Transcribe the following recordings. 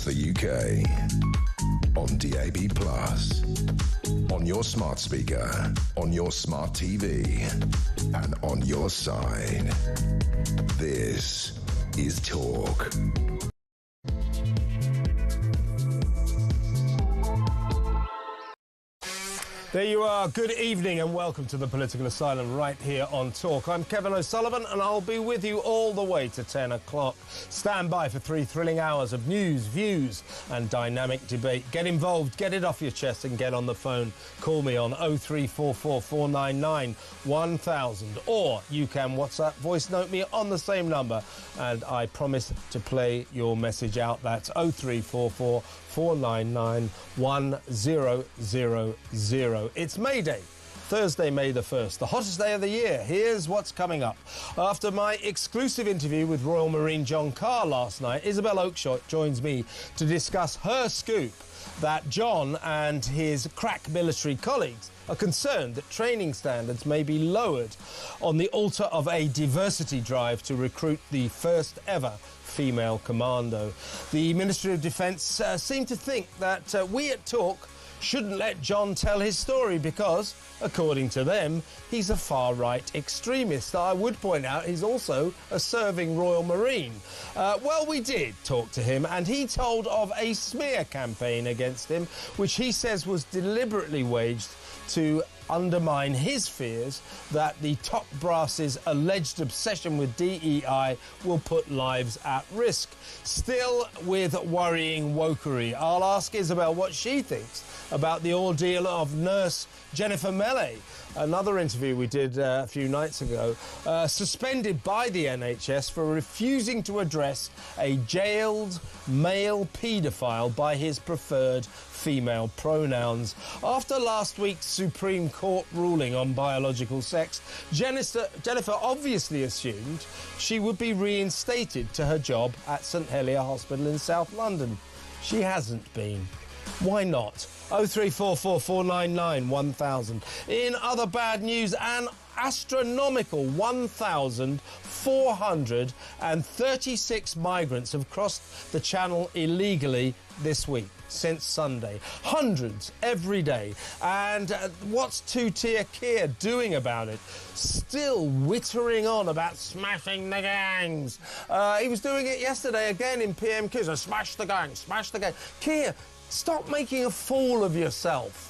across the UK. On DAB+, on your smart speaker, on your smart TV, and on your side. This is Talk. There you are. Good evening and welcome to the Political Asylum right here on Talk. I'm Kevin O'Sullivan and I'll be with you all the way to 10 o'clock. Stand by for 3 thrilling hours of news, views and dynamic debate. Get involved, get it off your chest and get on the phone. Call me on 0344 499 1000 or you can WhatsApp voice note me on the same number and I promise to play your message out. That's 0344 499 1000. It's May Day, Thursday, May the 1st, the hottest day of the year. Here's what's coming up. After my exclusive interview with Royal Marine John Carr last night, Isabel Oakeshott joins me to discuss her scoop that John and his crack military colleagues are concerned that training standards may be lowered on the altar of a diversity drive to recruit the first ever female commando. The Ministry of Defence seem to think that we at Talk shouldn't let John tell his story because, according to them, he's a far-right extremist. I would point out he's also a serving Royal Marine. Well, we did talk to him, and he told of a smear campaign against him, which he says was deliberately waged to undermine his fears that the top brass's alleged obsession with DEI will put lives at risk. Still with worrying wokery, I'll ask Isabel what she thinks about the ordeal of nurse Jennifer Melley. Another interview we did a few nights ago, suspended by the NHS for refusing to address a jailed male paedophile by his preferred female pronouns. After last week's Supreme Court ruling on biological sex, Jennifer obviously assumed she would be reinstated to her job at St Helier Hospital in South London. She hasn't been. Why not? 0344 499 1000. In other bad news, an astronomical 1,436 migrants have crossed the channel illegally this week, since Sunday. Hundreds every day. And what's two-tier Keir doing about it? Still wittering on about smashing the gangs. He was doing it yesterday again in PMQ. So smash the gang, smash the gang. Keir, stop making a fool of yourself.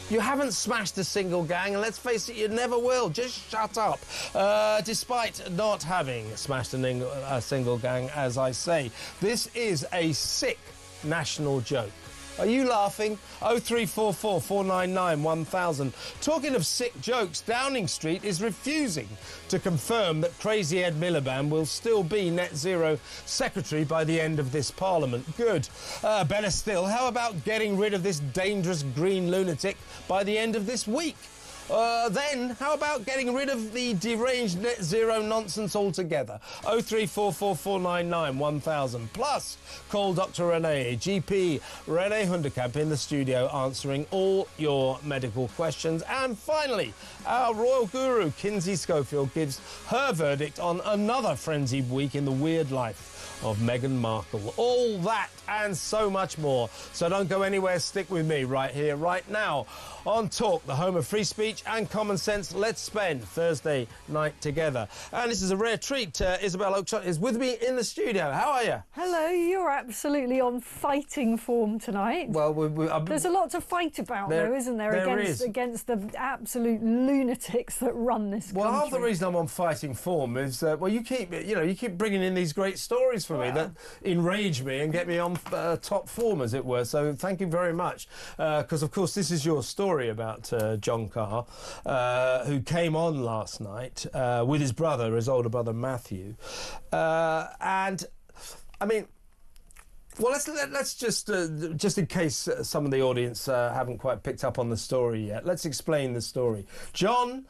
You haven't smashed a single gang, and let's face it, you never will. Just shut up. Despite not having smashed a single gang, as I say, this is a sick national joke. Are you laughing? 0344 499 1000. Talking of sick jokes, Downing Street is refusing to confirm that Crazy Ed Miliband will still be Net Zero Secretary by the end of this Parliament. Good. Better still, how about getting rid of this dangerous green lunatic by the end of this week? Then, how about getting rid of the deranged net zero nonsense altogether? 0344 499 1000. Plus, call Dr. Renee, GP Renee Hunderkamp in the studio answering all your medical questions. And finally, our royal guru, Kinsey Schofield, gives her verdict on another frenzied week in the weird life of Meghan Markle. All that and so much more. So don't go anywhere, stick with me right here, right now on Talk, the home of free speech and common sense. Let's spend Thursday night together. And this is a rare treat. Isabel Oakeshott is with me in the studio. How are you? Hello, you're absolutely on fighting form tonight. Well, there's a lot to fight about, though, isn't there? Against the absolute lunatics that run this country. Well, half the reason I'm on fighting form is well, you keep bringing in these great stories for me that enrage me and get me on top form, as it were. So thank you very much, because of course this is your story about John Carr, who came on last night with his brother, his older brother Matthew, and I mean, well, let's just in case some of the audience haven't quite picked up on the story yet, let's explain the story. John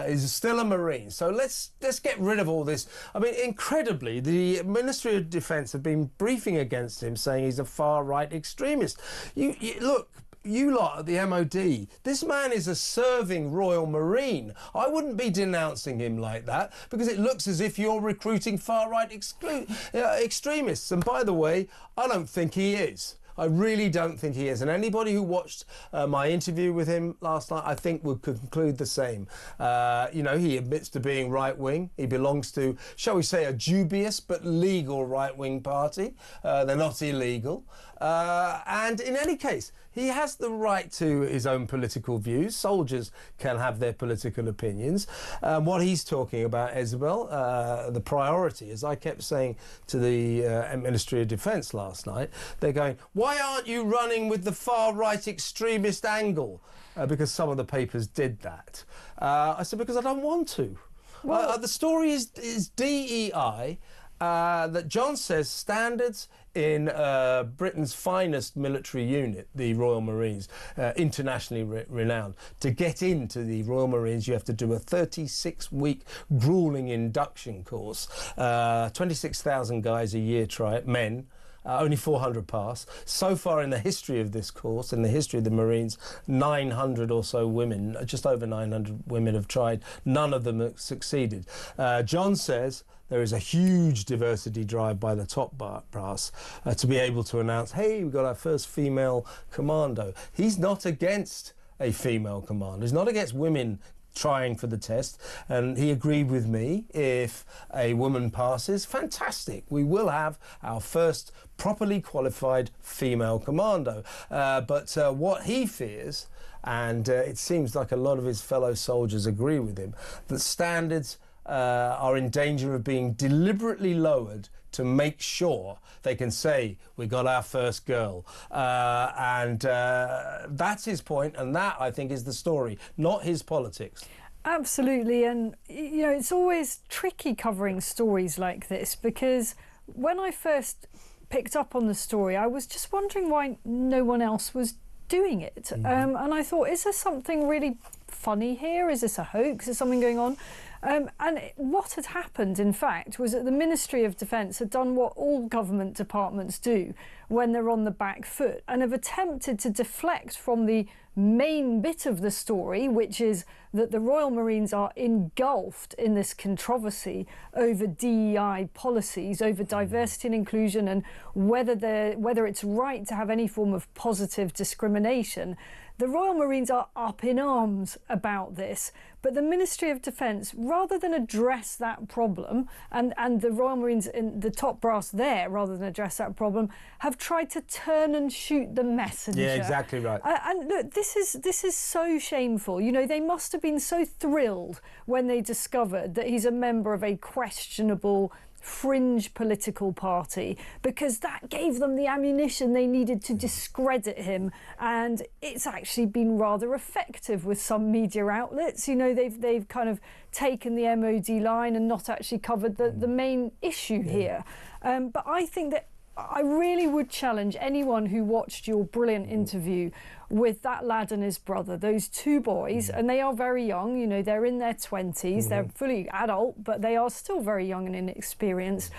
is still a Marine, so let's get rid of all this. I mean, incredibly, the Ministry of Defence have been briefing against him, saying he's a far-right extremist. You look. you lot at the MOD, this man is a serving Royal Marine. I wouldn't be denouncing him like that, because it looks as if you're recruiting far-right extremists. And by the way, I don't think he is. I really don't think he is. And anybody who watched my interview with him last night, I think would conclude the same. You know, he admits to being right-wing. He belongs to, shall we say, a dubious but legal right-wing party. They're not illegal. And in any case, he has the right to his own political views. Soldiers can have their political opinions. What he's talking about, Isabel, the priority, as I kept saying to the Ministry of Defence last night, they're going, why aren't you running with the far-right extremist angle? Because some of the papers did that. I said, because I don't want to. Well, the story is DEI. That John says standards in Britain's finest military unit, the Royal Marines, internationally renowned. To get into the Royal Marines, you have to do a 36-week gruelling induction course. 26,000 guys a year try it, men. Only 400 pass. So far in the history of this course, in the history of the Marines, 900 or so women, just over 900 women have tried. None of them have succeeded. John says there is a huge diversity drive by the top brass to be able to announce, hey, we've got our first female commando. He's not against a female commando. He's not against women trying for the test, and he agreed with me. If a woman passes, fantastic, we will have our first properly qualified female commando. But what he fears, and it seems like a lot of his fellow soldiers agree with him, that standards are in danger of being deliberately lowered to make sure they can say we got our first girl. And that's his point, and that, I think, is the story, not his politics. Absolutely, and you know, it's always tricky covering stories like this, because when I first picked up on the story, I was just wondering why no one else was doing it. And I thought, is there something really funny here? Is this a hoax? Is something going on? And what had happened, in fact, was that the Ministry of Defence had done what all government departments do when they're on the back foot, and have attempted to deflect from the main bit of the story, which is that the Royal Marines are engulfed in this controversy over DEI policies, over diversity and inclusion, and whether it's right to have any form of positive discrimination. The Royal Marines are up in arms about this, but the Ministry of Defence, rather than address that problem, and the Royal Marines in the top brass there, rather than address that problem, have tried to turn and shoot the messenger. Yeah, exactly right. And look, this is so shameful. You know, they must have been so thrilled when they discovered that he's a member of a questionable fringe political party, because that gave them the ammunition they needed to discredit him. And it's actually been rather effective with some media outlets. You know, they've kind of taken the MOD line and not actually covered the main issue here. But I think that I really would challenge anyone who watched your brilliant interview with that lad and his brother, those two boys, and they are very young, you know, they're in their 20s, they're fully adult, but they are still very young and inexperienced.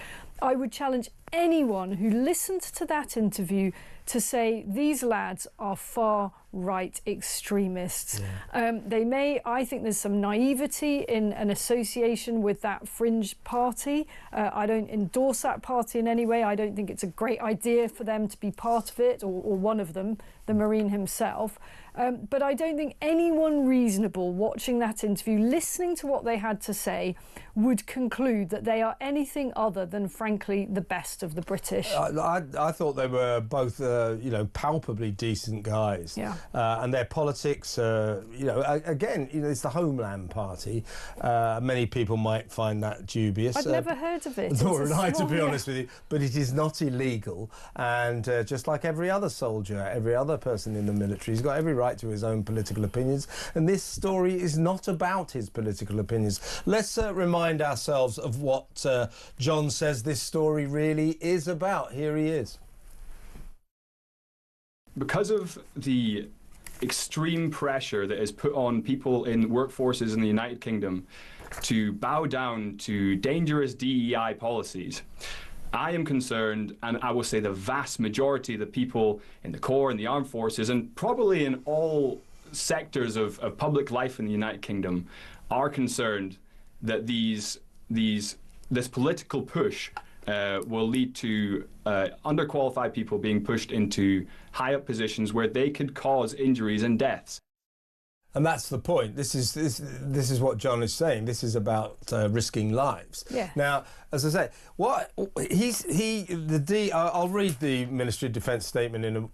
I would challenge anyone who listened to that interview to say these lads are far-right extremists. I think there's some naivety in an association with that fringe party. I don't endorse that party in any way. I don't think it's a great idea for them to be part of it, or one of them, the Marine himself. But I don't think anyone reasonable watching that interview, listening to what they had to say, would conclude that they are anything other than, frankly, the best of the British. I thought they were both, you know, palpably decent guys. Yeah. And their politics, you know, again, you know, it's the Homeland Party. Many people might find that dubious. I've never heard of it. Nor would I, to be honest with you. But it is not illegal. And just like every other soldier, every other person in the military, he's got every right to his own political opinions. And this story is not about his political opinions. Let's remind ourselves of what John says this story really is about. Here he is. Because of the extreme pressure that is put on people in workforces in the United Kingdom to bow down to dangerous DEI policies, I am concerned, and I will say the vast majority of the people in the Corps and the armed forces, and probably in all sectors of public life in the United Kingdom, are concerned that this political push will lead to underqualified people being pushed into high-up positions where they could cause injuries and deaths. And that's the point. This is what John is saying. This is about risking lives. Yeah. Now, as I say, I'll read the Ministry of Defence statement in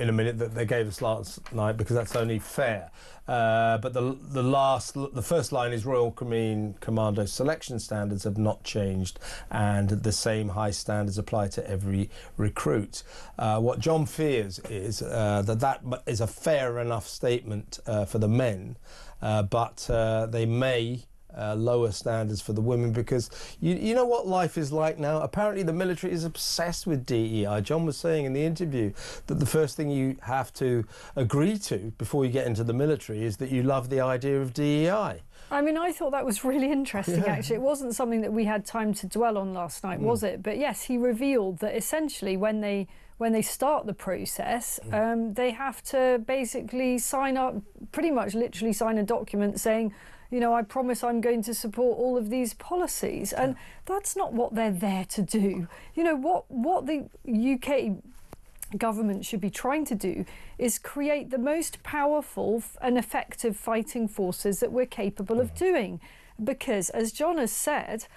a minute that they gave us last night, because that's only fair. But the first line is Royal Marine Commando selection standards have not changed, and the same high standards apply to every recruit. What John fears is that is a fair enough statement for the men, but they may lower standards for the women, because you know what life is like now. Apparently the military is obsessed with DEI. John was saying in the interview that the first thing you have to agree to before you get into the military is that you love the idea of DEI. I mean, I thought that was really interesting, actually. It wasn't something that we had time to dwell on last night, was it? But yes, he revealed that essentially when they start the process, they have to basically sign up, pretty much literally sign a document saying, you know, I promise I'm going to support all of these policies. And that's not what they're there to do. You know, what the UK government should be trying to do is create the most powerful and effective fighting forces that we're capable of doing. Because, as John has said,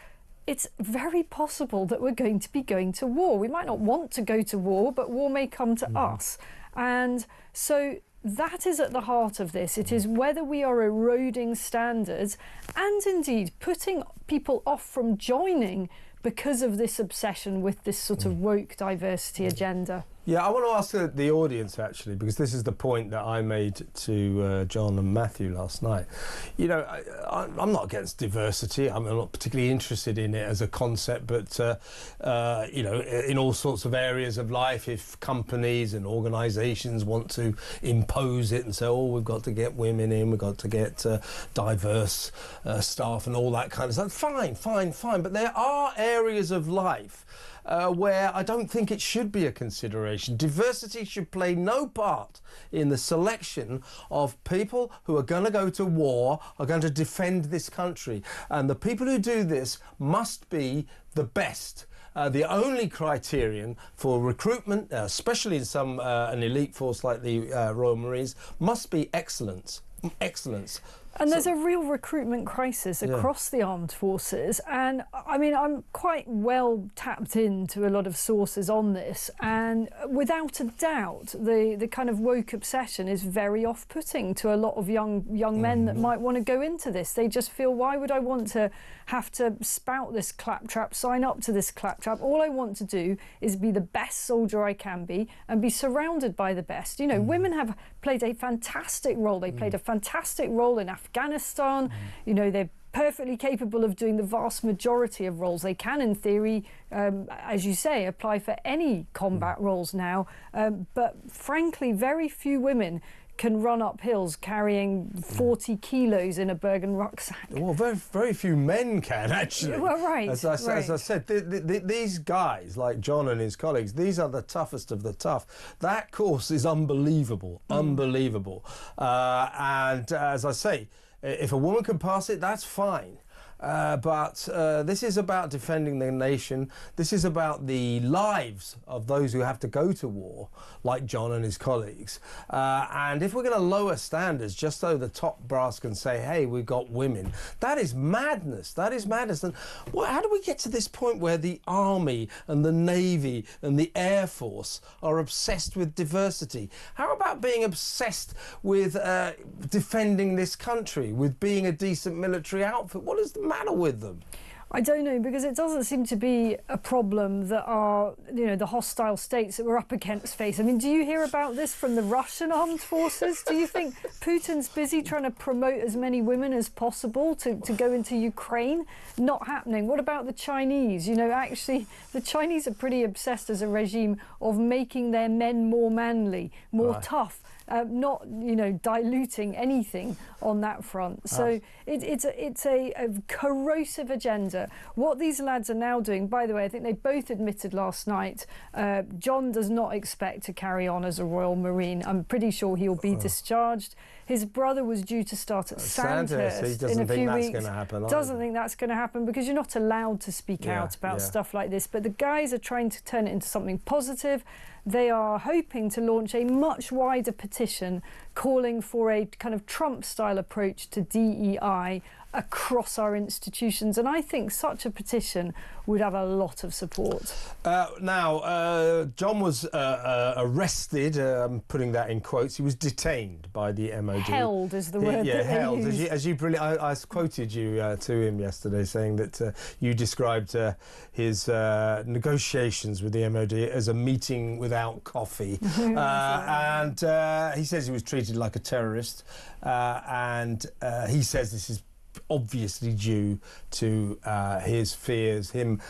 it's very possible that we're going to be going to war. We might not want to go to war, but war may come to us. And so that is at the heart of this. It is whether we are eroding standards and indeed putting people off from joining because of this obsession with this sort of woke diversity agenda. Yeah, I want to ask the audience, actually, because this is the point that I made to John and Matthew last night. You know, I'm not against diversity. I'm not particularly interested in it as a concept, but, you know, in all sorts of areas of life, if companies and organisations want to impose it and say, oh, we've got to get women in, we've got to get diverse staff and all that kind of stuff, fine. But there are areas of life where I don't think it should be a consideration. Diversity should play no part in the selection of people who are going to go to war, are going to defend this country. And the people who do this must be the best. The only criterion for recruitment, especially in an elite force like the Royal Marines, must be excellence. And there's a real recruitment crisis across the armed forces, and I mean, I'm quite well tapped into a lot of sources on this, and without a doubt the kind of woke obsession is very off-putting to a lot of young men that might want to go into this. They just feel, why would I want to have to spout this claptrap, sign up to this claptrap? All I want to do is be the best soldier I can be and be surrounded by the best. You know, women have played a fantastic role. They played a fantastic role in Afghanistan. You know, they're perfectly capable of doing the vast majority of roles. They can, in theory, as you say, apply for any combat roles now. But frankly, very few women can run up hills carrying 40 kilos in a Bergen rucksack. Well, very few men can, actually. Well, right. As I said, these guys, like John and his colleagues, these are the toughest of the tough. That course is unbelievable, unbelievable. And as I say, if a woman can pass it, that's fine. But this is about defending the nation. This is about the lives of those who have to go to war, like John and his colleagues. And if we're going to lower standards just so the top brass can say, hey, we've got women, that is madness. That is madness. And how do we get to this point where the Army and the Navy and the Air Force are obsessed with diversity? How about being obsessed with defending this country, with being a decent military outfit? What is the matter with them? I don't know, because it doesn't seem to be a problem that our, you know, the hostile states that we're up against face. I mean, do you hear about this from the Russian armed forces? Do you think Putin's busy trying to promote as many women as possible to go into Ukraine? Not happening. What about the Chinese? You know, actually, the Chinese are pretty obsessed as a regime of making their men more manly, more tough. not, you know, diluting anything on that front. So it's a corrosive agenda. What these lads are now doing, by the way, I think they both admitted last night, John does not expect to carry on as a Royal Marine. I'm pretty sure he'll be discharged. His brother was due to start at Sandhurst in a few weeks. Doesn't think that's going to happen because you're not allowed to speak out about stuff like this. But the guys are trying to turn it into something positive. They are hoping to launch a much wider petition calling for a kind of Trump-style approach to DEI across our institutions, and I think such a petition would have a lot of support. Now, John was arrested, I'm putting that in quotes, he was detained by the MOD. Held is the word that held. they use. As you I quoted you to him yesterday saying that you described his negotiations with the MOD as a meeting without coffee. And he says he was treated like a terrorist, and he says this is obviously due to his fears, him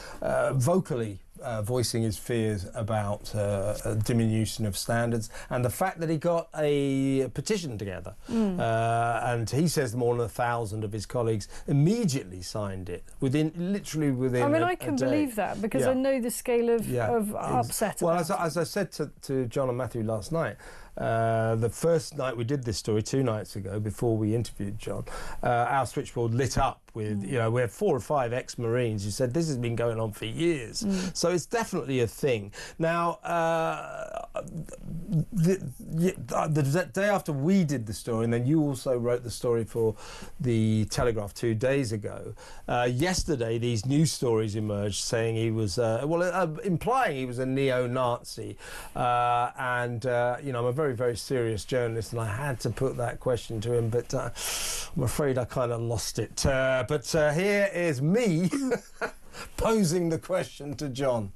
vocally voicing his fears about a diminution of standards, and the fact that he got a petition together. And he says more than 1,000 of his colleagues immediately signed it literally within. I mean, I can believe that because I know the scale of upset. Well, as I said to John and Matthew last night, the first night we did this story, 2 nights ago, before we interviewed John, our switchboard lit up with, you know, we had 4 or 5 ex-Marines who said this has been going on for years. So it's definitely a thing. Now, the day after we did the story, and then you also wrote the story for the Telegraph 2 days ago, yesterday these news stories emerged saying he was, implying he was a neo-Nazi. And, you know, I'm a very, very serious journalist, and I had to put that question to him, but I'm afraid I kind of lost it. But here is me posing the question to John.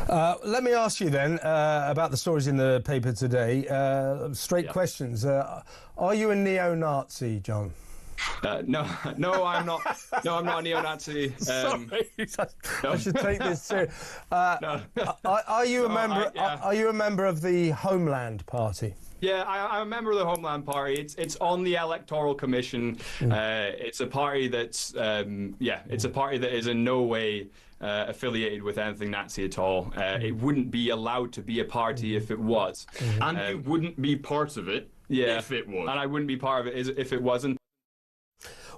Let me ask you then about the stories in the paper today. Straight questions. Are you a neo-Nazi, John? No, I'm not. No, I'm not a neo-Nazi. Sorry, I should take this seriously. No. Are you a member? Are you a member of the Homeland Party? Yeah, I'm a member of the Homeland Party. It's on the Electoral Commission. It's a party that's it's a party that is in no way affiliated with anything Nazi at all. It wouldn't be allowed to be a party if it was, and you wouldn't be part of it if it was. And I wouldn't be part of it if it wasn't.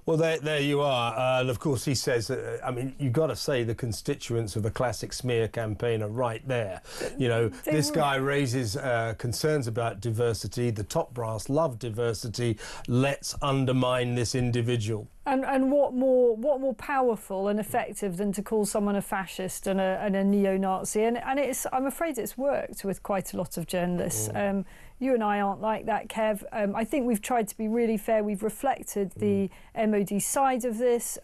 Well, there you are. And of course, he says, I mean, you've got to say the constituents of a classic smear campaign are right there. You know, this guy raises concerns about diversity. The top brass love diversity. Let's undermine this individual. And what more powerful and effective than to call someone a fascist and a neo-Nazi? And I'm afraid it's worked with quite a lot of journalists. You and I aren't like that, Kev. I think we've tried to be really fair. We've reflected the MOD side of this.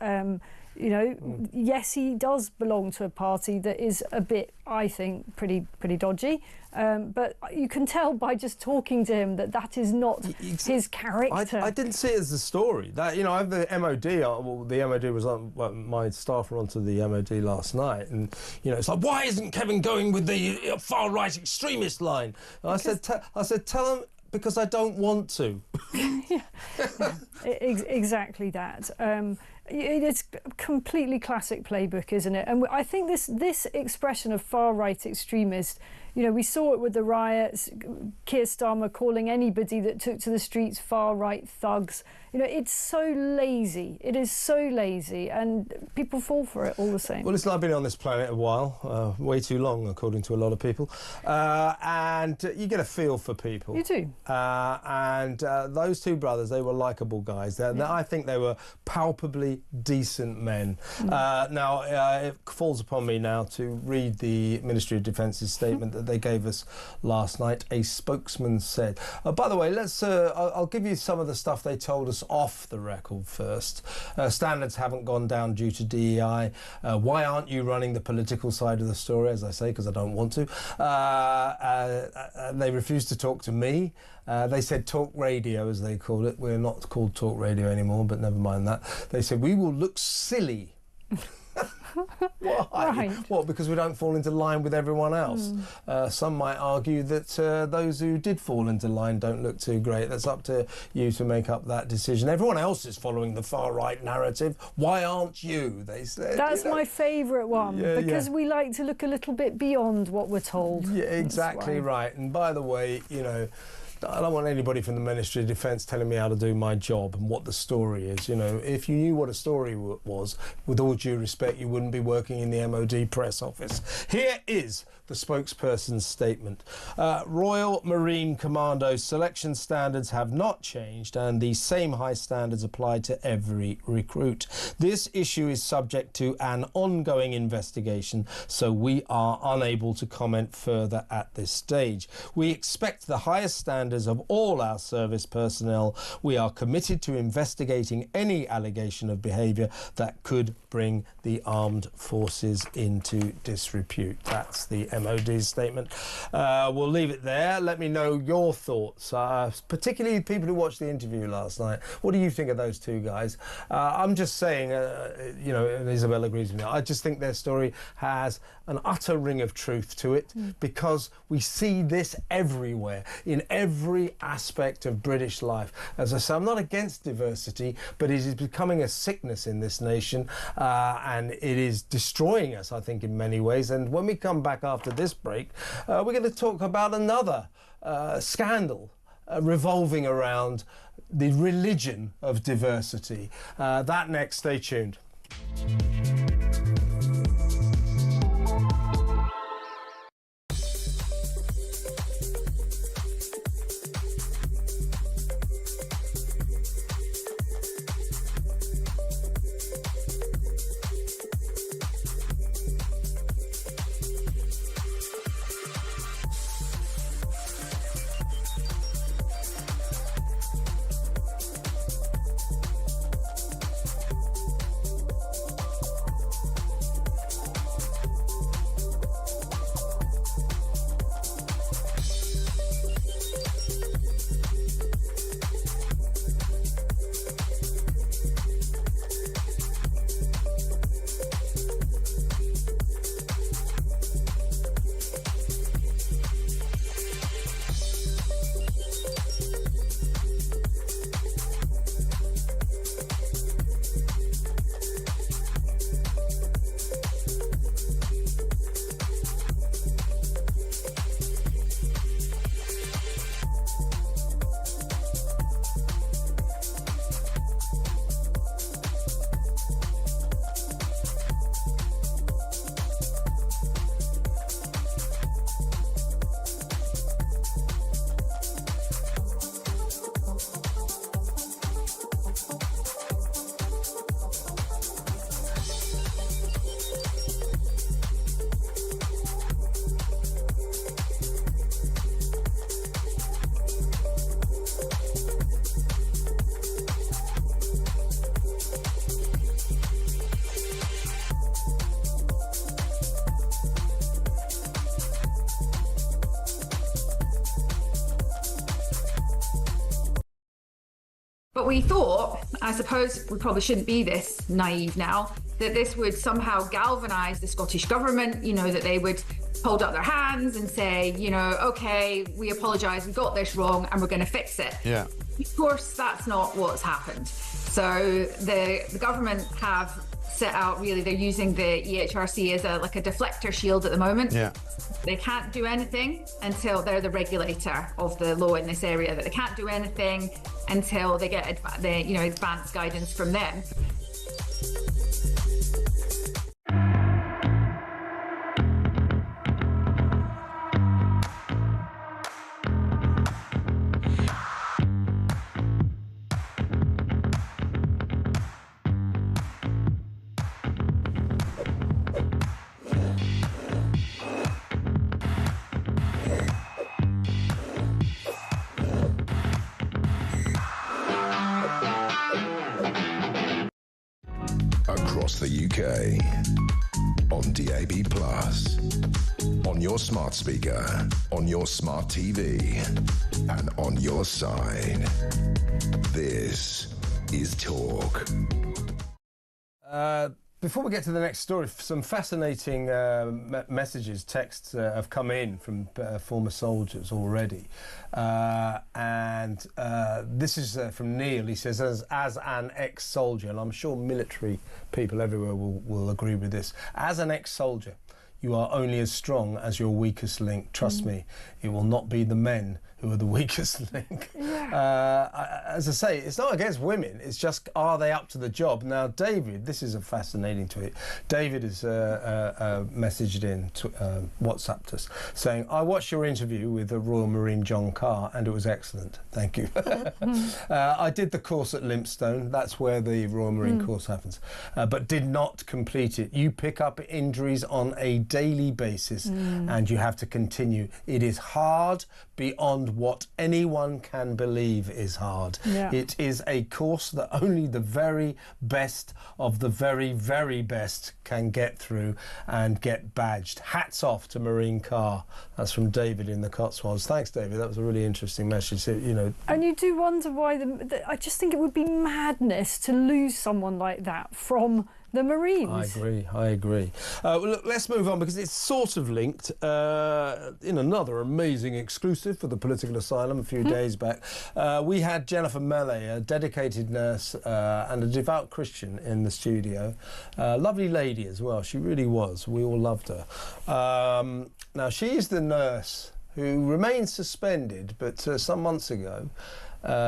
You know, yes, he does belong to a party that is a bit, I think, pretty dodgy. But you can tell by just talking to him that is not his character. I didn't see it as a story. That, you know, I have the MOD. The MOD was on. Well, my staff were onto the MOD last night, and you know, it's like, why isn't Kevin going with the far right extremist line? And I said, tell him. Because I don't want to. Exactly that. It's a completely classic playbook, isn't it? And I think this expression of far-right extremist, you know, we saw it with the riots, Keir Starmer calling anybody that took to the streets far-right thugs. You know, it's so lazy. It is so lazy, and people fall for it all the same. Well, listen, I've been on this planet a while, way too long, according to a lot of people, and you get a feel for people. You do. And those 2 brothers, they were likeable guys. I think they were palpably decent men. Now, it falls upon me now to read the Ministry of Defence's statement that they gave us last night. A spokesman said, by the way, I'll give you some of the stuff they told us off the record first. Standards haven't gone down due to DEI. Why aren't you running the political side of the story? As I say, because I don't want to. They refused to talk to me. They said talk radio, as they call it. We're not called talk radio anymore, but never mind that. They said we will look silly Why? Right. What, because we don't fall into line with everyone else? Some might argue that those who did fall into line don't look too great. That's up to you to make up that decision. Everyone else is following the far-right narrative. Why aren't you? They said. That's my favourite one, because we like to look a little bit beyond what we're told. Yeah, exactly right. And by the way, you know, I don't want anybody from the Ministry of Defence telling me how to do my job and what the story is. You know, if you knew what a story was, with all due respect, you wouldn't be working in the MOD press office. Here is the spokesperson's statement. Royal Marine Commando selection standards have not changed, and the same high standards apply to every recruit. This issue is subject to an ongoing investigation, so we are unable to comment further at this stage. We expect the highest standards of all our service personnel. We are committed to investigating any allegation of behaviour that could bring the armed forces into disrepute. That's the MOD's statement. We'll leave it there. Let me know your thoughts, particularly people who watched the interview last night. What do you think of those two guys? I'm just saying, you know, and Isabel agrees with me, I just think their story has an utter ring of truth to it, because we see this everywhere, in every aspect of British life. As I say, I'm not against diversity, but it is becoming a sickness in this nation, and it is destroying us, I think, in many ways. And when we come back after this break, we're going to talk about another scandal revolving around the religion of diversity. That next, stay tuned. But we thought, I suppose we probably shouldn't be this naive now, that this would somehow galvanise the Scottish Government, you know, that they would hold up their hands and say, you know, OK, we apologise, we got this wrong and we're going to fix it. Yeah. Of course, that's not what's happened. So the government have set out, really, they're using the EHRC as like a deflector shield at the moment. Yeah. They can't do anything until they're the regulator of the law in this area, that they can't do anything until they get advanced guidance from them. Across the UK, on DAB+, on your smart speaker, on your smart TV, and on your side. This is Talk. Before we get to the next story, some fascinating messages, texts have come in from former soldiers already. And this is from Neil. He says, as an ex-soldier, and I'm sure military people everywhere will agree with this, as an ex-soldier, you are only as strong as your weakest link. Trust me, it will not be the men who are the weakest link. Yeah. As I say, it's not against women, it's just, are they up to the job? Now, David, this is a fascinating tweet. David has messaged in, WhatsApped us, saying, I watched your interview with the Royal Marine John Carr and it was excellent. Thank you. I did the course at Limpstone, that's where the Royal Marine course happens, but did not complete it. You pick up injuries on a daily basis and you have to continue. It is hard beyond what anyone can believe is hard. Yeah. It is a course that only the very best of the very, very best can get through and get badged. Hats off to Marine Carr. That's from David in the Cotswolds. Thanks, David. That was a really interesting message. You know, and you do wonder why I just think it would be madness to lose someone like that from the Marines. I agree. Well, look, let's move on because it's sort of linked in another amazing exclusive for the Political Asylum a few days back. We had Jennifer Melee, a dedicated nurse and a devout Christian in the studio. Lovely lady as well. She really was. We all loved her. Now, she is the nurse who remains suspended, but some months ago,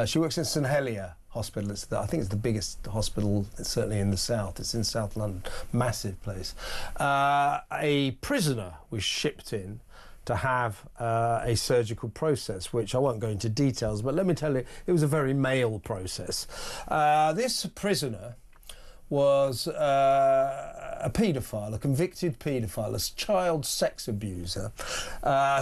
she works in St Helier Hospital. I think it's the biggest hospital, certainly in the south. It's in South London, massive place. A prisoner was shipped in to have a surgical process, which I won't go into details, but let me tell you, it was a very male process. This prisoner was a paedophile, a convicted paedophile, a child sex abuser,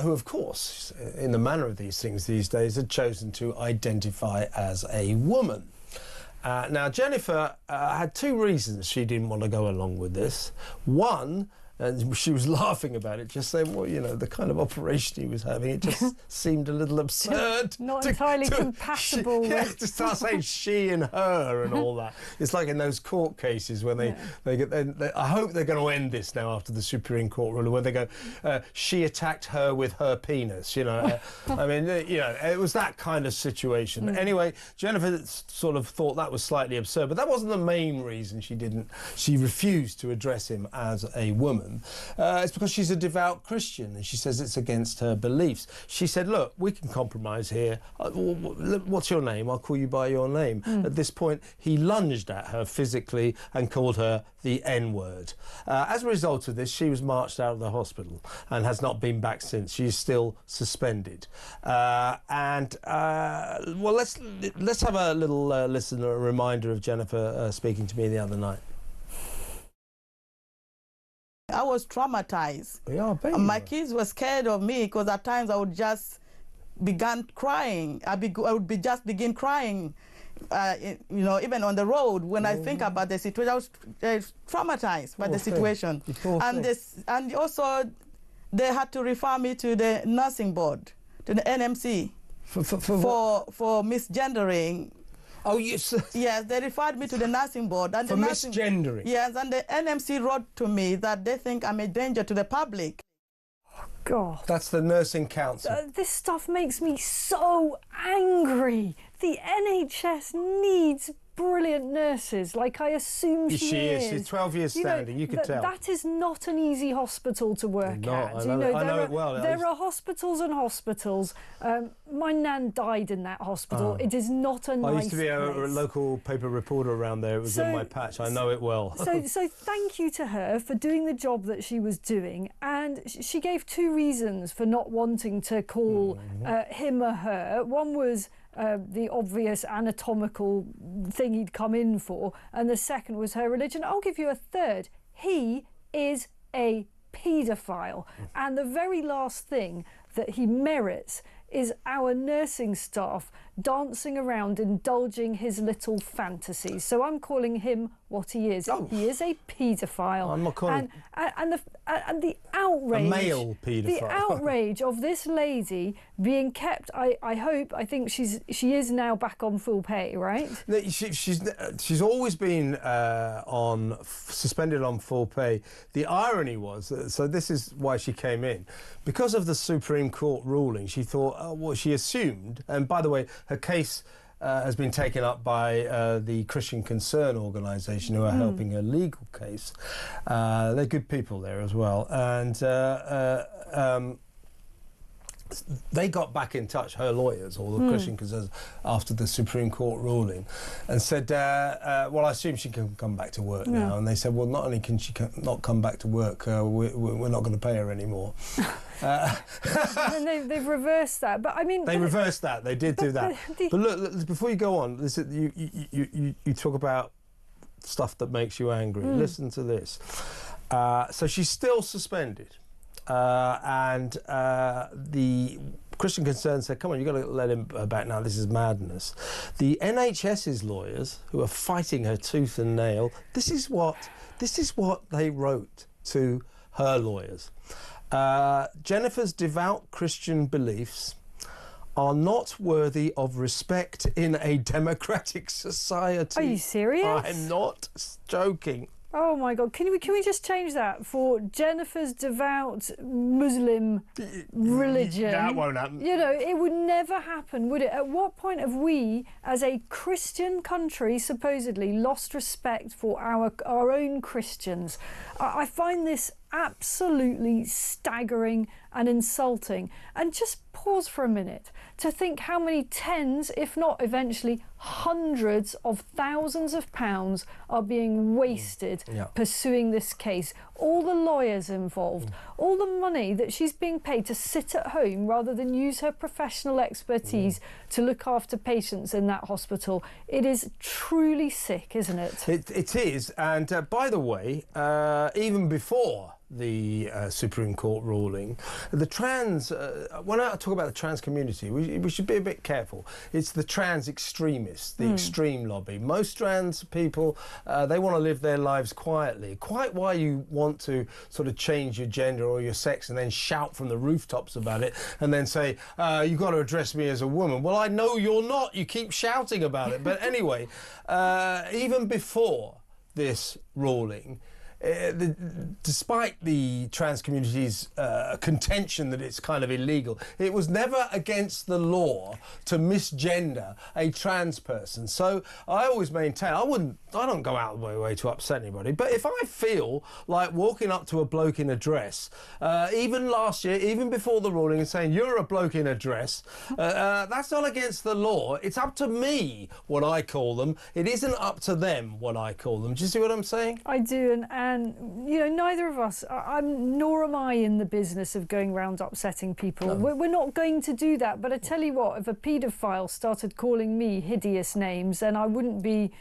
who, of course, in the manner of these things these days, had chosen to identify as a woman. Now, Jennifer had two reasons she didn't want to go along with this. One, and she was laughing about it, just saying, well, you know, the kind of operation he was having, it just seemed a little absurd. Not entirely compatible with... to start saying she and her and all that. It's like in those court cases when they I hope they're going to end this now after the Supreme Court ruling, where they go, she attacked her with her penis, you know. I mean, you know, it was that kind of situation. Anyway, Jennifer sort of thought that was slightly absurd, but that wasn't the main reason she refused to address him as a woman. It's because she's a devout Christian and she says it's against her beliefs. She said, look, we can compromise here. What's your name? I'll call you by your name. At this point, he lunged at her physically and called her the N-word. As a result of this, she was marched out of the hospital and has not been back since. She's still suspended. Well, let's have a little listen, a reminder of Jennifer speaking to me the other night. I was traumatized. Yeah, my kids were scared of me because at times I would just begin crying. I would just begin crying, you know, even on the road. When I think about the situation, I was traumatized by the situation. And also, they had to refer me to the nursing board, to the NMC, for misgendering. Oh, yes. Yes, they referred me to the nursing board. And for misgendering? Yes, and the NMC wrote to me that they think I'm a danger to the public. Oh, God. That's the nursing council. This stuff makes me so angry. The NHS needs brilliant nurses, like I assume she is. She's 12 years standing, you can tell. That is not an easy hospital to work at. I know it well. There are hospitals and hospitals. My nan died in that hospital. It is not a nice place. I used to be a local paper reporter around there. It was in my patch. I know it well. So thank you to her for doing the job that she was doing. And she gave two reasons for not wanting to call him or her. One was the obvious anatomical thing he'd come in for, and the second was her religion. I'll give you a third. He is a paedophile, and the very last thing that he merits is our nursing staff dancing around indulging his little fantasies. So I'm calling him what he is. Oh. He is a paedophile. I'm not calling... And the outrage... A male paedophile. The outrage of this lady being kept... I think she is now back on full pay, right? No, she's always been suspended on full pay. The irony was, so this is why she came in, because of the Supreme Court ruling. She thought, she assumed, and by the way, her case has been taken up by the Christian Concern organisation, who are helping her legal case. They're good people there as well, and they got back in touch, her lawyers, or the Christian Concerns, after the Supreme Court ruling, and said, well, I assume she can come back to work now. And they said, well, not only can she not come back to work, we're not going to pay her anymore. And they've reversed that. But I mean... They reversed that. They did do that. But look, before you go on, listen, you talk about stuff that makes you angry. Listen to this. So she's still suspended. And the Christian Concern said, come on, you've got to let him back now, this is madness. The NHS's lawyers, who are fighting her tooth and nail, this is what they wrote to her lawyers. Jennifer's devout Christian beliefs are not worthy of respect in a democratic society. Are you serious? I'm not joking. Oh my God! Can we just change that for Jennifer's devout Muslim religion? That won't happen. You know, it would never happen, would it? At what point have we, as a Christian country, supposedly lost respect for our own Christians? I find this absolutely staggering and insulting. And just pause for a minute to think how many tens, if not eventually hundreds of thousands of pounds are being wasted pursuing this case. All the lawyers involved, all the money that she's being paid to sit at home rather than use her professional expertise to look after patients in that hospital. It is truly sick, isn't it? It is. And by the way, even before the Supreme Court ruling, the trans, when I talk about the trans community, we should be a bit careful. It's the trans extremists, the extreme lobby. Most trans people, they want to live their lives quietly. Quite why you want to sort of change your gender or your sex and then shout from the rooftops about it and then say, you've got to address me as a woman. Well, I know you're not. You keep shouting about it. But anyway, even before this ruling, despite the trans community's contention that it's kind of illegal, it was never against the law to misgender a trans person. So I always maintain, I don't go out of my way to upset anybody, but if I feel like walking up to a bloke in a dress, even last year, even before the ruling, and saying, you're a bloke in a dress, that's not against the law. It's up to me what I call them. It isn't up to them what I call them. Do you see what I'm saying? I do, and you know, neither of us, nor am I in the business of going round upsetting people. No. We're not going to do that. But I tell you what, if a paedophile started calling me hideous names, then I wouldn't be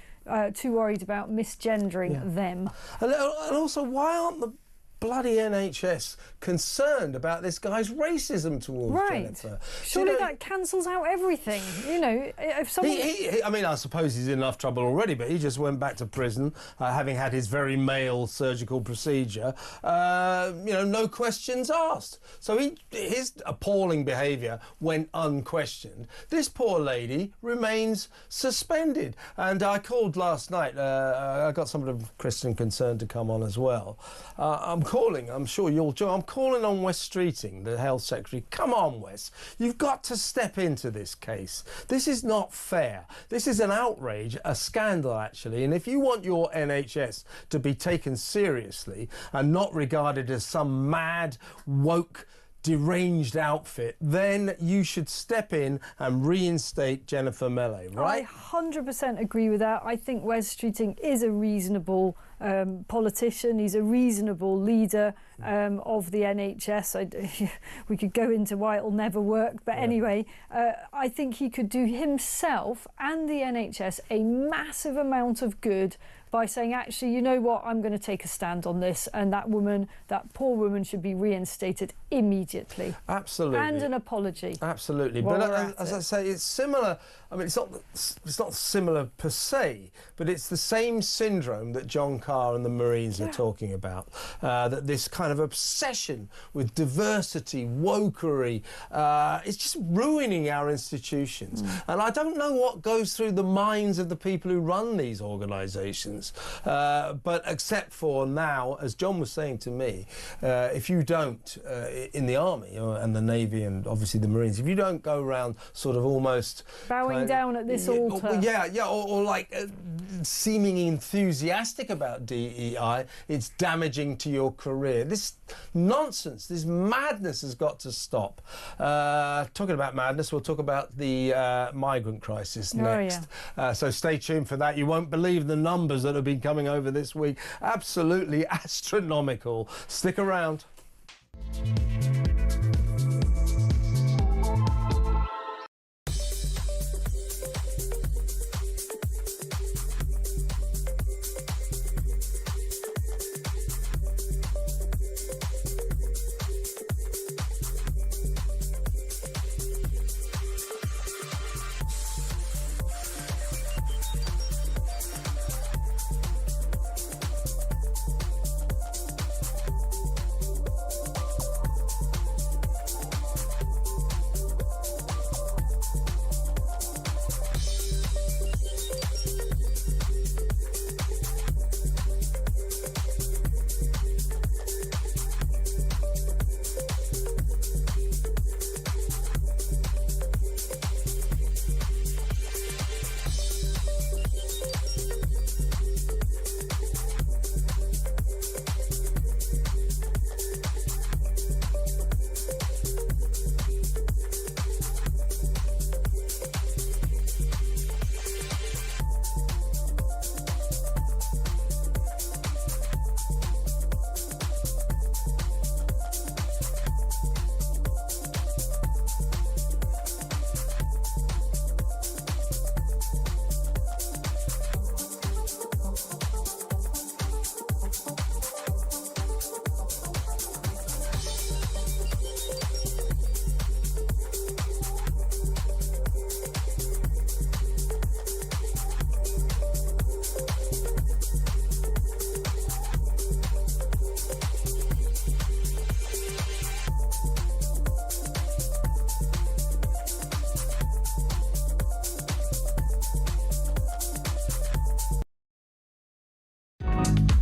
too worried about misgendering them. And also, why aren't the bloody NHS concerned about this guy's racism towards Jennifer? Surely that cancels out everything. You know, if someone... I mean, I suppose he's in enough trouble already, but he just went back to prison, having had his very male surgical procedure, you know, no questions asked. So his appalling behaviour went unquestioned. This poor lady remains suspended. And I called last night, I got someone of Christian Concern to come on as well. I'm sure you'll join. I'm calling on Wes Streeting, the Health Secretary. Come on, Wes. You've got to step into this case. This is not fair. This is an outrage, a scandal, actually. And if you want your NHS to be taken seriously and not regarded as some mad, woke, deranged outfit, then you should step in and reinstate Jennifer Mellé, right? I 100% agree with that. I think Wes Streeting is a reasonable politician. He's a reasonable leader of the NHS. We could go into why it'll never work, but anyway, I think he could do himself and the NHS a massive amount of good by saying, actually, you know what, I'm going to take a stand on this, and that woman, that poor woman, should be reinstated immediately. Absolutely. And an apology. Absolutely. While But we're as at I it. say, it's similar. I mean, it's not similar per se, but it's the same syndrome that John Carr and the Marines are talking about. That this kind of obsession with diversity, wokery, it's just ruining our institutions. And I don't know what goes through the minds of the people who run these organisations, but except for now, as John was saying to me, if you don't, in the Army and the Navy and obviously the Marines, if you don't go around sort of almost Bowing down at this altar. Or like seeming enthusiastic about DEI, it's damaging to your career. This nonsense, this madness has got to stop. Talking about madness, we'll talk about the migrant crisis next. So stay tuned for that. You won't believe the numbers that have been coming over this week. Absolutely astronomical. Stick around.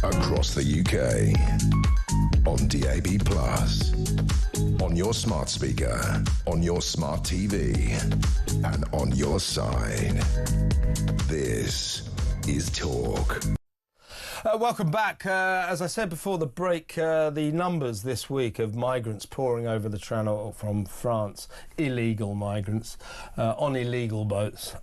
Across the UK, on DAB+, on your smart speaker, on your smart TV, and on your side. This is Talk. Welcome back. As I said before the break, the numbers this week of migrants pouring over the Channel from France, illegal migrants, on illegal boats,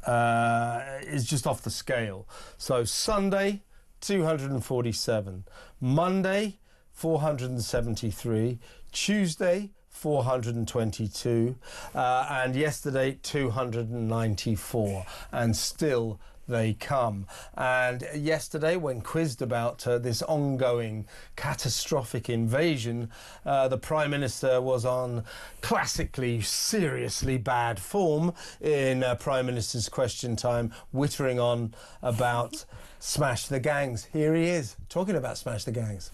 is just off the scale. So Sunday, 247. Monday, 473. Tuesday, 422. And yesterday, 294. And still they come. And yesterday, when quizzed about this ongoing catastrophic invasion, the Prime Minister was on classically seriously bad form in Prime Minister's Question Time, wittering on about Smash the Gangs. Here he is, talking about Smash the Gangs.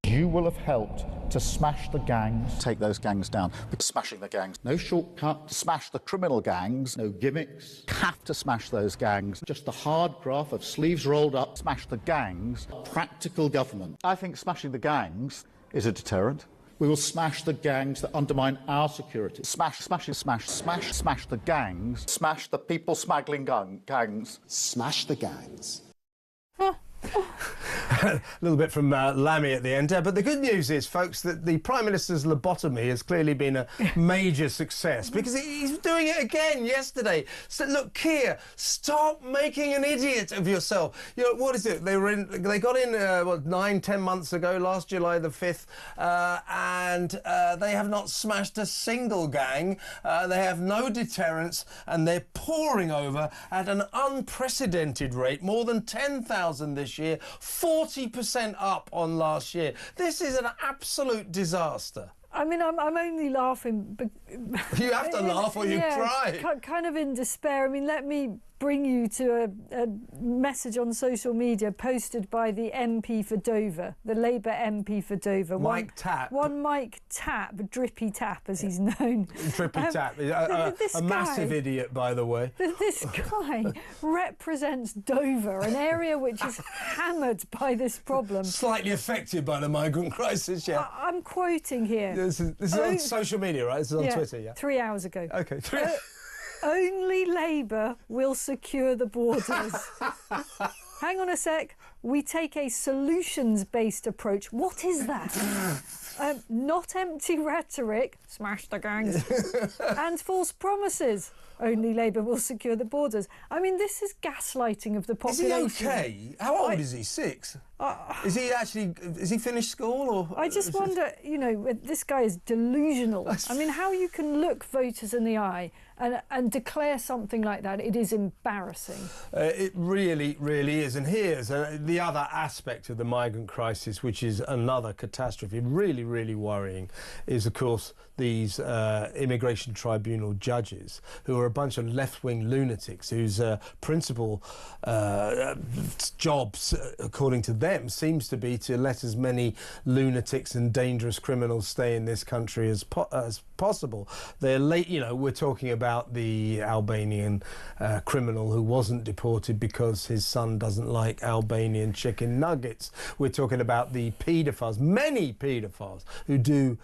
You will have helped to smash the gangs, take those gangs down. But smashing the gangs, no shortcut. To smash the criminal gangs, no gimmicks. Have to smash those gangs. Just the hard graft of sleeves rolled up, smash the gangs. Practical government. I think smashing the gangs is a deterrent. We will smash the gangs that undermine our security. Smash the gangs. Smash the people smuggling gangs. Smash the gangs. A little bit from Lammy at the end. But the good news is, folks, that the Prime Minister's lobotomy has clearly been a major success because he's doing it again yesterday. So, look, Keir, stop making an idiot of yourself. You know, what is it? They got in, 9-10 months ago, last July the 5th, and they have not smashed a single gang. They have no deterrence, and they're pouring over at an unprecedented rate, more than 10,000 this year, 40% up on last year. This is an absolute disaster. I mean, I'm only laughing. But you have to laugh or you cry. Kind of in despair. I mean, let me bring you to a message on social media posted by the MP for Dover, the Labour MP for Dover. Mike Tapp. One Mike Tapp, Drippy Tapp as he's known. Drippy Tapp. A massive idiot, by the way. This guy represents Dover, an area which is hammered by this problem. Slightly affected by the migrant crisis, yeah. I'm quoting here. This is on social media, right? This is on Twitter, yeah? 3 hours ago. OK. Only Labour will secure the borders. Hang on a sec. We take a solutions-based approach. What is that? Not empty rhetoric, smash the gangs, and false promises. Only Labour will secure the borders. I mean, this is gaslighting of the population. Is he OK? How old is he? 6? Is he finished school? Or I just wonder, you know, this guy is delusional. I mean, how you can look voters in the eye and declare something like that, it is embarrassing. It really, really is. And here's the other aspect of the migrant crisis, which is another catastrophe, really, really worrying, is, of course, these immigration tribunal judges who are a bunch of left-wing lunatics whose principal jobs, according to them, seems to be to let as many lunatics and dangerous criminals stay in this country as possible. They're late, you know, we're talking about the Albanian criminal who wasn't deported because his son doesn't like Albanian chicken nuggets. We're talking about the paedophiles, many paedophiles who do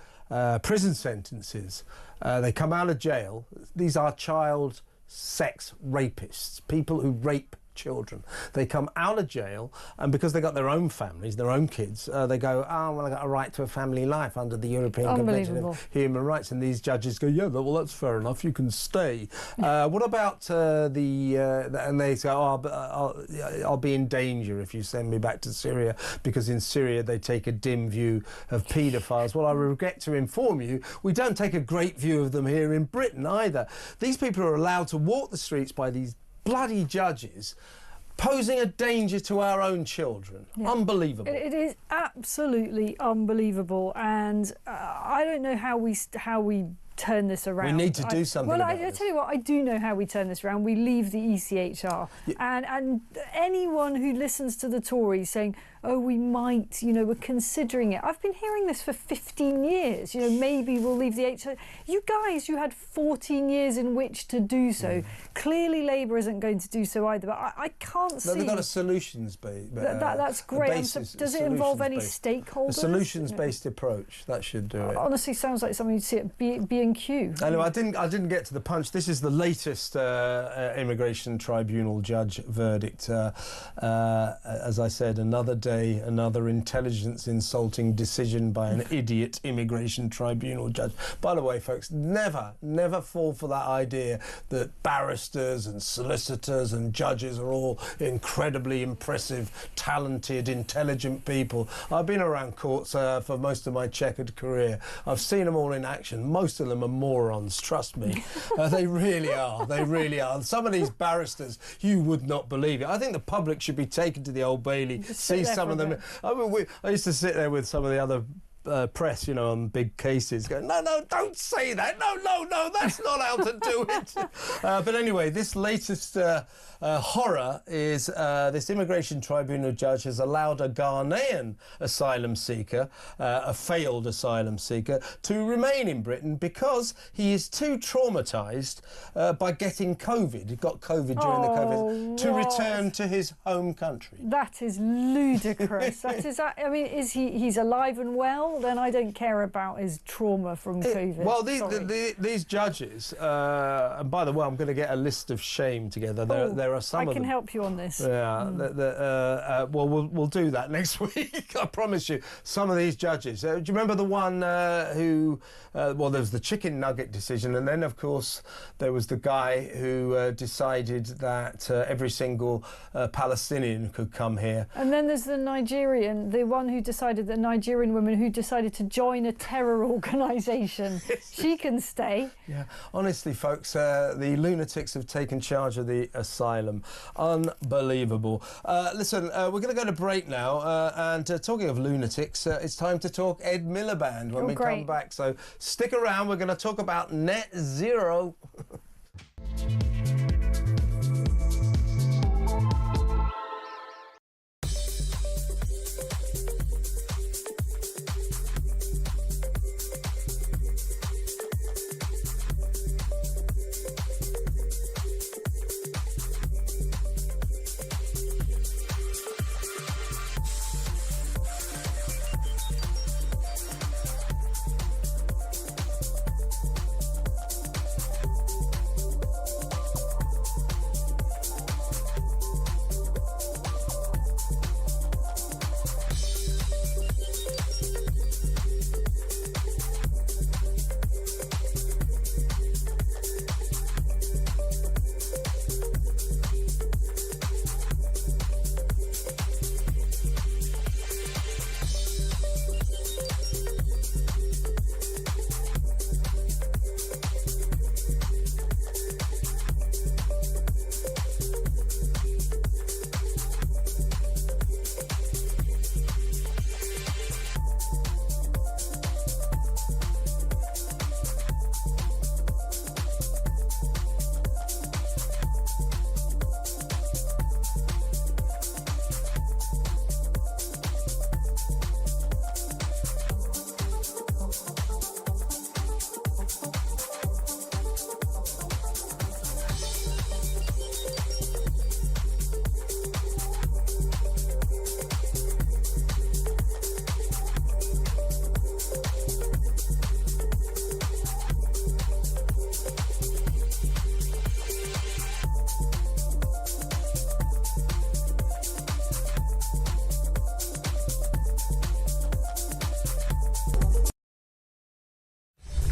prison sentences. They come out of jail. These are child sex rapists, people who rape children. They come out of jail, and because they got their own families, their own kids, they go, oh, well, I got a right to a family life under the European Convention of Human Rights. And these judges go, yeah, well, that's fair enough, you can stay. What about and they say, oh, I'll be in danger if you send me back to Syria, because in Syria they take a dim view of paedophiles. Well, I regret to inform you, we don't take a great view of them here in Britain either. These people are allowed to walk the streets by these bloody judges, posing a danger to our own children. Yeah. Unbelievable. It is absolutely unbelievable, and I don't know how we turn this around. We need to do something. Well, I tell you what, I do know how we turn this around. We leave the ECHR, and anyone who listens to the Tories saying, oh, we might, you know, we're considering it. I've been hearing this for 15 years, you know, maybe we'll leave the HR. You guys, you had 14 years in which to do so. Clearly Labour isn't going to do so either, but I can't see... No, they've got a solutions-based... that's great. Does it involve any stakeholders? A solutions-based approach, that should do it. Honestly, sounds like something you'd see at B&Q. Anyway, I didn't get to the punch. This is the latest immigration tribunal judge verdict. As I said, another day, another intelligence-insulting decision by an idiot immigration tribunal judge. By the way, folks, never fall for that idea that barristers and solicitors and judges are all incredibly impressive, talented, intelligent people. I've been around courts for most of my checkered career. I've seen them all in action. Most of them are morons, trust me. They really are. They really are. Some of these barristers, you would not believe it. I think the public should be taken to the Old Bailey, see some of them. I mean, I used to sit there with some of the other press, you know, on big cases, going, no, don't say that. No, that's not how to do it. But anyway, this latest horror is this immigration tribunal judge has allowed a Ghanaian asylum seeker, a failed asylum seeker, to remain in Britain because he is too traumatised by getting COVID. He got COVID during the COVID, to return to his home country. That is ludicrous. I mean, he's alive and well? well, then I don't care about his trauma from COVID. Well, these judges, and by the way, I'm going to get a list of shame together. There are some of them. I can help you on this. Yeah, well, we'll do that next week. I promise you. Some of these judges. Do you remember the one who? Well, there was the chicken nugget decision, and then of course there was the guy who decided that every single Palestinian could come here. And then there's the Nigerian, the one who decided, the Nigerian woman who decided to join a terror organisation. She can stay. Yeah, honestly, folks, the lunatics have taken charge of the asylum. Unbelievable. Listen, we're going to go to break now, and talking of lunatics, it's time to talk Ed Miliband when we come back. So stick around. We're going to talk about net zero.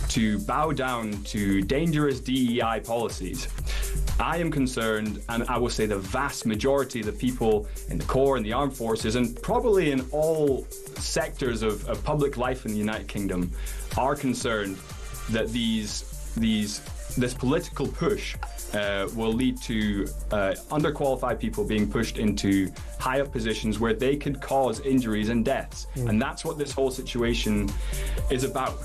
To bow down to dangerous DEI policies. I am concerned, and I will say the vast majority of the people in the Corps and the armed forces, and probably in all sectors of public life in the United Kingdom, are concerned that this political push will lead to underqualified people being pushed into high-up positions where they could cause injuries and deaths. And that's what this whole situation is about.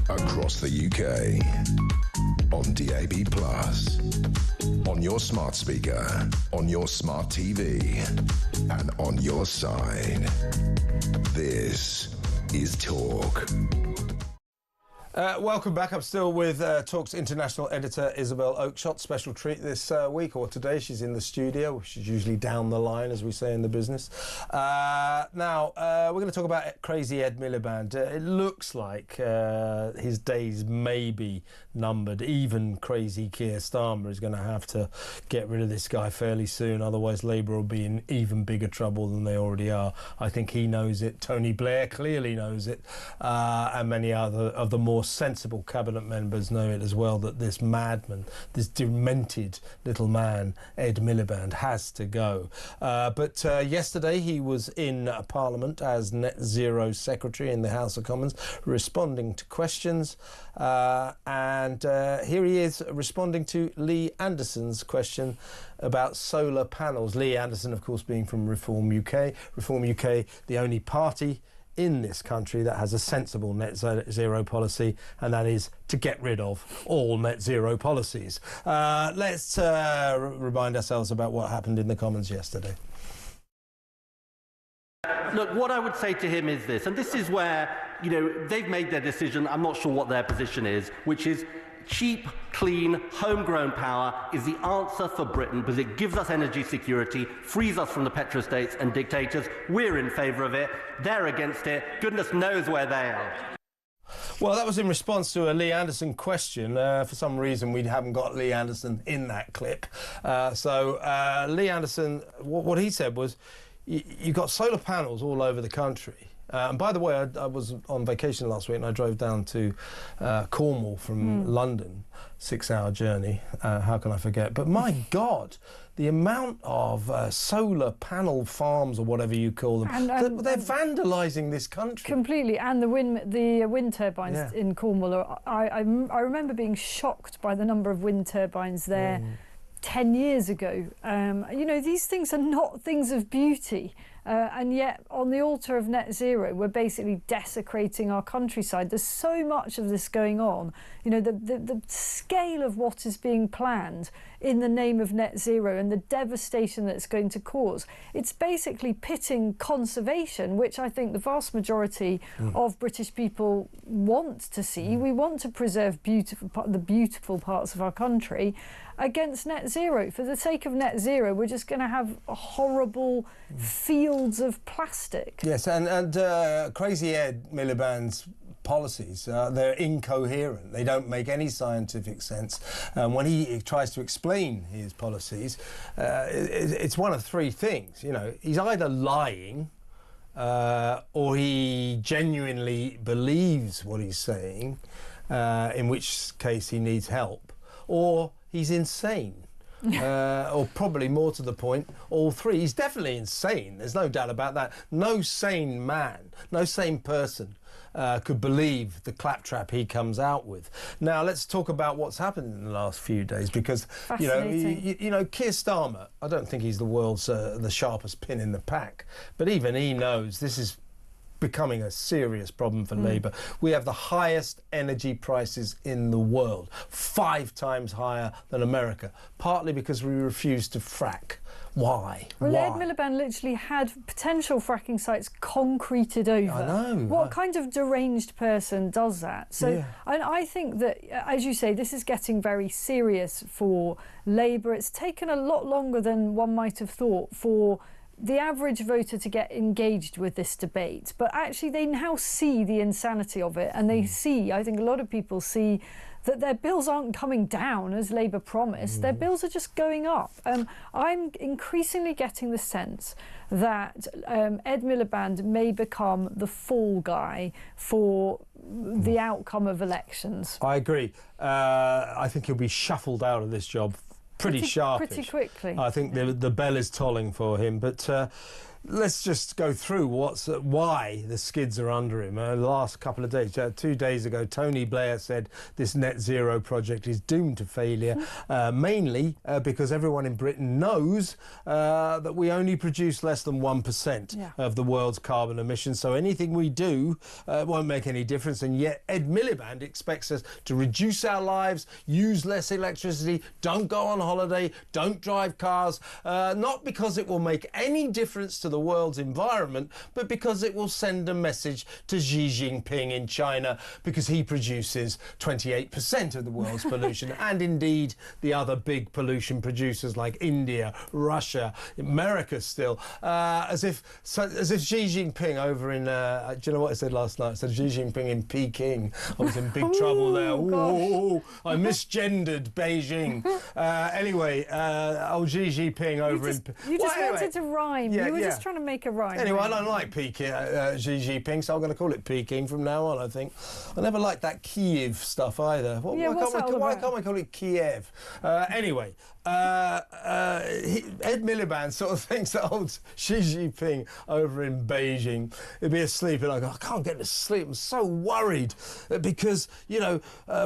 Across the UK, on DAB+, on your smart speaker, on your smart TV, and on your side. This is Talk. Welcome back. I'm still with Talk's international editor Isabel Oakeshott. Special treat this week, or today. She's in the studio. She's usually down the line, as we say in the business. Now, we're going to talk about crazy Ed Miliband. It looks like his days may be numbered. Even crazy Keir Starmer is going to have to get rid of this guy fairly soon. Otherwise, Labour will be in even bigger trouble than they already are. I think he knows it. Tony Blair clearly knows it. And many other of the more sensible cabinet members know it as well, that this madman, this demented little man, Ed Miliband, has to go. But yesterday he was in Parliament as Net Zero Secretary in the House of Commons, responding to questions. And here he is responding to Lee Anderson's question about solar panels. Lee Anderson, of course, being from Reform UK. Reform UK, the only party in this country that has a sensible net zero policy, and that is to get rid of all net zero policies. Let's remind ourselves about what happened in the Commons yesterday. Look, what I would say to him is this, and this is where, you know, they've made their decision. I'm not sure what their position is, which is cheap, clean, homegrown power is the answer for Britain because it gives us energy security, frees us from the petrostates and dictators. We're in favour of it. They're against it. Goodness knows where they are. Well, that was in response to a Lee Anderson question. For some reason, we haven't got Lee Anderson in that clip. So Lee Anderson, what he said was, you've got solar panels all over the country. And by the way, I was on vacation last week and I drove down to Cornwall from London, 6-hour journey. How can I forget? But my God, the amount of solar panel farms, or whatever you call them, they're vandalising this country. Completely. And the wind turbines in Cornwall, I remember being shocked by the number of wind turbines there 10 years ago. You know, these things are not things of beauty. And yet, on the altar of net zero, we're basically desecrating our countryside. There's so much of this going on. You know, the scale of what is being planned in the name of net zero and the devastation that it's going to cause. It's basically pitting conservation, which I think the vast majority of British people want to see. We want to preserve the beautiful parts of our country, against net zero. For the sake of net zero, we're just going to have horrible fields of plastic. Yes, and Crazy Ed Miliband's policies, they're incoherent. They don't make any scientific sense. When he tries to explain his policies, it's one of three things. You know, he's either lying or he genuinely believes what he's saying, in which case he needs help, or he's insane. Or probably more to the point, all three. He's definitely insane, there's no doubt about that. No sane man, no sane person could believe the claptrap he comes out with. Now let's talk about what's happened in the last few days, because you know Keir Starmer, I don't think he's the world's the sharpest pin in the pack, but even he knows this is becoming a serious problem for Labour. We have the highest energy prices in the world, 5 times higher than America, partly because we refuse to frack. Why? Well, Ed Miliband literally had potential fracking sites concreted over. I know. What kind of deranged person does that? So I think that, as you say, this is getting very serious for Labour. It's taken a lot longer than one might have thought for the average voter to get engaged with this debate, but actually they now see the insanity of it, and they see, I think a lot of people see, that their bills aren't coming down as Labour promised. Their bills are just going up. I'm increasingly getting the sense that Ed Miliband may become the fall guy for the outcome of elections. I agree. I think he'll be shuffled out of this job pretty sharpish. Pretty quickly. I think the bell is tolling for him, but let's just go through why the skids are under him. The last couple of days, 2 days ago, Tony Blair said this net zero project is doomed to failure, mainly because everyone in Britain knows that we only produce less than 1% of the world's carbon emissions, so anything we do won't make any difference. And yet Ed Miliband expects us to reduce our lives, use less electricity, don't go on holiday, don't drive cars, not because it will make any difference to the world's environment, but because it will send a message to Xi Jinping in China, because he produces 28% of the world's pollution, and indeed the other big pollution producers like India, Russia, America still. As if Xi Jinping over in, do you know what I said last night? I said Xi Jinping in Peking. I was in big trouble there. Ooh, I misgendered Beijing. Anyway, old Xi Jinping over in... You just wanted to rhyme. You were just trying to make a rhyme. Anyway, I don't like Peking, Xi Jinping, so I'm going to call it Peking from now on, I think. I never liked that Kiev stuff either. Why can't we call it Kiev? Anyway, Ed Miliband sort of thinks that old Xi Jinping over in Beijing would be asleep, and I go, I can't get to sleep. I'm so worried because, you know,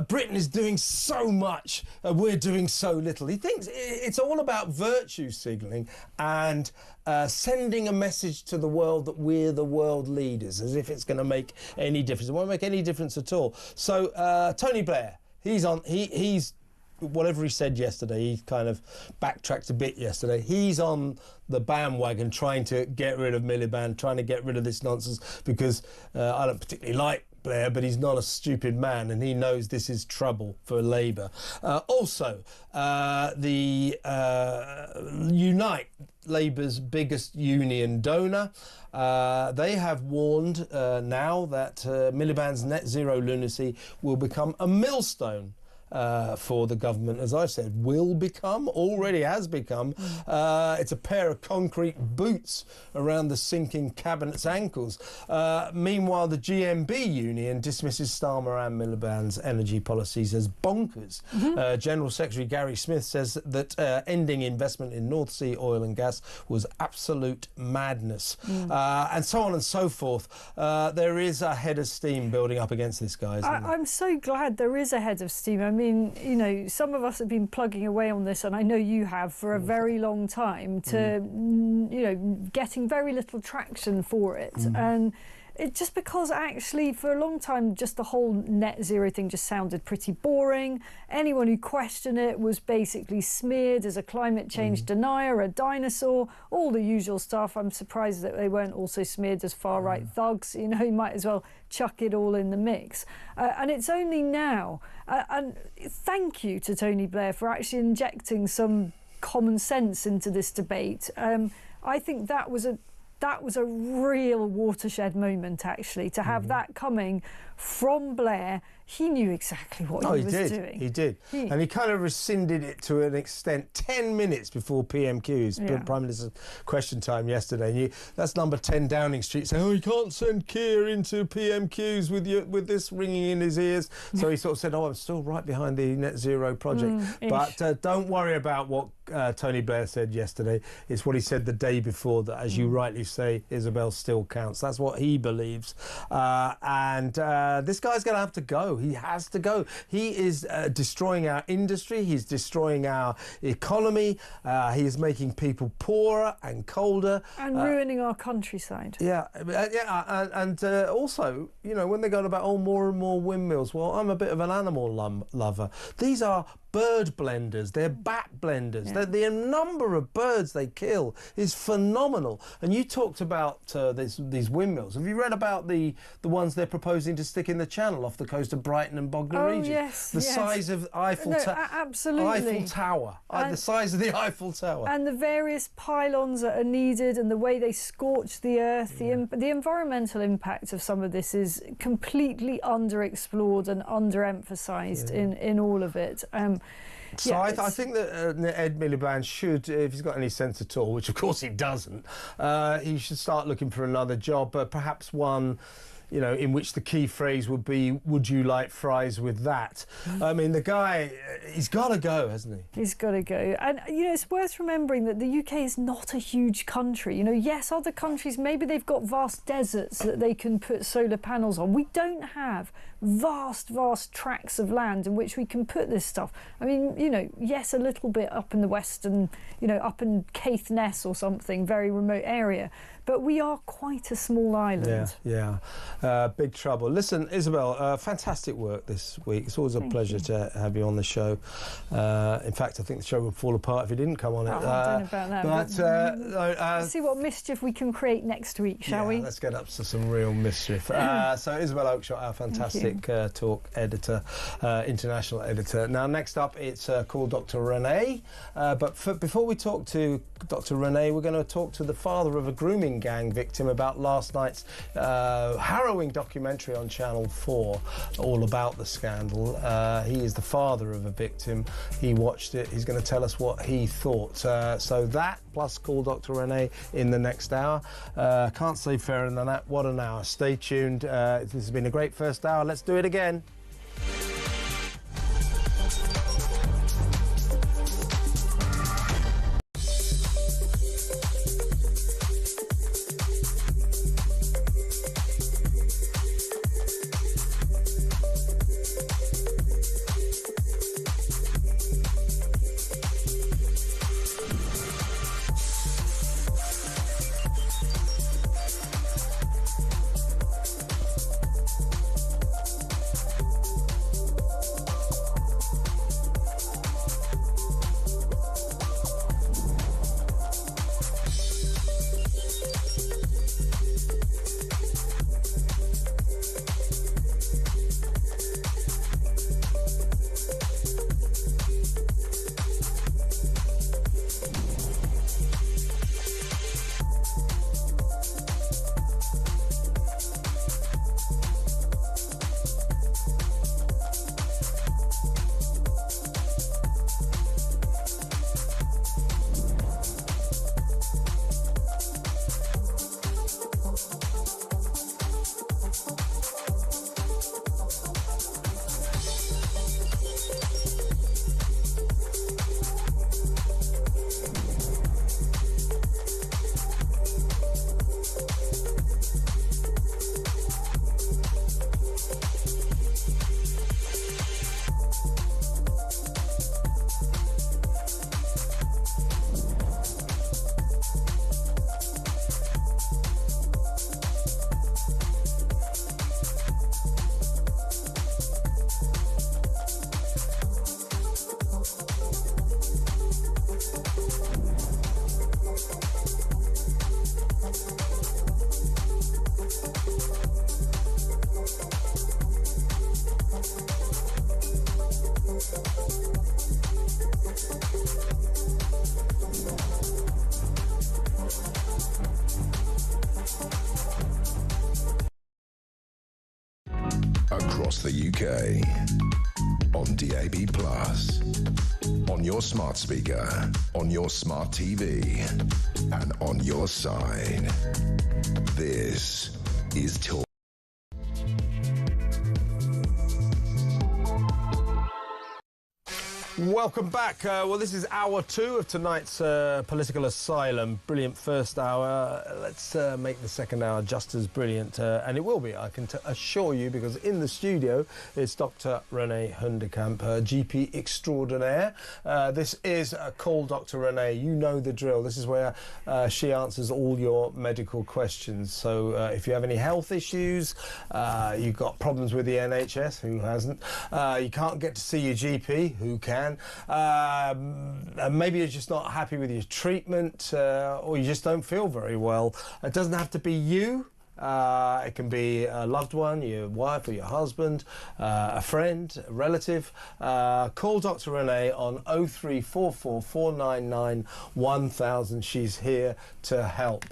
Britain is doing so much, we're doing so little. He thinks it's all about virtue signalling and sending a message to the world that we're the world leaders, as if it's going to make any difference. It won't make any difference at all. So Tony Blair, he's whatever he said yesterday, he kind of backtracked a bit yesterday. He's on the bandwagon trying to get rid of Miliband, trying to get rid of this nonsense, because I don't particularly like Blair, but he's not a stupid man, and he knows this is trouble for Labour. Also, the Unite, Labour's biggest union donor, they have warned now that Miliband's net zero lunacy will become a millstone for the government, as I said, already has become. It's a pair of concrete boots around the sinking cabinet's ankles. Meanwhile, the GMB union dismisses Starmer and Miliband's energy policies as bonkers. General Secretary Gary Smith says that ending investment in North Sea oil and gas was absolute madness. And so on and so forth. There is a head of steam building up against this guy, isn't there? I'm so glad there is a head of steam. I mean, you know, some of us have been plugging away on this, and I know you have for a very long time, to, you know, getting very little traction for it. And it just because actually for a long time just the whole net zero thing just sounded pretty boring. Anyone who questioned it was basically smeared as a climate change denier, a dinosaur, all the usual stuff. I'm surprised that they weren't also smeared as far-right thugs. You know, you might as well chuck it all in the mix. And it's only now, and thank you to Tony Blair for actually injecting some common sense into this debate. I think that was a real watershed moment, actually, to have that coming from Blair. He knew exactly what he was doing. He did. And he kind of rescinded it to an extent 10 minutes before PMQ's, Prime Minister's question time yesterday. That's number 10 Downing Street saying, oh, you can't send Keir into PMQs with this ringing in his ears. So he sort of said, oh, I'm still right behind the net zero project. But don't worry about what Tony Blair said yesterday. It's what he said the day before, that, as you rightly say, Isabel still counts. That's what he believes. And this guy's going to have to go. He has to go. He is destroying our industry. He's destroying our economy. He is making people poorer and colder. And ruining our countryside. And also, you know, when they go about, more and more windmills, well, I'm a bit of an animal lover. These are bird blenders, they're bat blenders. The number of birds they kill is phenomenal. And you talked about these windmills. Have you read about the ones they're proposing to stick in the Channel off the coast of Brighton and Bognor region? Yes, the size of Eiffel Tower. The size of the Eiffel Tower. And the various pylons that are needed, and the way they scorch the earth. The environmental impact of some of this is completely underexplored and underemphasised in all of it. I think that Ed Miliband should, if he's got any sense at all, which of course he doesn't, he should start looking for another job, perhaps one, you know, in which the key phrase would be, would you like fries with that? I mean, the guy, he's got to go, hasn't he? He's got to go. And, you know, it's worth remembering that the UK is not a huge country. You know, yes, other countries, maybe they've got vast deserts that they can put solar panels on. We don't have vast tracts of land in which we can put this stuff. I mean, you know, yes, a little bit up in the western, you know, up in Caithness or something, very remote area. But we are quite a small island. Big trouble. Listen, Isabel, fantastic work this week. It's always a pleasure to have you on the show. In fact, I think the show would fall apart if you didn't come on it. I don't know about that. Let's see what mischief we can create next week, shall we? Let's get up to some real mischief. So Isabel Oakeshott, our fantastic talk editor, international editor. Now, next up, it's Call Dr. Renee. But before we talk to Dr. Renee, we're going to talk to the father of a grooming gang victim about last night's harrowing harrowing documentary on Channel 4 all about the scandal. He is the father of a victim. He watched it. He's going to tell us what he thought. So that plus Call Dr. Renee in the next hour. Can't say fairer than that. What an hour. Stay tuned. This has been a great first hour. Let's do it again. Across the UK, on DAB+, on your smart speaker, on your smart TV, and on your side. This is Talk. Welcome back. Well, this is hour 2 of tonight's Political Asylum. Brilliant first hour. Let's make the second hour just as brilliant. And it will be, I can assure you, because in the studio is Dr. Renee Hundekamp, GP extraordinaire. This is Call Dr. Renee. You know the drill. This is where she answers all your medical questions. So if you have any health issues, you've got problems with the NHS, who hasn't? You can't get to see your GP, who can? Maybe you're just not happy with your treatment, or you just don't feel very well. It doesn't have to be you. It can be a loved one, your wife or your husband, a friend, a relative. Call Dr. Renee on 0344 499 1000. She's here to help.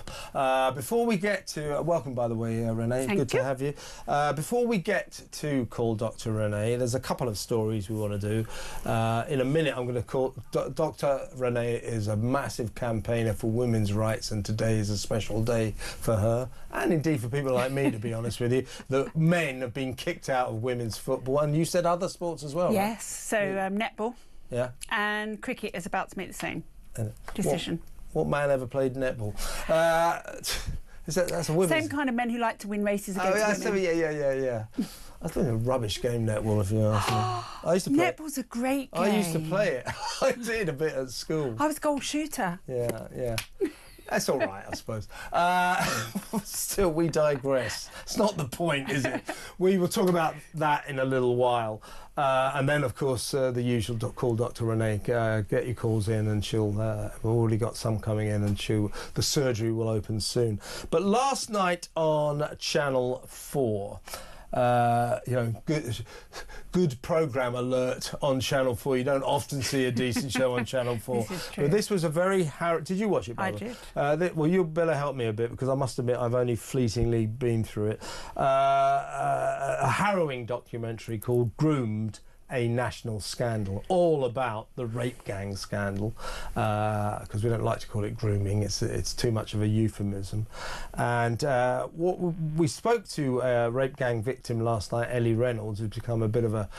Before we get to... welcome, by the way, Renee. Good to have you. Before we get to Call Dr. Renee, there's a couple of stories we want to do. In a minute, I'm going to call... Dr. Renee is a massive campaigner for women's rights, and today is a special day for her, and indeed for people like me, to be honest with you. The men have been kicked out of women's football, and you said other sports as well, yes, right? So netball, yeah, and cricket is about to make the same decision. What man ever played netball? That's a women's... Same kind of men who like to win races against women. Yeah. I think a rubbish game, netball, if you ask me. I used to play Netball's a great game. I used to play it. I did a bit at school. I was goal shooter. Yeah. That's all right, I suppose. Still, we digress. It's not the point, is it? We will talk about that in a little while. And then, of course, the usual call Dr. Renee. Get your calls in, and she'll... we've already got some coming in, and the surgery will open soon. But last night on Channel 4... good programme alert on Channel 4. You don't often see a decent show on Channel 4. This is true. But this was a very did you watch it, by the way? I did. Well, you better help me a bit, because I must admit I've only fleetingly been through it. A harrowing documentary called Groomed, a National Scandal, all about the rape gang scandal, because we don't like to call it grooming. It's too much of a euphemism. And we spoke to a rape gang victim last night, Ellie Reynolds, who's become a bit of a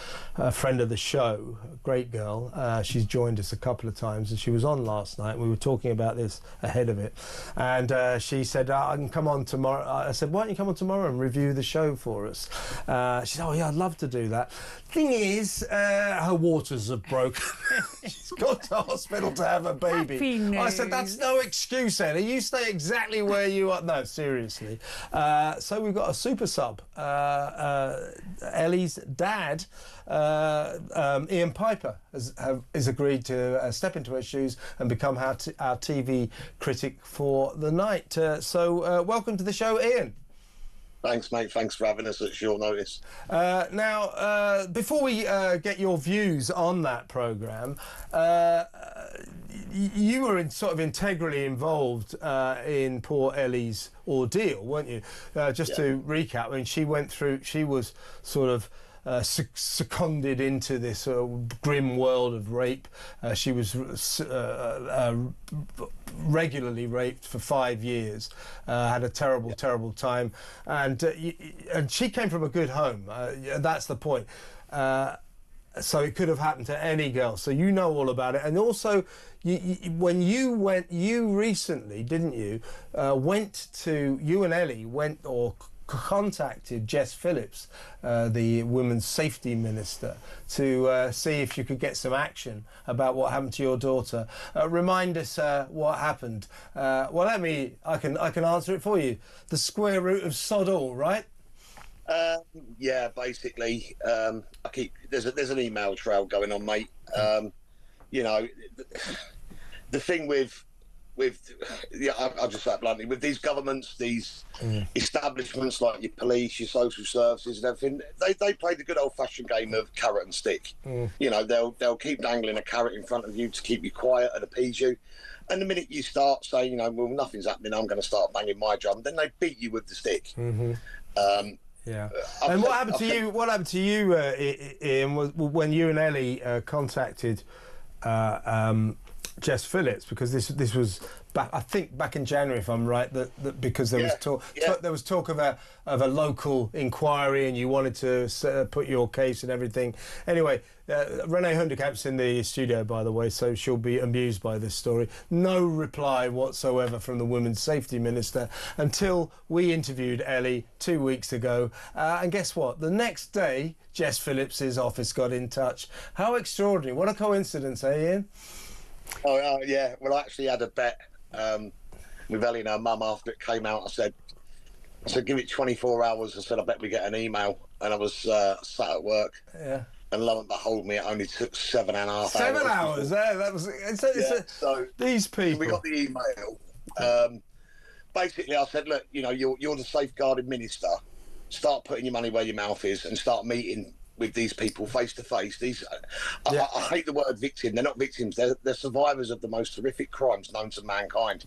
friend of the show. A great girl. She's joined us a couple of times, and she was on last night. We were talking about this ahead of it, and she said, I can come on tomorrow. I said, why don't you come on tomorrow and review the show for us? She said, oh yeah, I'd love to do that. Thing is, her waters have broken. She's got to hospital to have a baby. Happy news. I said, that's no excuse, Ellie. You stay exactly where you are. No, seriously. So we've got a super sub. Ellie's dad, Ian Piper, has agreed to step into her shoes and become our TV critic for the night. So welcome to the show, Ian. Thanks, mate. Thanks for having us at short notice. Now, before we get your views on that programme, you were sort of integrally involved in poor Ellie's ordeal, weren't you? Just to recap, I mean, she was sort of seconded into this grim world of rape. She was regularly raped for 5 years, had a terrible time, and she came from a good home. That's the point. So it could have happened to any girl. So you know all about it. And also, when you recently, didn't you, you and Ellie went or contacted Jess Phillips, the Women's Safety Minister, to see if you could get some action about what happened to your daughter. Remind us what happened. Well, I can answer it for you. The square root of sod all, right? Yeah, basically. There's an email trail going on, mate. You know, the thing with I'll just say it bluntly, with these governments, these establishments like your police, your social services and everything, they play the good old-fashioned game of carrot and stick. You know, they'll keep dangling a carrot in front of you to keep you quiet and appease you. And the minute you start saying, you know, well, nothing's happening, I'm going to start banging my drum, then they beat you with the stick. Yeah. And what happened to you? What happened to you, Ian, was when you and Ellie contacted Jess Phillips, because this was back in January, if I'm right, that because there was talk of a local inquiry, and you wanted to put your case and everything. Anyway, Renee Hunderkamp's in the studio, by the way, so she'll be amused by this story. No reply whatsoever from the Women's Safety Minister until we interviewed Ellie 2 weeks ago. And guess what? The next day, Jess Phillips's office got in touch. How extraordinary. What a coincidence, eh, Ian? Oh, yeah. Well, I actually had a bet with Ellie and her mum after it came out. I said, give it 24 hours. I said, I bet we get an email. And I was sat at work. Yeah. And lo and behold, it only took 7.5 hours. 7 hours? That was. So these people. We got the email. Basically, I said, look, you know, you're the safeguarding minister. Start putting your money where your mouth is and start meeting with these people face to face. I hate the word victim. They're not victims. They're survivors of the most horrific crimes known to mankind.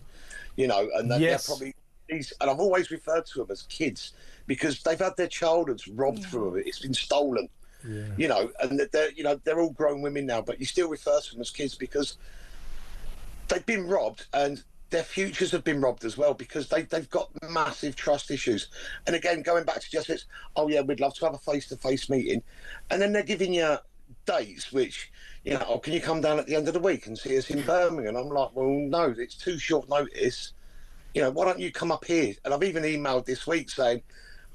You know, and they're probably these. And I've always referred to them as kids because they've had their childhoods robbed through it. It's been stolen. Yeah. You know, and they're all grown women now, but you still refer to them as kids because they've been robbed and their futures have been robbed as well because they've got massive trust issues. And again, going back to Justice, oh yeah, we'd love to have a face-to-face meeting, and then they're giving you dates which, you know, oh, can you come down at the end of the week and see us in Birmingham? I'm like, well, no, it's too short notice. You know, why don't you come up here? And I've even emailed this week saying,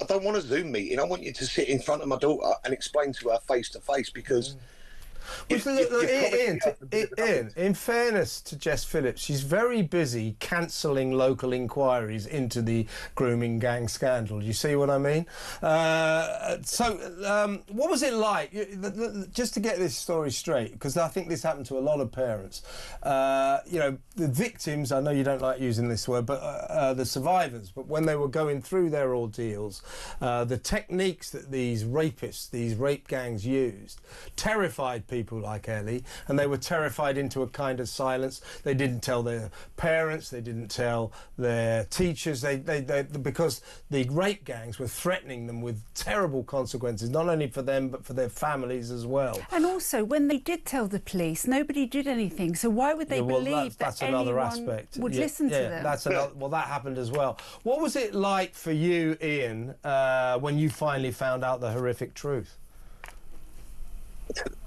I don't want a Zoom meeting. I want you to sit in front of my daughter and explain to her face to face because Ian, in fairness to Jess Phillips, she's very busy cancelling local inquiries into the grooming gang scandal. You see what I mean? What was it like, just to get this story straight, because I think this happened to a lot of parents. The victims, I know you don't like using this word, but the survivors, but when they were going through their ordeals, the techniques that these rapists, these rape gangs used, terrified people like Ellie, and they were terrified into a kind of silence. They didn't tell their parents, they didn't tell their teachers, because the rape gangs were threatening them with terrible consequences, not only for them but for their families as well. And also, when they did tell the police, nobody did anything. So why would they believe that another anyone aspect. would listen to them? That happened as well. What was it like for you, Ian, when you finally found out the horrific truth?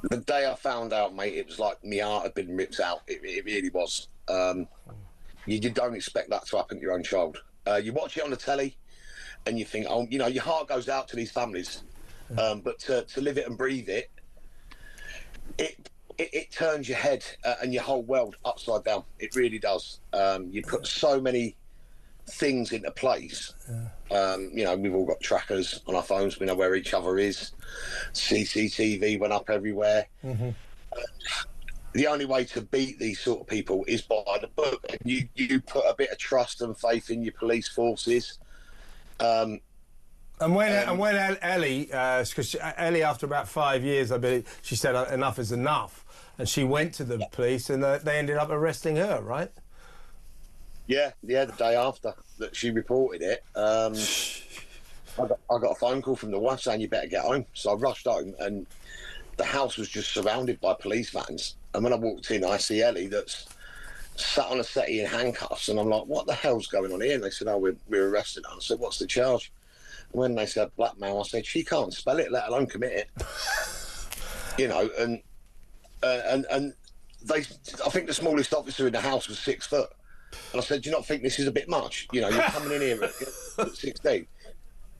The day I found out, mate, it was like my heart had been ripped out. It really was. You don't expect that to happen to your own child. You watch it on the telly and you think, oh, your heart goes out to these families. But to live it and breathe it, it turns your head and your whole world upside down. It really does. You put so many things into place. We've all got trackers on our phones. We know where each other is. CCTV went up everywhere. The only way to beat these sort of people is by the book. You put a bit of trust and faith in your police forces. And when Ellie, because Ellie, after about 5 years, I believe, she said enough is enough, and she went to the police, and they ended up arresting her, right? Yeah, the day after that she reported it, I got a phone call from the wife saying you better get home. So I rushed home, and the house was just surrounded by police vans. And when I walked in, I see Ellie that's sat on a settee in handcuffs, and I'm like, what the hell's going on here? And they said, oh, we're arresting her. I said, what's the charge? And when they said blackmail, I said, she can't spell it, let alone commit it. And they, I think the smallest officer in the house was 6 foot. And I said, do you not think this is a bit much? You're coming in here at 16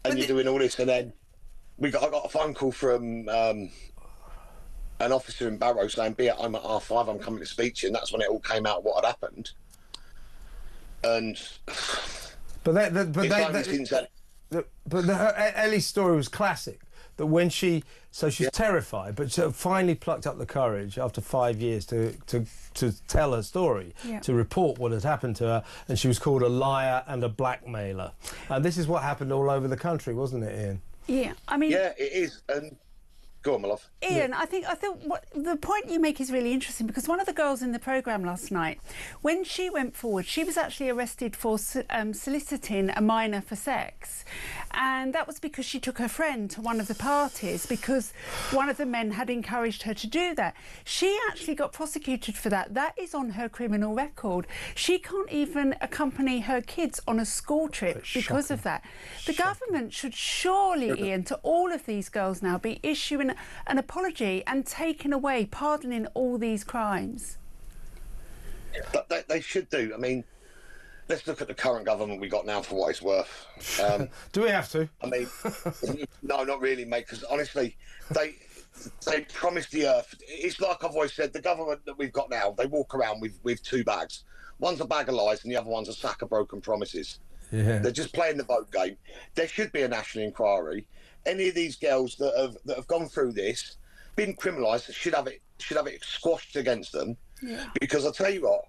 and you're doing all this. And then I got a phone call from an officer in Barrow saying, be at home at 5:30, I'm coming to speak to you. And that's when it all came out what had happened. And Ellie's story was classic. That when she's terrified, but she finally plucked up the courage after 5 years to tell her story, to report what had happened to her, and she was called a liar and a blackmailer. And this is what happened all over the country, wasn't it, Ian? Yeah, I mean... Yeah, it is. And go on, my love. Ian, I think what the point you make is really interesting, because one of the girls in the programme last night, when she went forward, she was actually arrested for soliciting a minor for sex, and that was because she took her friend to one of the parties because one of the men had encouraged her to do that. She actually got prosecuted for that. That is on her criminal record. She can't even accompany her kids on a school trip because of that. The government should surely, Ian, to all of these girls now be issuing an apology and taking away, pardoning all these crimes. They should do. I mean, let's look at the current government we got now for what it's worth. Do we have to? I mean, no, not really, mate, because honestly, they promised the earth. It's like I've always said, the government that we've got now, they walk around with 2 bags. One's a bag of lies and the other one's a sack of broken promises. Yeah. They're just playing the vote game. There should be a national inquiry. Any of these girls that have gone through this, been criminalised, should have it squashed against them. Yeah. Because I'll tell you what,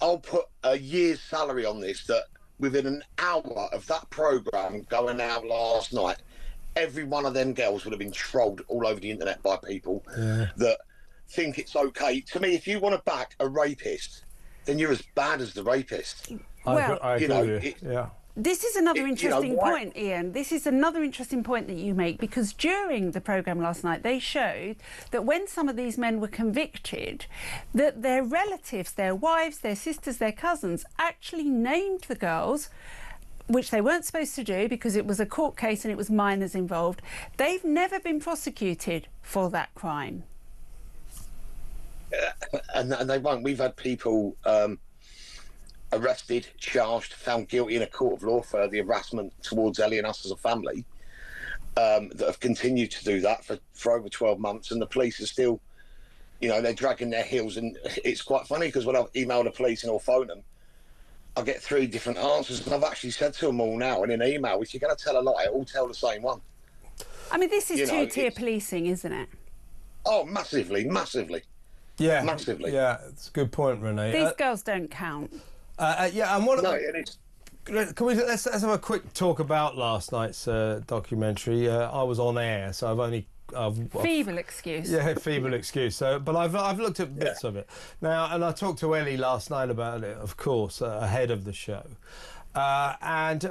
I'll put a year's salary on this, that within an hour of that programme going out last night, every one of them girls would have been trolled all over the internet by people that think it's okay. To me, if you want to back a rapist, then you're as bad as the rapist. Well, I agree with you. Yeah. This is another interesting point, Ian. This is another interesting point that you make, because during the programme last night, they showed that when some of these men were convicted, that their relatives, their wives, their sisters, their cousins, actually named the girls, which they weren't supposed to do because it was a court case and it was minors involved. They've never been prosecuted for that crime. And they won't. We've had people... arrested, charged, found guilty in a court of law for the harassment towards Ellie and us as a family. that have continued to do that for over 12 months, and the police are still, you know, they're dragging their heels. And it's quite funny because when I email the police and I'll phone them, I get 3 different answers, and I've actually said to them all now in an email, if you're going to tell a lie, all tell the same one. I mean, this is two-tier policing, isn't it? Oh, massively. Yeah, massively. Yeah, it's a good point, Renee. These girls don't count. Yeah, and what? No, it is. Can we let's have a quick talk about last night's documentary? I was on air, so Feeble excuse. Yeah, feeble excuse. So, but I've looked at bits of it now, and I talked to Ellie last night about it, of course, ahead of the show. And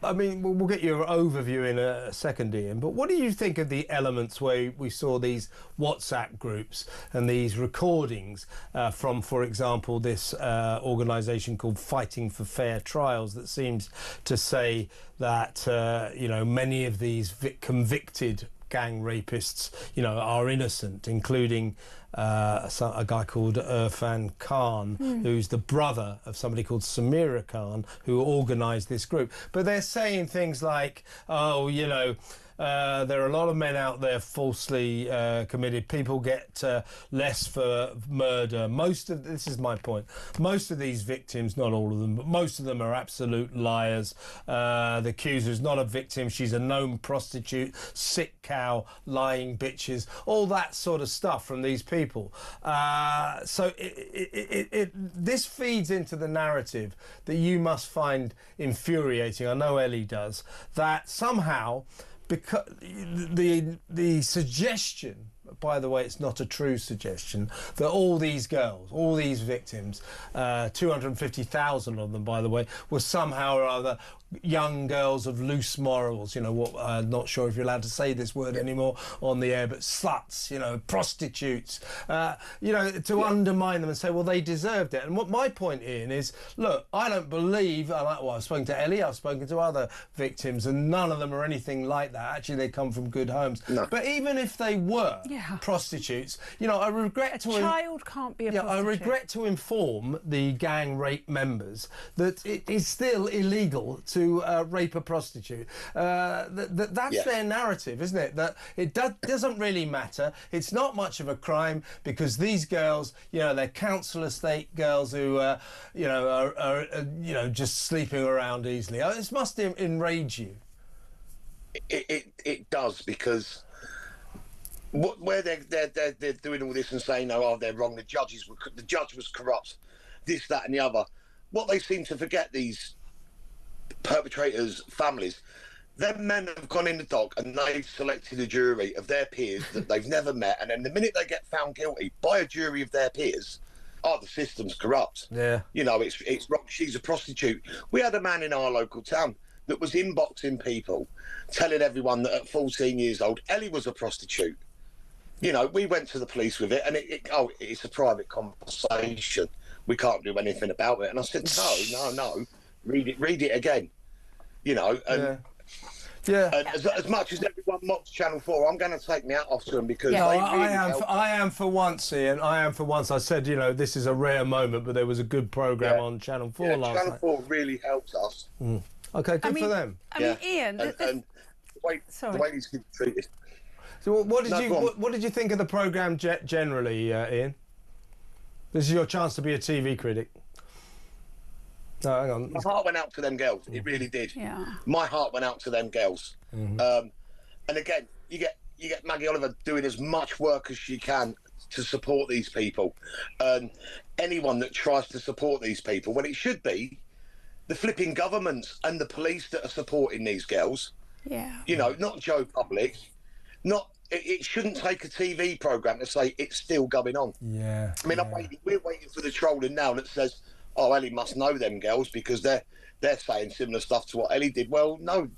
I mean, we'll get your overview in a second, Ian, but what do you think of the elements where we saw these WhatsApp groups and these recordings from, for example, this organisation called Fighting for Fair Trials that seems to say that, you know, many of these convicted gang rapists, you know, are innocent, including a guy called Irfan Khan, who's the brother of somebody called Samira Khan, who organised this group. But they're saying things like, oh, you know, there are a lot of men out there falsely committed. People get less for murder. This is my point. Most of these victims, not all of them, but most of them are absolute liars. The accuser is not a victim. She's a known prostitute, sick cow, lying bitches, all that sort of stuff from these people. So this feeds into the narrative that you must find infuriating. I know Ellie does. That somehow, because the suggestion, by the way, it's not a true suggestion, that all these girls, all these victims, 250,000 of them, by the way, were somehow or other young girls of loose morals, you know, what, not sure if you're allowed to say this word anymore on the air, but sluts, you know, prostitutes, you know, to undermine them and say, well, they deserved it. And what my point, Ian, is, look, I don't believe, I've spoken to Ellie, I've spoken to other victims, and none of them are anything like that. Actually, they come from good homes. No. But even if they were prostitutes, you know, I regret to... A child can't be a prostitute. I regret to inform the gang rape members that it is still illegal to rape a prostitute. That's their narrative, isn't it? That it doesn't really matter. It's not much of a crime because these girls, you know, they're council estate girls who, you know, are you know, just sleeping around easily. This must enrage you. It does, because where they're doing all this and saying, oh, they're wrong. The judge was corrupt. This, that, and the other. What they seem to forget, these perpetrators' families, them men have gone in the dock and they've selected a jury of their peers that they've never met, and then the minute they get found guilty by a jury of their peers, the system's corrupt. Yeah, you know, it's wrong. She's a prostitute. We had a man in our local town that was inboxing people, telling everyone that at 14 years old, Ellie was a prostitute. You know, we went to the police with it, and it's a private conversation. We can't do anything about it. And I said, no. Read it again, you know. And, and as much as everyone mocks Channel 4, I'm going to take my hat off to them, because I am for once, Ian. I am for once. I said, you know, this is a rare moment, but there was a good programme on Channel 4 last night. Channel 4 really helps us. Okay, good for them. I mean, Ian, and the way these kids are treated. So what did you think of the programme generally, Ian? This is your chance to be a TV critic. No, hang on. My heart went out to them girls. It really did. Yeah. My heart went out to them girls. And again, you get Maggie Oliver doing as much work as she can to support these people. Anyone that tries to support these people, when it should be the flipping governments and the police that are supporting these girls. Yeah. You know, not Joe Public. It shouldn't take a TV programme to say it's still going on. Yeah. I mean, we're waiting for the trolling now that says, oh, Ellie must know them girls because they're saying similar stuff to what Ellie did. Well, no,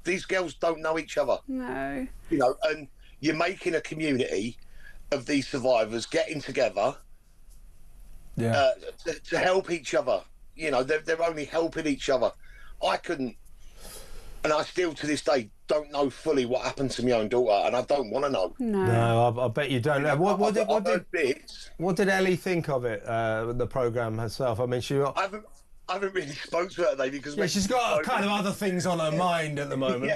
these girls don't know each other. No. You know, and you're making a community of these survivors getting together to help each other. You know, they're only helping each other. I couldn't, and I still to this day don't know fully what happened to my own daughter, and I don't want to know. No, I bet you don't. What did Ellie think of it? The programme herself. I mean, I haven't really spoke to her today because she's got kind of other things on her mind at the moment.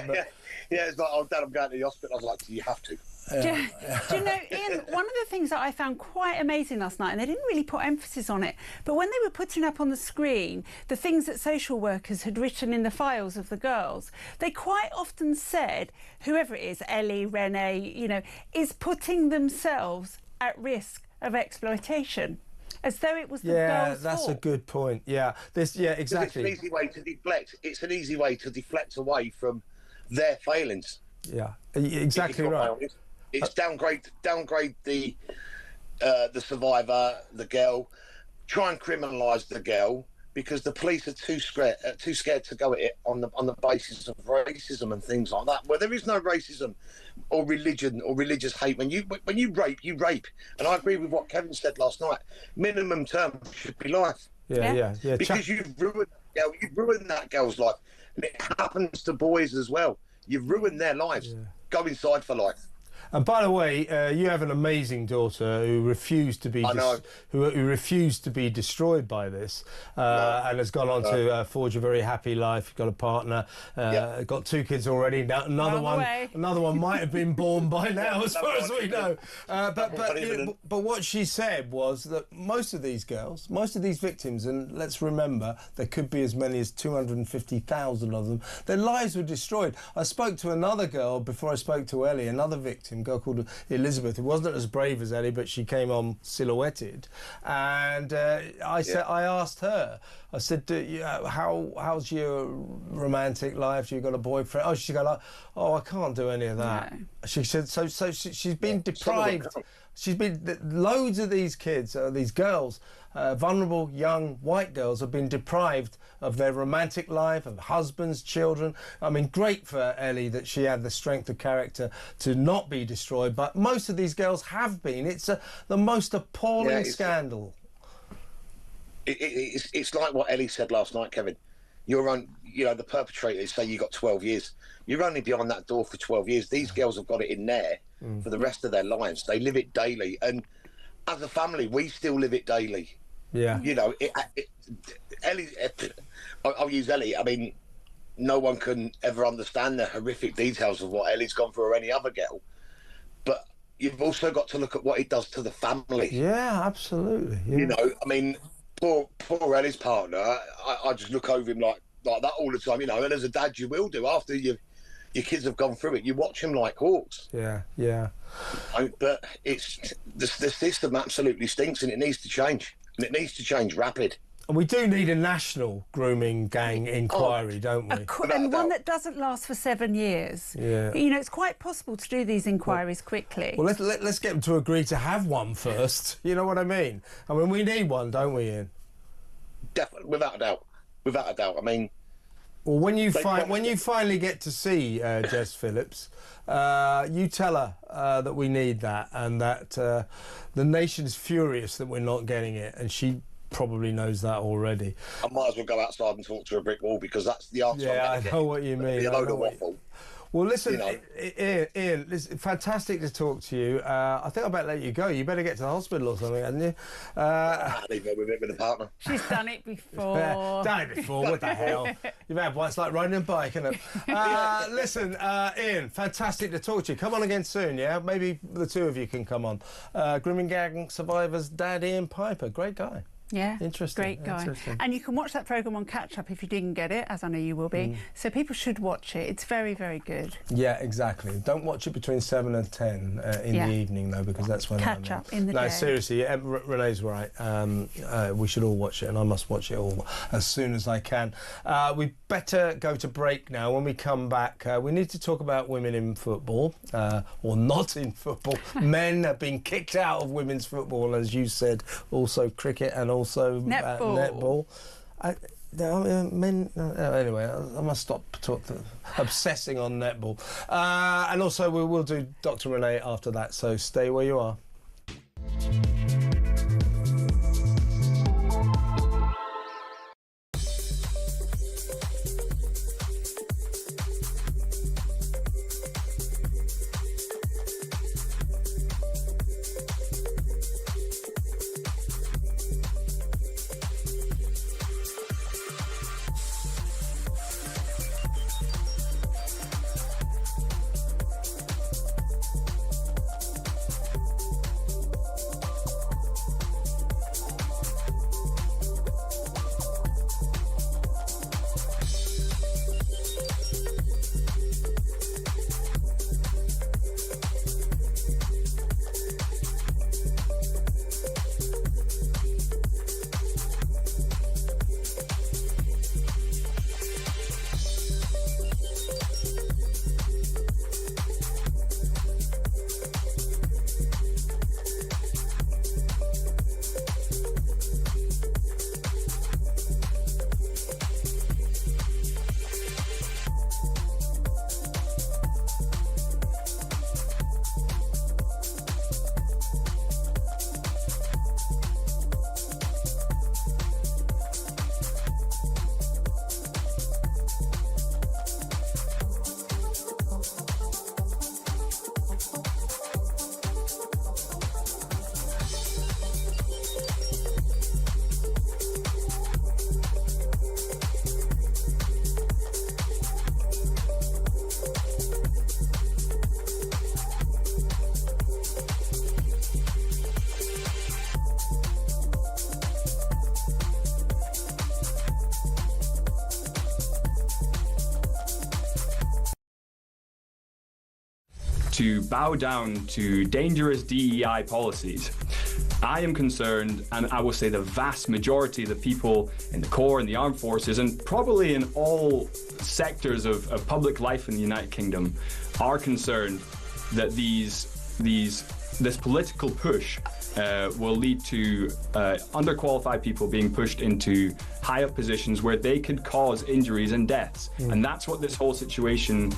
Yeah, it's like, oh, Dad, I'm going to the hospital. I was like, do you have to? Do you know, Ian, one of the things that I found quite amazing last night, and they didn't really put emphasis on it, but when they were putting up on the screen the things that social workers had written in the files of the girls, they quite often said, whoever it is, Ellie, Renee, you know, is putting themselves at risk of exploitation. As though it was the girl's that's fault. a good point. Exactly. It's an easy way to deflect. It's an easy way to deflect away from their failings. Yeah, exactly right. It's downgrade the survivor, the girl, try and criminalise the girl because the police are too scared to go at it on the basis of racism and things like that. Where there is no racism or religion or religious hate. When you rape, you rape. And I agree with what Kevin said last night. Minimum term should be life. Yeah. Because you've ruined that girl's life, and it happens to boys as well. You've ruined their lives. Go inside for life. And by the way, you have an amazing daughter who refused to be who refused to be destroyed by this, and has gone on to forge a very happy life. You've got a partner, got 2 kids already. Now another one might have been born by now, as far as we know. But what she said was that most of these girls, most of these victims, and let's remember there could be as many as 250,000 of them, their lives were destroyed. I spoke to another girl before I spoke to Ellie, another victim, a girl called Elizabeth, who wasn't as brave as Ellie, but she came on silhouetted, and I asked her, I said, how's your romantic life? You got a boyfriend? Oh, she go, I can't do any of that. No. She said, so she's been deprived. She's been, loads of these kids, these girls, vulnerable young white girls, have been deprived of their romantic life, of husbands, children. I mean, great for Ellie that she had the strength of character to not be destroyed, but most of these girls have been. It's the most appalling scandal. It's like what Ellie said last night, Kevin. The perpetrators say you got 12 years. You're only behind that door for 12 years. These girls have got it in there for the rest of their lives. They live it daily, and as a family, we still live it daily. Yeah. You know, Ellie. I'll use Ellie. I mean, no one can ever understand the horrific details of what Ellie's gone through or any other girl, but you've also got to look at what it does to the family. Yeah, absolutely. Yeah. You know, I mean, poor Ellie's partner. I just look over him like that all the time. You know, and as a dad, you will do after your kids have gone through it. You watch them like hawks. Yeah. But the system absolutely stinks, and it needs to change. And it needs to change rapid. And we do need a national grooming gang inquiry, don't we? And one that doesn't last for 7 years. Yeah. You know, it's quite possible to do these inquiries quickly. Well, let's get them to agree to have one first. You know what I mean? I mean, we need one, don't we, Ian? Definitely, without a doubt. I mean, well, when you finally get to see Jess Phillips, you tell her that we need that, and that the nation is furious that we're not getting it, and she probably knows that already. I might as well go outside and talk to a brick wall, because that's the answer. Yeah, I know what you mean. Be a load of waffle. Well, listen, Ian, listen, fantastic to talk to you. I think I better let you go. You better get to the hospital or something, hadn't you? Leave it with a partner. She's done it before. Done it before, what the hell? You've had one, it's like riding a bike, isn't it? Listen, Ian, fantastic to talk to you. Come on again soon, yeah? Maybe the two of you can come on. Grooming Gang Survivors dad, Ian Piper, great guy. Yeah, interesting. Great guy. And you can watch that programme on Catch Up if you didn't get it, as I know you will be. So people should watch it. It's very, very good. Yeah, exactly. Don't watch it between 7 and 10 in the evening, though, because that's when Catch Up in the day. No, seriously, Renee's right. We should all watch it, and I must watch it all as soon as I can. We better go to break now. When we come back, we need to talk about women in football, or not in football. Men have been kicked out of women's football, as you said, also cricket and also netball. Anyway, I must stop obsessing on netball. And also we'll do Dr. Renee after that, so stay where you are. to bow down to dangerous DEI policies. I am concerned, and I will say the vast majority of the people in the Corps and the Armed Forces, and probably in all sectors of public life in the United Kingdom, are concerned that this political push will lead to underqualified people being pushed into high up positions where they could cause injuries and deaths. And that's what this whole situation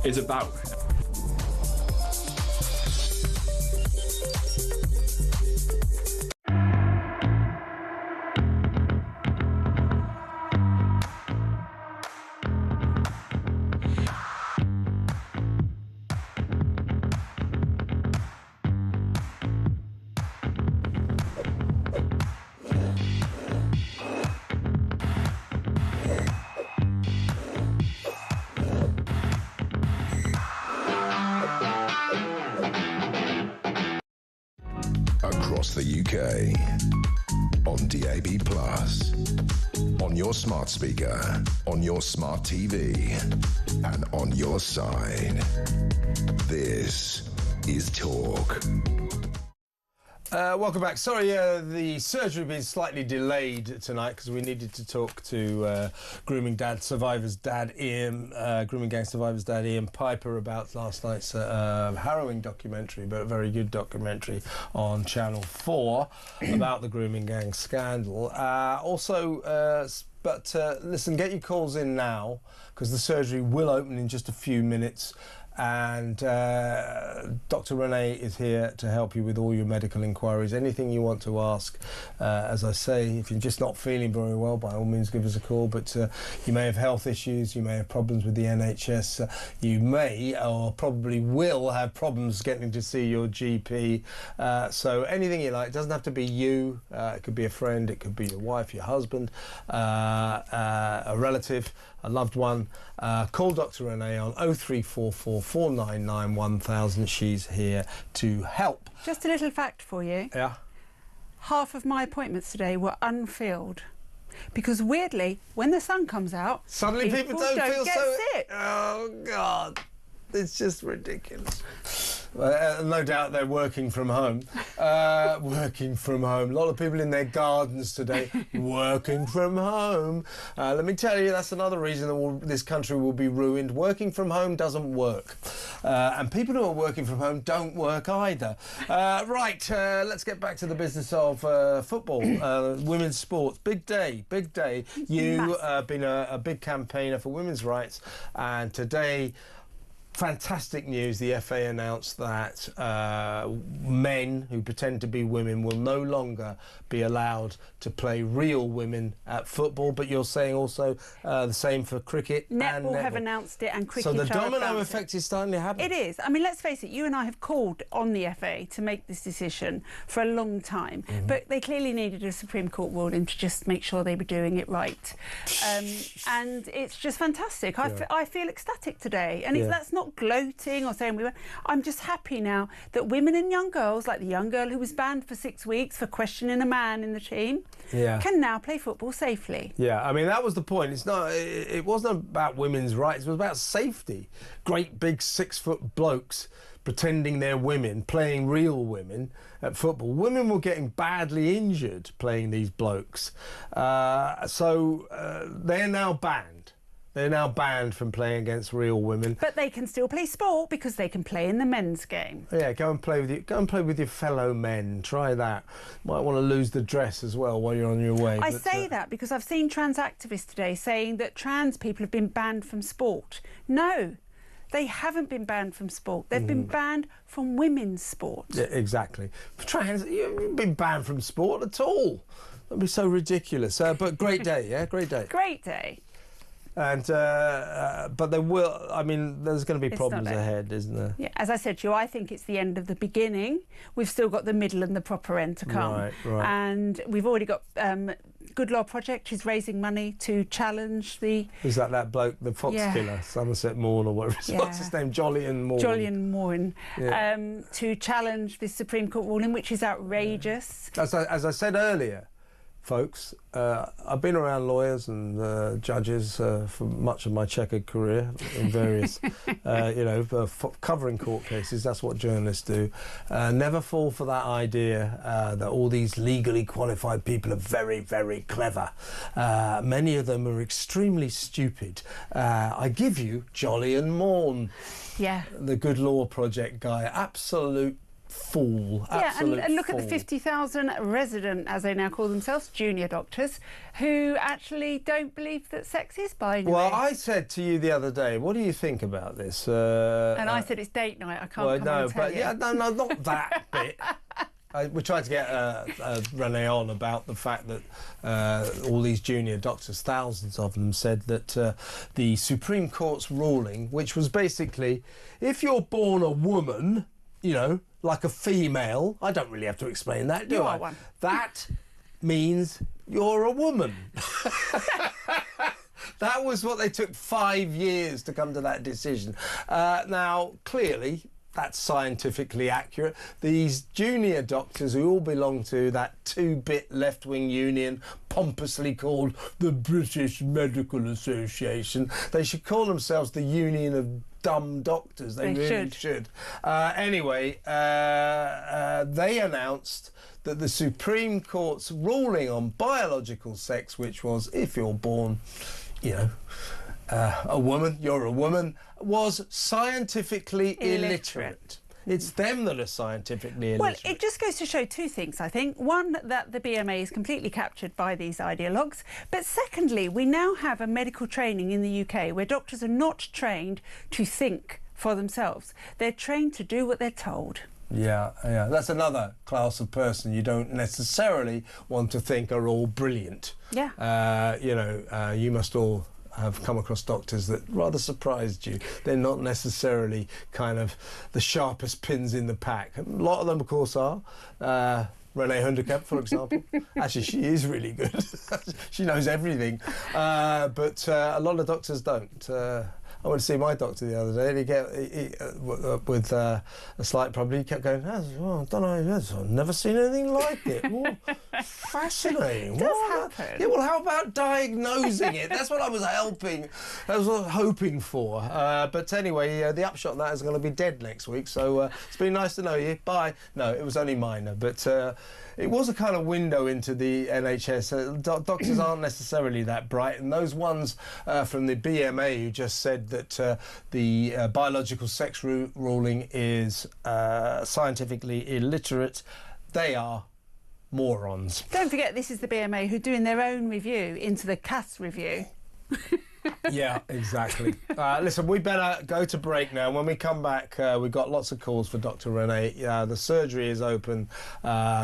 is about. Across the UK, on DAB+, on your smart speaker, on your smart TV, and on your side. This is Talk. Welcome back. Sorry, the surgery been slightly delayed tonight because we needed to talk to grooming gang survivors' dad Ian Piper about last night's harrowing documentary, but a very good documentary on Channel 4 about the grooming gang scandal. Listen, get your calls in now because the surgery will open in just a few minutes. And Dr. Renee is here to help you with all your medical inquiries. Anything you want to ask, as I say, if you're just not feeling very well, by all means give us a call. But you may have health issues, you may have problems with the NHS, you may or probably will have problems getting to see your GP. So anything you like, it doesn't have to be you, it could be a friend, it could be your wife, your husband, a relative, a loved one. Call Dr. Renee on 0344 499 1000. She's here to help. Just a little fact for you. Yeah. Half of my appointments today were unfilled. Because weirdly, when the sun comes out, suddenly people don't feel get so sick. Oh God, it's just ridiculous. No doubt they're working from home. Working from home. A lot of people in their gardens today working from home. Let me tell you, that's another reason that this country will be ruined. Working from home doesn't work. And people who are working from home don't work either. Let's get back to the business of football, women's sports. Big day, big day. You have been a big campaigner for women's rights, and today, fantastic news. The FA announced that men who pretend to be women will no longer be allowed to play real women at football. But you're saying also the same for cricket and netball. Have announced it, and cricket. So the domino effect is starting to happen. It is. I mean, let's face it, you and I have called on the FA to make this decision for a long time, but they clearly needed a Supreme Court ruling to just make sure they were doing it right. And it's just fantastic. I feel ecstatic today, and that's not gloating or saying we were. I'm just happy now that women and young girls, like the young girl who was banned for 6 weeks for questioning a man in the team, can now play football safely. Yeah, I mean, that was the point. It wasn't about women's rights, it was about safety. Great big 6-foot blokes pretending they're women, playing real women at football. Women were getting badly injured playing these blokes. So they're now banned. They're now banned from playing against real women. But they can still play sport because they can play in the men's game. Yeah, go and play with your fellow men. Try that. Might want to lose the dress as well while you're on your way. I say that because I've seen trans activists today saying that trans people have been banned from sport. No, they haven't been banned from sport. They've been banned from women's sport. Yeah, exactly. Trans, you've been banned from sport at all. That'd be so ridiculous. But great day, yeah, great day. Great day. And but there will. I mean, there's going to be problems ahead, isn't there? Yeah, as I said to you, I think it's the end of the beginning. We've still got the middle and the proper end to come. Right. And we've already got Good Law Project, who's raising money to challenge the. Is that bloke, the fox killer, Somerset Maugham or whatever? What's his name? Jolyon Maugham. Jolyon Maugham. To challenge this Supreme Court ruling, which is outrageous. As I said earlier, folks. I've been around lawyers and judges for much of my checkered career in various, covering court cases. That's what journalists do. Never fall for that idea that all these legally qualified people are very, very clever. Many of them are extremely stupid. I give you Jolyon Morn, the Good Law Project guy, absolute fool. And look at the 50,000 resident, as they now call themselves, junior doctors, who actually don't believe that sex is binary. Well, I said to you the other day, what do you think about this? And I said it's date night. I can't come and tell you. No, not that bit. We tried to get Renee on about the fact that all these junior doctors, thousands of them, said that the Supreme Court's ruling, which was basically, if you're born a woman, like a female, I don't really have to explain that, do I? You are one. That means you're a woman. That was what they took 5 years to come to that decision. Now, clearly, that's scientifically accurate. These junior doctors who all belong to that two-bit left-wing union, pompously called the British Medical Association, they should call themselves the Union of Dumb Doctors. They really should. Anyway, they announced that the Supreme Court's ruling on biological sex, which was if you're born, a woman, you're a woman, was scientifically illiterate. It's them that are scientifically illiterate. Well, it just goes to show two things, I think. One, that the BMA is completely captured by these ideologues. But secondly, we now have a medical training in the UK where doctors are not trained to think for themselves. They're trained to do what they're told. Yeah. That's another class of person you don't necessarily want to think are all brilliant. Yeah. You must all have come across doctors that rather surprised you. They're not necessarily kind of the sharpest pins in the pack. A lot of them, of course, are. Renee Hunderkamp, for example. Actually, she is really good. She knows everything. But a lot of doctors don't. I went to see my doctor the other day, and with a slight problem, he kept going, I don't know, I've never seen anything like it. Oh, fascinating. It does happen. Yeah, well, how about diagnosing it? That's what I was hoping for. But anyway, the upshot of that is going to be dead next week, so it's been nice to know you. Bye. No, it was only minor, but it was a kind of window into the NHS. Doctors aren't necessarily that bright, and those ones from the BMA who just said that the biological sex ruling is scientifically illiterate, they are morons. Don't forget, this is the BMA who are doing their own review into the CAS review. Yeah, exactly. Listen, we better go to break now. When we come back, we've got lots of calls for Dr. Renee. The surgery is open.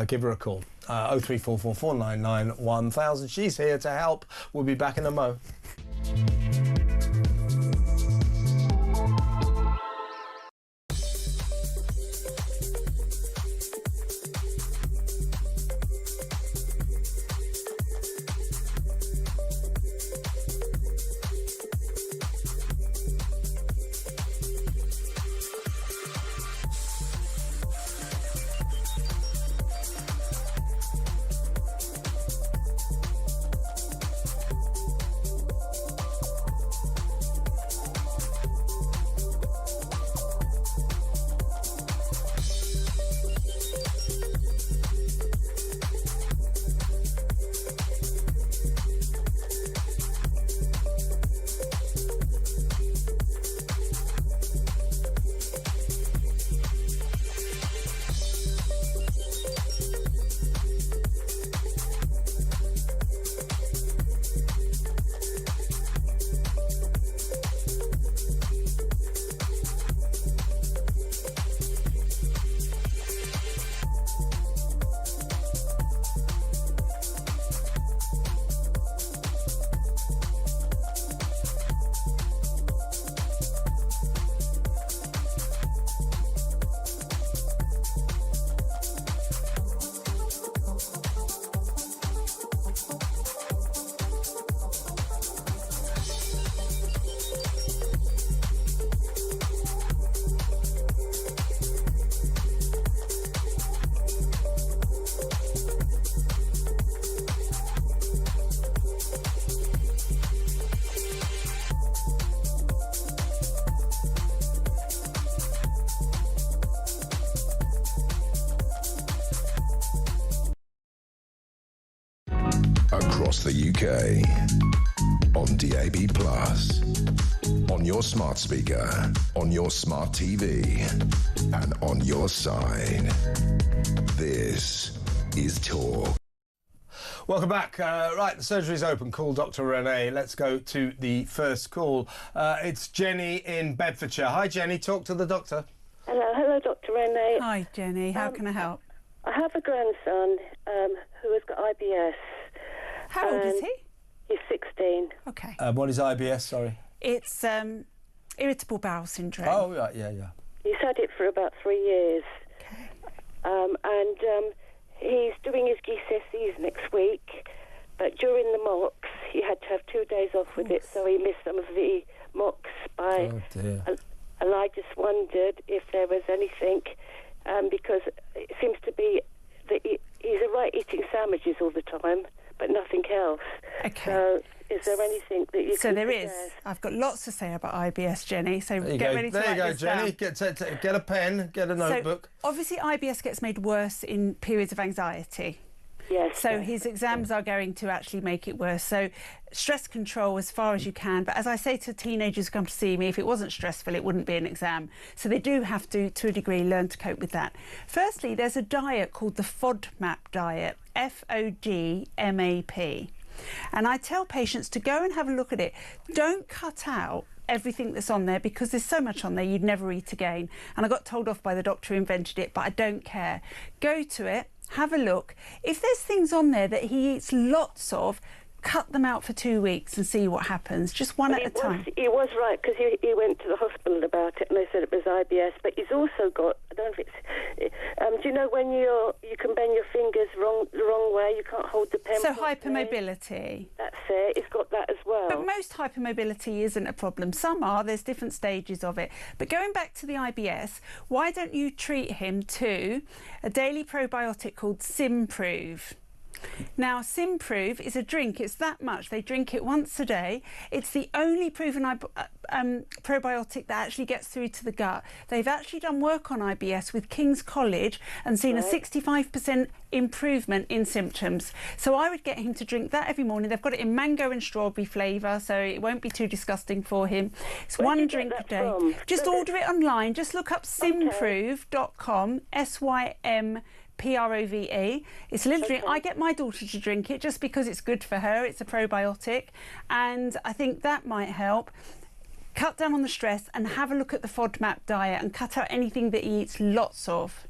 Give her a call. 0344 499 1000. She's here to help. We'll be back in a mo. across the UK. On DAB+, on your smart speaker, on your smart TV, and on your side. This is Talk. Welcome back. Right, the surgery's open. Call Dr. Renee. Let's go to the first call. It's Jenny in Bedfordshire. Hi, Jenny. Talk to the doctor. Hello, Dr. Renee. Hi, Jenny. How can I help? I have a grandson who has got IBS. How old is he? He's 16. Okay. What is IBS? Sorry. It's irritable bowel syndrome. Oh, right, yeah. He's had it for about 3 years. Okay. And he's doing his GCSEs next week, but during the mocks, he had to have 2 days off with it, so he missed some of the mocks by... Oh, dear. And I just wondered if there was anything, because it seems to be that he's eating sandwiches all the time, but nothing else. Okay. So is there anything that you So can there is. suggest? I've got lots to say about IBS, Jenny, so There you get go. ready to There you write go, this Jenny. down. Get a pen, get a notebook. So, obviously, IBS gets made worse in periods of anxiety. Yes. So his exams are going to actually make it worse. So stress control as far as you can. But as I say to teenagers who come to see me, if it wasn't stressful, it wouldn't be an exam. So they do have to a degree, learn to cope with that. Firstly, there's a diet called the FODMAP diet, FODMAP. And I tell patients to go and have a look at it. Don't cut out everything that's on there, because there's so much on there you'd never eat again. And I got told off by the doctor who invented it, but I don't care. Go to it. Have a look. If there's things on there that he eats lots of, cut them out for 2 weeks and see what happens, just one at a time. He was right, because he went to the hospital about it and they said it was IBS, but he's also got, I don't know if it's, do you know when you can bend your fingers the wrong way, you can't hold the pen So properly? hypermobility. That's it, he's got that as well. But most hypermobility isn't a problem. Some are, there's different stages of it. But going back to the IBS, why don't you treat him to a daily probiotic called Simprove? Now, Simprove is a drink. It's that much. They drink it once a day. It's the only proven probiotic that actually gets through to the gut. They've actually done work on IBS with King's College and seen a 65% improvement in symptoms. So I would get him to drink that every morning. They've got it in mango and strawberry flavour, so it won't be too disgusting for him. It's one drink a day. Just order it online. Just look up simprove.com, SYMPROVE. It's a little drink. I get my daughter to drink it just because it's good for her. It's a probiotic, and I think that might help. Cut down on the stress and have a look at the FODMAP diet and cut out anything that he eats lots of.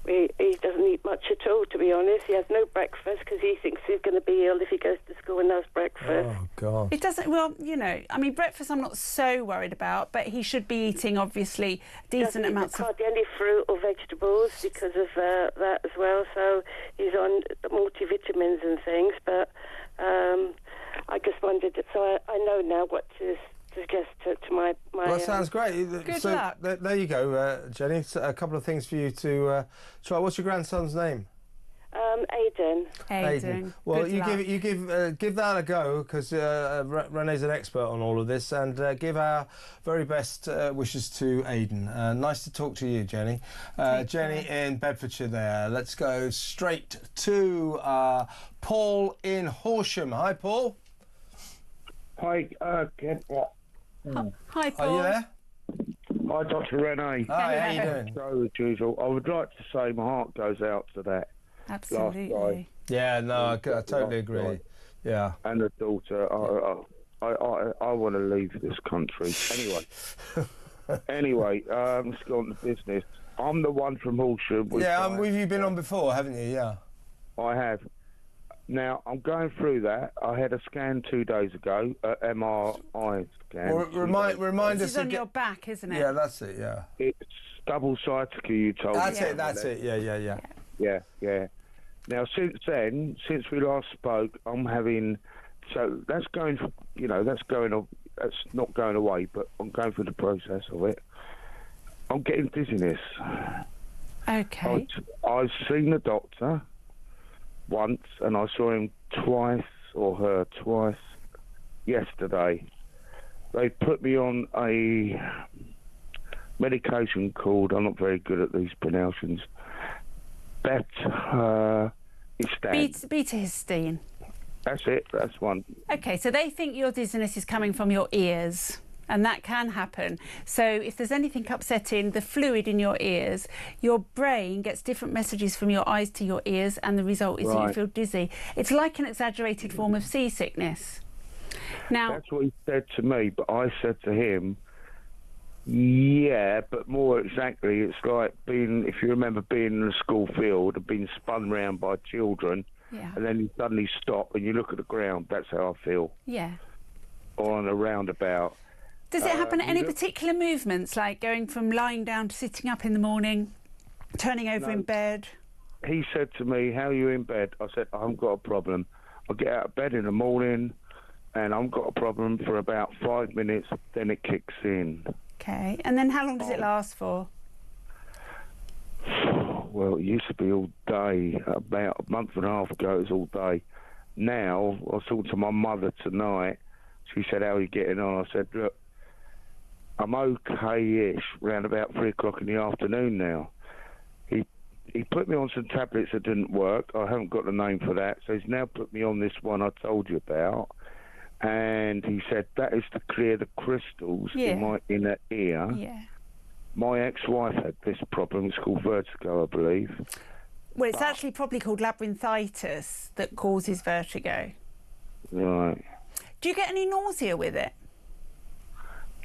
He doesn't eat much at all, to be honest. He has no breakfast because he thinks he's going to be ill if he goes to school and has breakfast. Oh, God. It doesn't, well, you know, I mean, breakfast I'm not so worried about, but he should be eating, obviously, decent amounts of... Hardly any fruit or vegetables because of that as well. So he's on multivitamins and things, but I just wondered, so I know now what to suggest to my Well, that sounds great. Good so luck. There you go, Jenny. So a couple of things for you to try. What's your grandson's name? Aidan. Well, Good you luck. give that a go, because Renee's an expert on all of this, and give our very best wishes to Aidan. Nice to talk to you, Jenny. Jenny in Bedfordshire there. Let's go straight to Paul in Horsham. Hi, Paul. Hi, Ken. Hi, Paul. Are you there? Hi, Dr. Renee. Hi, how you doing? So, as usual, I would like to say my heart goes out to that Absolutely. last guy. Yeah, no, I totally agree. Yeah. And the daughter. I want to leave this country. Anyway, let's go on to business. I'm the one from Horsham. You've been on before, haven't you? Yeah. I have. Now, I'm going through that. I had a scan 2 days ago, MRI scan. Well, remind This us is on again. your back, isn't it? Yeah, that's it, yeah. It's double sciatica, you told me. That's it, yeah. Yeah. Now, since then, since we last spoke, I'm having... So that's going, that's not going away, but I'm going through the process of it. I'm getting dizziness. Okay. I've seen the doctor once, and I saw him twice, or her twice, yesterday. They put me on a medication called, I'm not very good at these pronouncements, beta-histine. Beta-histine. That's it. That's one. Okay, so they think your dizziness is coming from your ears. And that can happen. So if there's anything upsetting the fluid in your ears, your brain gets different messages from your eyes to your ears, and the result is that you feel dizzy. It's like an exaggerated form of seasickness. Now, that's what he said to me, but I said to him, yeah, but more exactly, it's like being, if you remember being in a school field and being spun round by children, and then you suddenly stop and you look at the ground. That's how I feel. Yeah. Or on a roundabout. Does it happen at any particular movements, like going from lying down to sitting up in the morning, turning over in bed? He said to me, how are you in bed? I said, I haven't got a problem. I get out of bed in the morning and I've got a problem for about 5 minutes, then it kicks in. Okay, and then how long does it last for? Well, it used to be all day. About a month and a half ago, it was all day. Now, I was talking to my mother tonight. She said, how are you getting on? I said, look, I'm okay-ish, round about 3 o'clock in the afternoon now. He put me on some tablets that didn't work. I haven't got the name for that. So he's now put me on this one I told you about. And he said that is to clear the crystals in my inner ear. Yeah. My ex-wife had this problem. It's called vertigo, I believe. Well, it's actually probably called labyrinthitis that causes vertigo. Right. Do you get any nausea with it?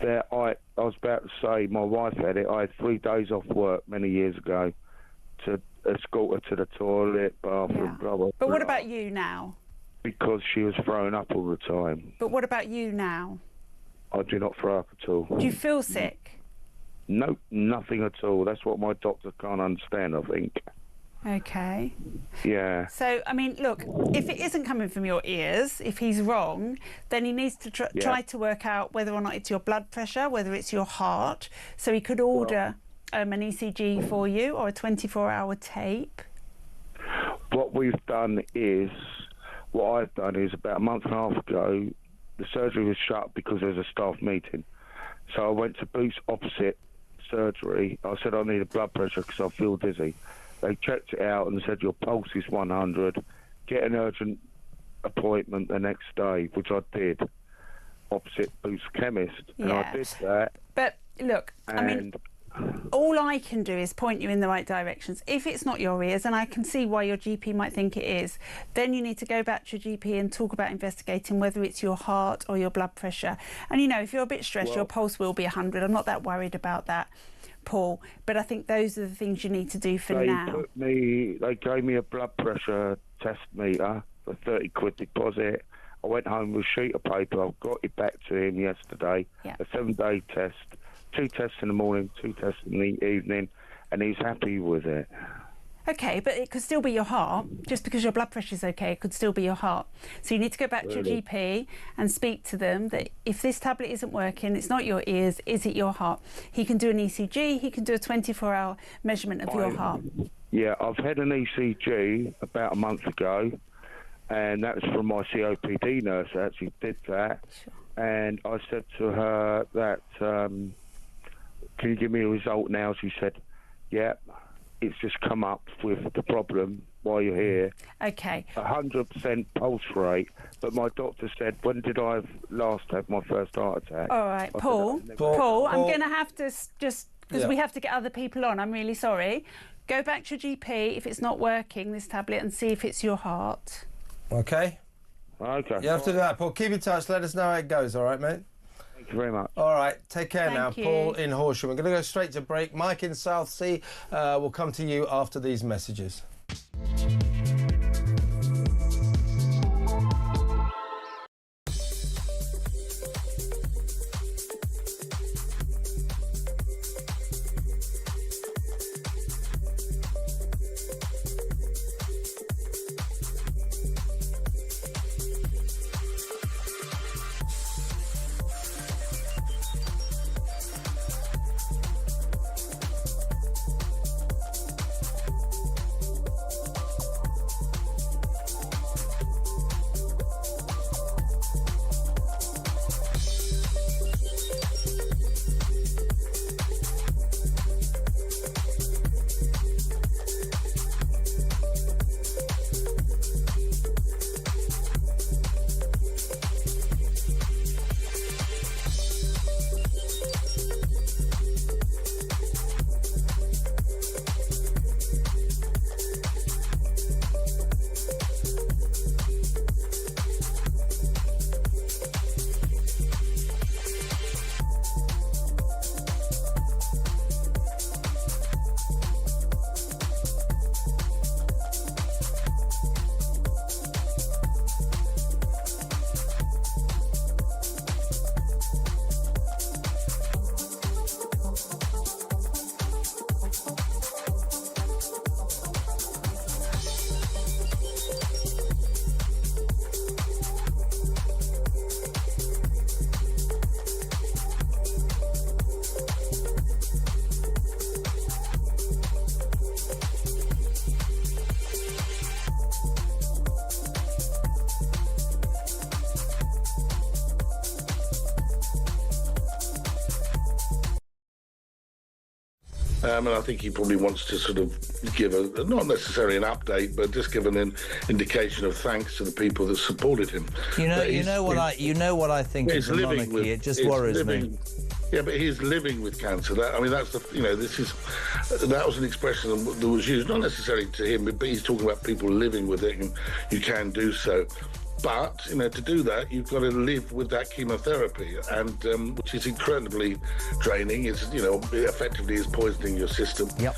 I was about to say, my wife had it. I had 3 days off work many years ago to escort her to the toilet, bathroom, blah, blah. But what about you now? Because she was throwing up all the time. But what about you now? I do not throw up at all. Do you feel sick? No, nothing at all. That's what my doctor can't understand, I think. Okay. Yeah. So, I mean, look, if it isn't coming from your ears, if he's wrong, then he needs to try to work out whether or not it's your blood pressure, whether it's your heart. So he could order an ECG for you or a 24-hour tape. What I've done is about a month and a half ago, the surgery was shut because there was a staff meeting. So I went to Boots opposite surgery. I said I need a blood pressure because I feel dizzy. They checked it out and said your pulse is 100. Get an urgent appointment the next day, which I did, opposite Boots chemist, and I did that. But look, I mean, all I can do is point you in the right directions. If it's not your ears, and I can see why your GP might think it is, then you need to go back to your GP and talk about investigating whether it's your heart or your blood pressure. And you know, if you're a bit stressed, your pulse will be 100. I'm not that worried about that, Paul, but I think those are the things you need to do for now. They gave me a blood pressure test meter for 30 quid deposit. I went home with a sheet of paper. I got it back to him yesterday. A 7-day test, 2 tests in the morning, 2 tests in the evening, and he's happy with it. Okay, but it could still be your heart. Just because your blood pressure's okay, it could still be your heart. So you need to go back to your GP and speak to them that if this tablet isn't working, it's not your ears, is it your heart? He can do an ECG, he can do a 24-hour measurement of your heart. Yeah, I've had an ECG about a month ago, and that was from my COPD nurse that actually did that. And I said to her that, can you give me a result now? She said, yeah. It's just come up with the problem while you're here. Okay. 100% pulse rate, but my doctor said, when did I last have my first heart attack? All right, Paul, I'm going to have to just, because we have to get other people on, I'm really sorry. Go back to your GP if it's not working, this tablet, and see if it's your heart. Okay? Okay. You have to do that, Paul. Keep in touch. Let us know how it goes, all right, mate? Thank you very much. All right, take care now. you. Paul in Horsham. We're going to go straight to break. Mike in Southsea will come to you after these messages. And I think he probably wants to sort of give not necessarily an update, but just give an indication of thanks to the people that supported him. You know what I think of the monarchy. It just worries me. Yeah, but he's living with cancer. That was an expression that was used not necessarily to him, but he's talking about people living with it, and you can do so. But, to do that, you've got to live with that chemotherapy, and which is incredibly draining. It's, it effectively is poisoning your system. Yep.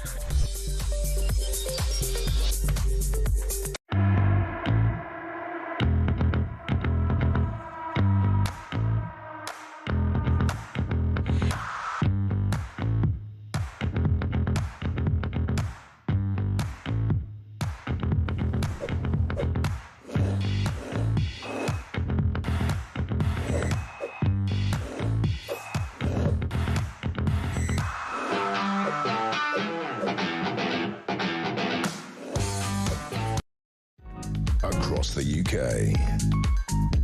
Across the UK,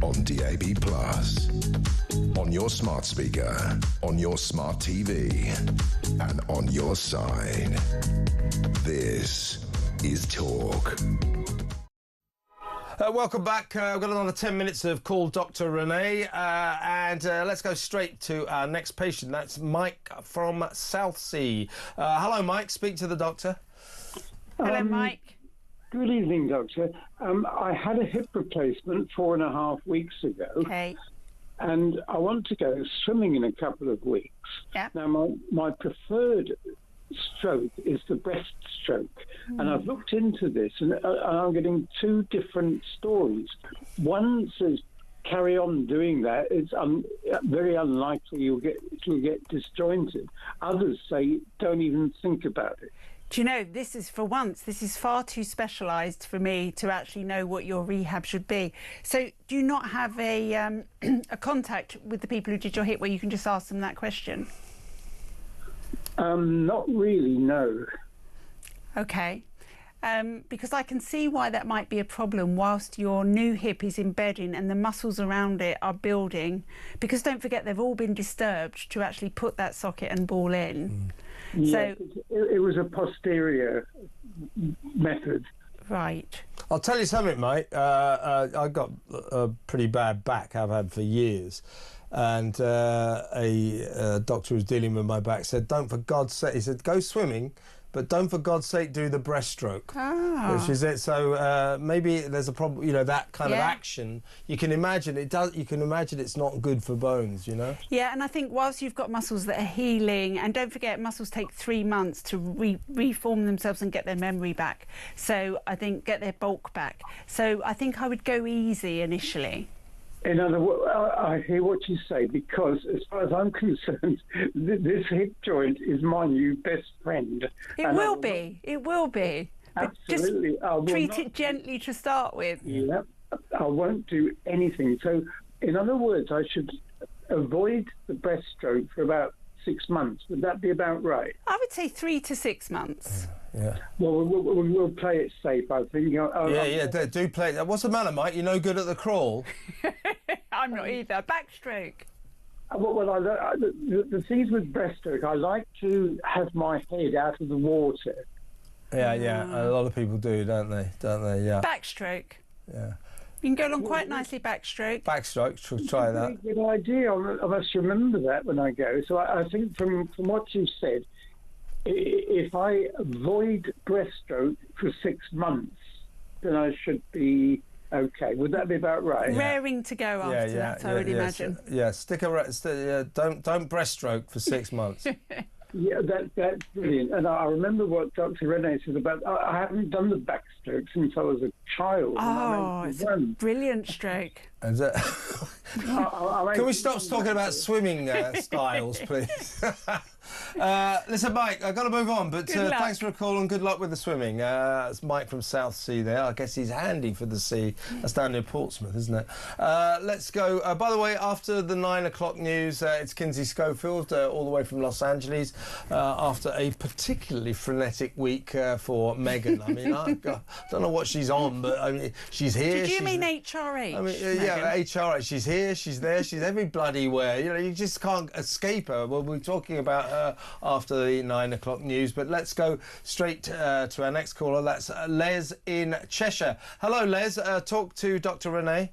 on DAB+, on your smart speaker, on your smart TV, and on your side. This is Talk. Welcome back. We've got another 10 minutes of Call Dr. Renee, and let's go straight to our next patient. That's Mike from Southsea. Hello, Mike. Speak to the doctor. Hello, Mike. Good evening, Doctor. I had a hip replacement 4.5 weeks ago. Okay. And I want to go swimming in a couple of weeks. Yeah. Now, my preferred stroke is the breaststroke. And I've looked into this, and I'm getting two different stories. One says, carry on doing that. It's very unlikely you'll get disjointed. Others say, don't even think about it. Do you know, this is far too specialised for me to actually know what your rehab should be. So do you not have a contact with the people who did your hip where you can just ask them that question? Not really, no. Okay. Because I can see why that might be a problem whilst your new hip is embedding and the muscles around it are building. Because don't forget, they've all been disturbed to actually put that socket and ball in. Yeah, so it was a posterior method. Right. I'll tell you something, mate. I got a pretty bad back I've had for years. And a doctor who's dealing with my back said, don't for God's sake, he said, go swimming, but don't for God's sake do the breaststroke. Which is it. So maybe there's a problem, that kind of action. You can imagine it's not good for bones, Yeah, and I think whilst you've got muscles that are healing, and don't forget muscles take 3 months to reform themselves and get their memory back. So I think get their bulk back. So I think I would go easy initially. In other words, I hear what you say, because as far as I'm concerned, this hip joint is my new best friend. It will be. Absolutely. Just treat it gently to start with. Yeah, I won't do anything. So, in other words, I should avoid the breaststroke for about 6 months. Would that be about right? I would say 3 to 6 months. Yeah. Well, we'll play it safe, I think. Do play it. What's the matter, Mike? You're no good at the crawl. I'm not either. Backstroke. Well, the things with breaststroke, I like to have my head out of the water. Yeah. A lot of people do, don't they? Yeah. Backstroke. Yeah. You can go along quite nicely backstroke. Backstroke, try that. Good idea. I must remember that when I go. So I think from what you said, if I avoid breaststroke for 6 months, then I should be okay. Would that be about right? Raring to go after that, I would imagine. Yeah, don't breaststroke for 6 months. Yeah, that's brilliant. And I remember what Dr. Renee said about, I haven't done the backstroke since I was a child. Oh, it's a brilliant stroke. Is it? Can we stop talking about swimming styles, please? Listen, Mike, I've got to move on, but thanks for a call and good luck with the swimming. It's Mike from Southsea there. I guess he's handy for the sea. That's down near Portsmouth, isn't it? Let's go. By the way, after the 9 o'clock news, it's Kinsey Schofield, all the way from Los Angeles, after a particularly frenetic week for Meghan. I mean, I don't know what she's on, but I mean, she's here. Did you mean HRH? I mean, yeah, HRH. She's here, she's there, she's every bloody where. You just can't escape her. We'll be talking about her after the 9 o'clock news. But let's go straight to our next caller. That's Les in Cheshire. Hello, Les. Talk to Dr. Renee.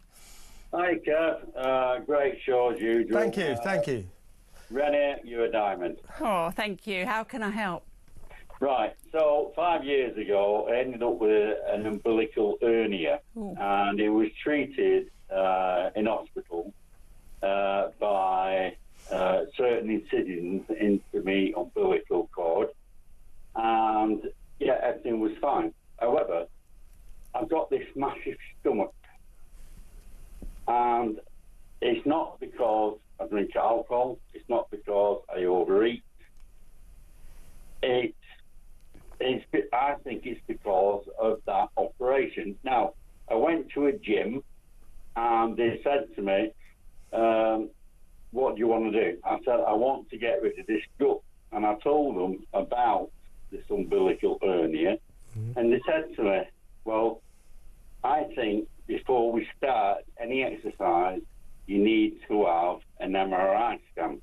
Hi, Kev. Great show as usual. Thank you, thank you. Renee, you're a diamond. Oh, thank you. How can I help? Right, so 5 years ago, I ended up with an umbilical hernia, and it was treated in hospital by certain incisions into my umbilical cord, and yeah, everything was fine. However, I've got this massive stomach, and it's not because I drink alcohol, it's not because I overeat. I think it's because of that operation. Now, I went to a gym and they said to me, what do you want to do? I said, I want to get rid of this gut. And I told them about this umbilical hernia. And they said to me, well, I think before we start any exercise, you need to have an MRI scan.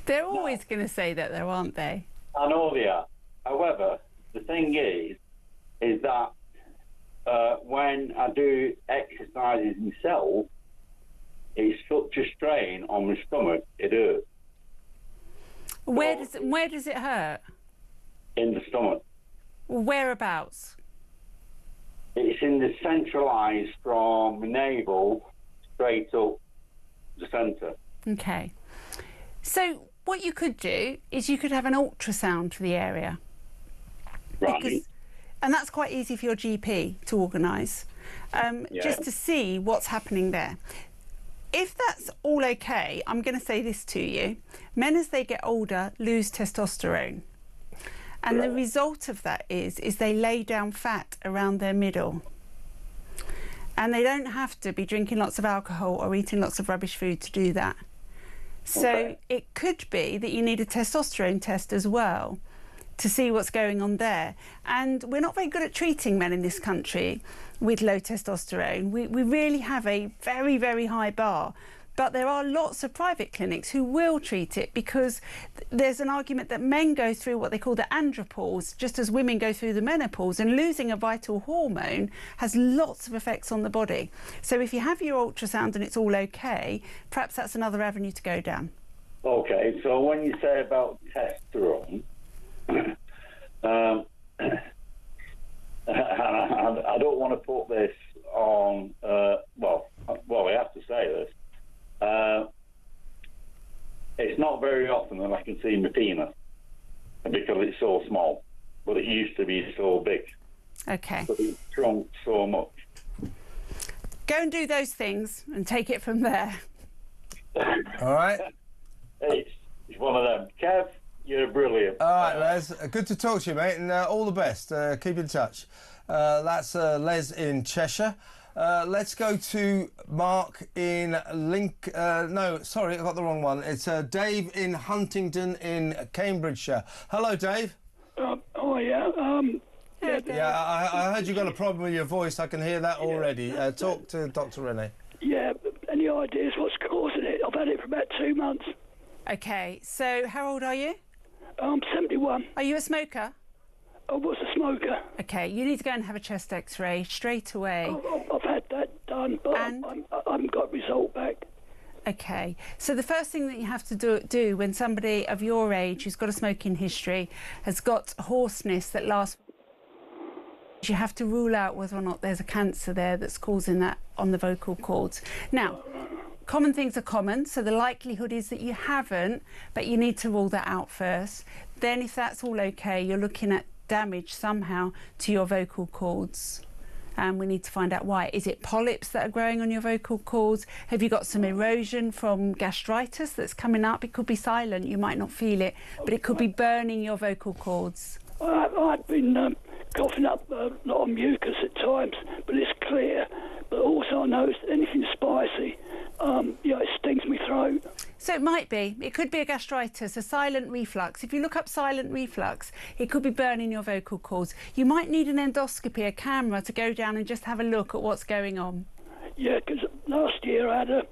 They're always going to say that, though, aren't they? I know they are. However, the thing is that when I do exercises myself, it's such a strain on my stomach, it hurts. Where does it hurt? In the stomach. Whereabouts? It's in the centralised from my navel straight up the centre. Okay. So what you could do is you could have an ultrasound for the area. Right. And that's quite easy for your GP to organise, just to see what's happening there. If that's all okay, I'm going to say this to you. Men, as they get older, lose testosterone. And the result of that is they lay down fat around their middle. And they don't have to be drinking lots of alcohol or eating lots of rubbish food to do that. So it could be that you need a testosterone test as well to see what's going on there. And we're not very good at treating men in this country with low testosterone. We really have a very, very high bar. But there are lots of private clinics who will treat it, because there's an argument that men go through what they call the andropause, just as women go through the menopause, and losing a vital hormone has lots of effects on the body. So if you have your ultrasound and it's all okay, perhaps that's another avenue to go down. Okay, so when you say about testosterone, I don't want to put this on, well, I have to say this. It's not very often that I can see my penis because it's so small, but it used to be so big. Okay. But it's shrunk so much. Go and do those things and take it from there. All right. It's one of them. Kev, you're brilliant. All right, Les. Good to talk to you, mate, and all the best. Keep in touch. That's Les in Cheshire. Let's go to Mark in no, sorry, I got the wrong one. It's Dave in Huntingdon in Cambridgeshire. Hello, Dave. Oh, yeah. Yeah, I heard you got a problem with your voice. I can hear that already. Talk to Dr. Renee. Yeah, any ideas what's causing it? I've had it for about 2 months. Okay, so how old are you? I'm 71. Are you a smoker? I was a smoker. Okay, you need to go and have a chest x-ray straight away. I've had that done, but I haven't got a result back. Okay, so the first thing that you have to do when somebody of your age who's got a smoking history has got hoarseness that lasts, you have to rule out whether or not there's a cancer there that's causing that on the vocal cords. Now, common things are common, so the likelihood is that you haven't, but you need to rule that out first. Then if that's all okay, you're looking at damage somehow to your vocal cords. And we need to find out why. Is it polyps that are growing on your vocal cords? Have you got some erosion from gastritis that's coming up? It could be silent, you might not feel it, but it could be burning your vocal cords. I've been coughing up a lot of mucus at times, but it's clear. But also I know anything spicy, it stings my throat. So it might be. It could be a gastritis, a silent reflux. If you look up silent reflux, it could be burning your vocal cords. You might need an endoscopy, a camera, to go down and just have a look at what's going on. Yeah, because last year I had a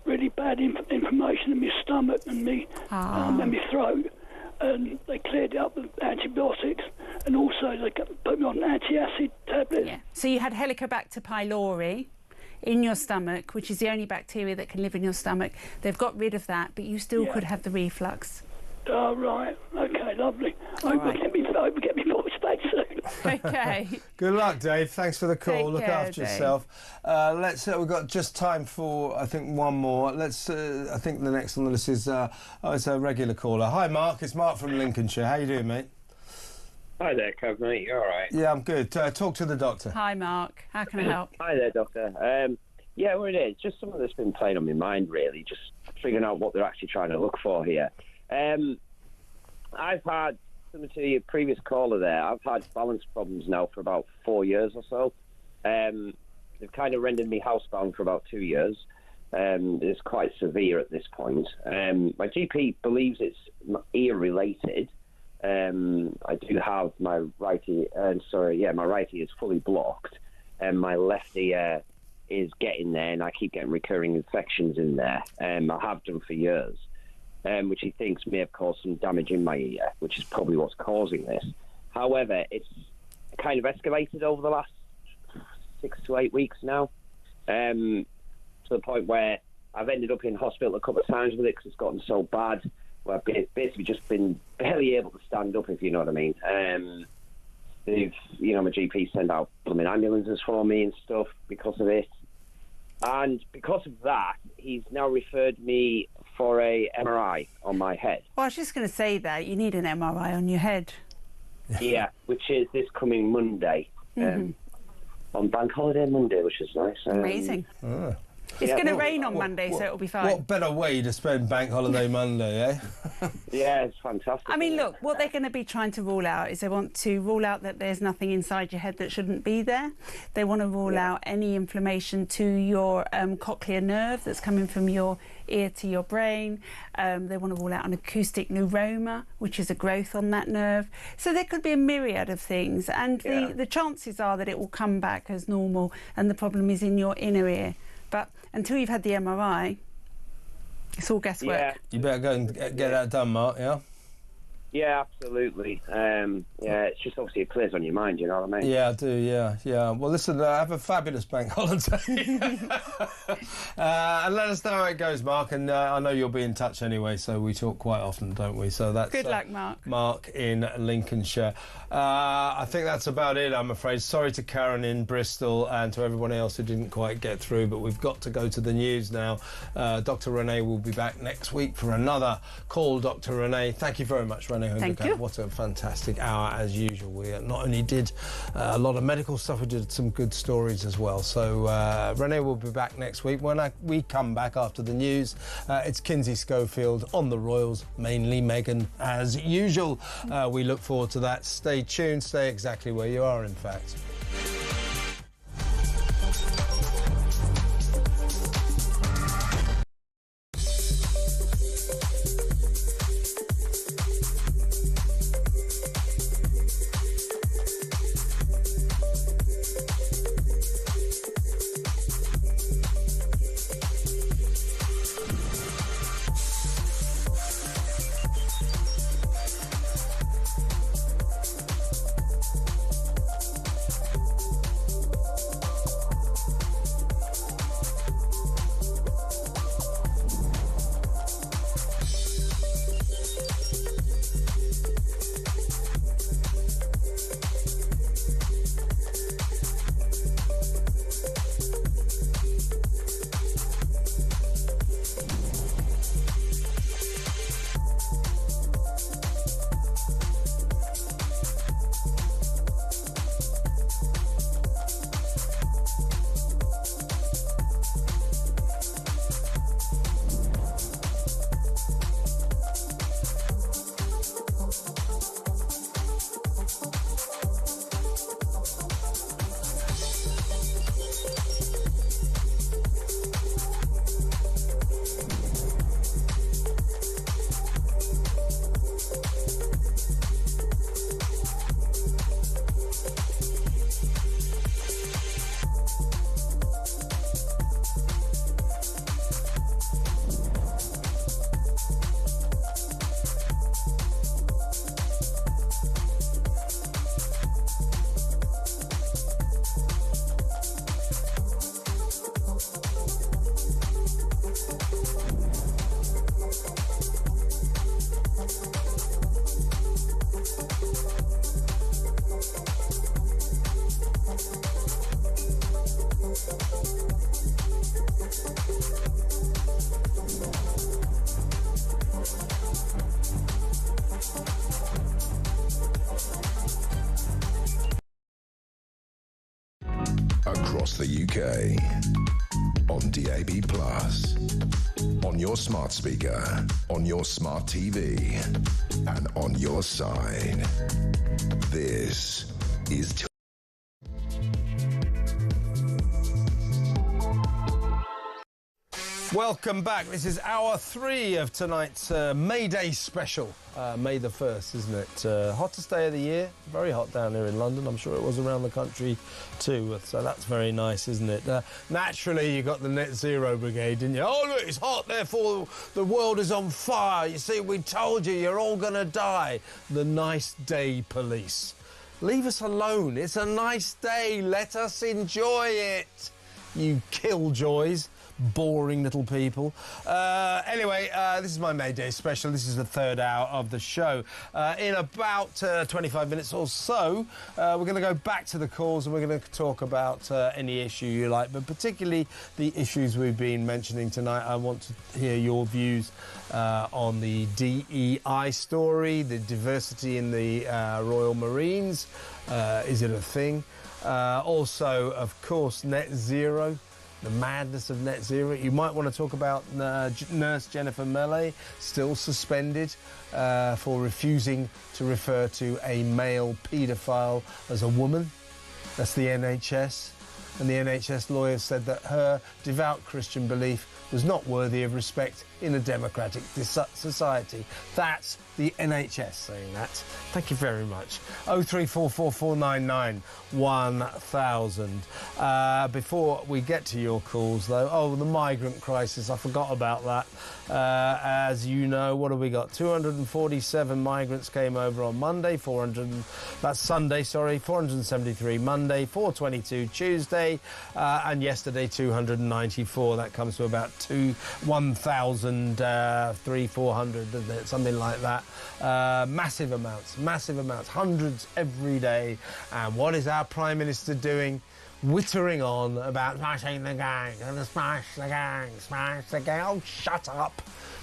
really bad inflammation in my stomach and my throat. and they cleared it up with antibiotics, and also they put me on anti-acid tablets. Yeah. So you had Helicobacter pylori in your stomach, which is the only bacteria that can live in your stomach. They've got rid of that, but you still could have the reflux. Oh, right. Okay, lovely. I hope we get me voice back soon. Okay. Good luck, Dave. Thanks for the call. Take Look care, after Dave. yourself. We've got just time for, I think, one more. I think the next on the list is it's a regular caller. Hi, Mark. It's Mark from Lincolnshire. How you doing, mate? Hi there, Kev, mate. You all right? Yeah, I'm good. Talk to the doctor. Hi, Mark. How can I help? Hi there, doctor. Well, it is just something that's been playing on my mind, really, just figuring out what they're actually trying to look for here. I've had, similar to your previous caller there, I've had balance problems now for about 4 years or so. They've kind of rendered me housebound for about 2 years. It's quite severe at this point. My GP believes it's ear-related. I do have my right ear, my right ear is fully blocked, and my left ear is getting there, and I keep getting recurring infections in there. I have done for years, which he thinks may have caused some damage in my ear, which is probably what's causing this. However, it's kind of escalated over the last 6 to 8 weeks now, to the point where I've ended up in hospital a couple of times with it because it's gotten so bad. Well, I've basically just been barely able to stand up, if you know what I mean. My GP sent out blooming ambulances for me and stuff because of it. And because of that, he's now referred me for a MRI on my head. Well, I was just going to say that you need an MRI on your head. Yeah, which is this coming Monday. On Bank Holiday Monday, which is nice. Amazing. It's going to rain on Monday, so it'll be fine. What better way to spend Bank Holiday Monday, eh? Yeah, it's fantastic. I mean, look, what they're going to be trying to rule out is they want to rule out that there's nothing inside your head that shouldn't be there. They want to rule out any inflammation to your cochlear nerve that's coming from your ear to your brain. They want to rule out an acoustic neuroma, which is a growth on that nerve. So there could be a myriad of things, and the chances are that it will come back as normal and the problem is in your inner ear. But until you've had the MRI, it's all guesswork. Yeah. You better go and get that done, Mark, yeah? Yeah, absolutely. It's just obviously it plays on your mind, you know what I mean? Yeah, I do, yeah. Well, listen, have a fabulous bank holiday. And let us know how it goes, Mark, and I know you'll be in touch anyway, so we talk quite often, don't we? So that's good luck, Mark. Mark in Lincolnshire. I think that's about it, I'm afraid. Sorry to Karen in Bristol and to everyone else who didn't quite get through, but we've got to go to the news now. Dr. Renee will be back next week for another Call Dr. Renee. Thank you very much, Renee. Thank you. What a fantastic hour, as usual. We not only did a lot of medical stuff, we did some good stories as well. So Renee will be back next week. When we come back after the news, it's Kinsey Schofield on the Royals, mainly Meghan, as usual. We look forward to that. Stay tuned. Stay exactly where you are, in fact. across the UK. On DAB+, on your smart speaker, on your smart TV, and on your side. This is... Welcome back. This is hour 3 of tonight's May Day special. May the 1st, isn't it? Hottest day of the year. Very hot down here in London. I'm sure it was around the country too. So that's very nice, isn't it? Naturally, you got the Net Zero Brigade, didn't you? Oh, look, it's hot, therefore the world is on fire. You see, we told you, you're all going to die. The nice day police. Leave us alone. It's a nice day. Let us enjoy it. You killjoys. Boring little people. Anyway, this is my May Day special. This is the 3rd hour of the show. In about 25 minutes or so, we're going to go back to the calls and we're going to talk about any issue you like, but particularly the issues we've been mentioning tonight. I want to hear your views on the DEI story, the diversity in the Royal Marines. Is it a thing? Also, of course, net zero. The madness of net zero. You might want to talk about nurse Jennifer Melley, still suspended for refusing to refer to a male paedophile as a woman. That's the NHS. And the NHS lawyers said that her devout Christian belief was not worthy of respect in a democratic society. That's the NHS saying that. Thank you very much. 0344499 1000. Before we get to your calls, though, oh, the migrant crisis, I forgot about that. As you know, what have we got? 247 migrants came over on Monday, that's Sunday, sorry, 473 Monday, 422 Tuesday, and yesterday 294. That comes to about 1,400, doesn't it? Something like that. Massive amounts, hundreds every day. And what is our Prime Minister doing? Wittering on about smashing the gang, gonna smash the gang, smash the gang. Oh, shut up,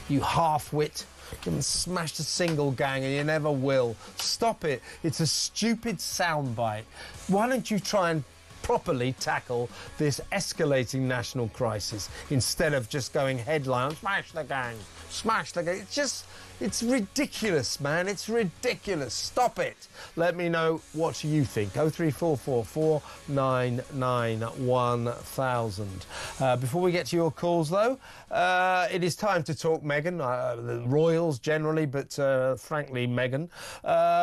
you half-wit. You haven't smashed a single gang and you never will. Stop it. It's a stupid soundbite. Why don't you try and properly tackle this escalating national crisis instead of just going headline, smash the gang, smash the gang. It's ridiculous, man. It's ridiculous. Stop it. Let me know what you think. 0344499 1000. Before we get to your calls, though, it is time to talk Meghan, the royals generally, but frankly Meghan,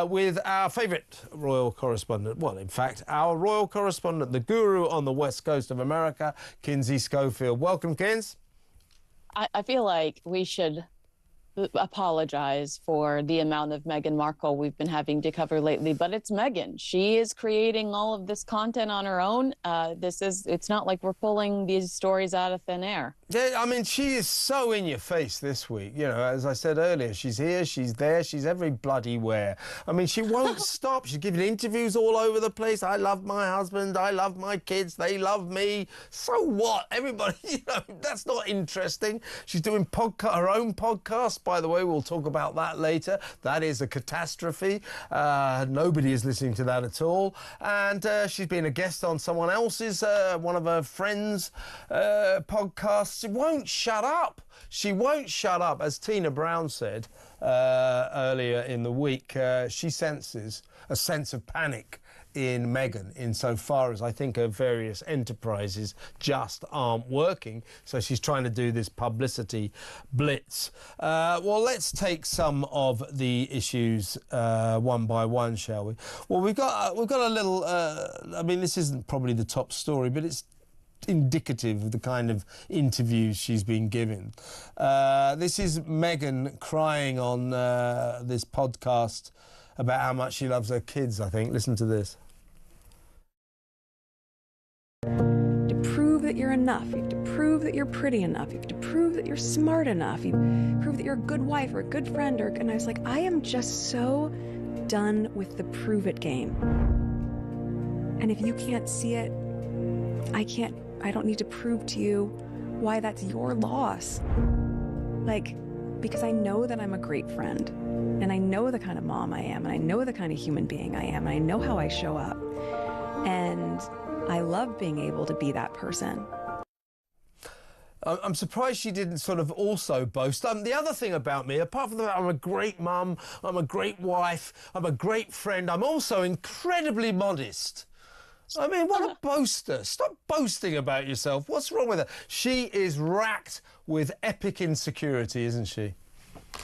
with our favourite royal correspondent. Well, in fact, our royal correspondent, the guru on the west coast of America, Kinsey Schofield. Welcome, Kins. I feel like we should apologize for the amount of Meghan Markle we've been having to cover lately, but it's Meghan. She is creating all of this content on her own. It's not like we're pulling these stories out of thin air. Yeah, I mean, she is so in your face this week. You know, as I said earlier, she's here, she's there, she's every bloody where. I mean, she won't stop. She's giving interviews all over the place. I love my husband, I love my kids, they love me. So what? Everybody, you know, that's not interesting. She's doing her own podcast, by the way. We'll talk about that later. That is a catastrophe. Nobody is listening to that at all. And she's been a guest on someone else's, one of her friends' podcasts. She won't shut up. She won't shut up. As Tina Brown said earlier in the week, she senses a sense of panic in Meghan insofar as I think her various enterprises just aren't working. So she's trying to do this publicity blitz. Well, let's take some of the issues one by one, shall we? Well, we've got a little... I mean, this isn't probably the top story, but it's indicative of the kind of interviews she's been given. This is Meghan crying on this podcast about how much she loves her kids, I think. Listen to this. To prove that you're enough, you have to prove that you're pretty enough, you have to prove that you're smart enough, you prove that you're a good wife or a good friend. And I was like, I am just so done with the prove it game. And if you can't see it, I don't need to prove to you why that's your loss. Because I know that I'm a great friend, and I know the kind of mom I am, and I know the kind of human being I am, and I know how I show up. And I love being able to be that person. I'm surprised she didn't sort of also boast. The other thing about me, apart from that I'm a great mum, I'm a great wife, I'm a great friend, I'm also incredibly modest. I mean, what a boaster. Stop boasting about yourself. What's wrong with her? She is racked with epic insecurity, isn't she?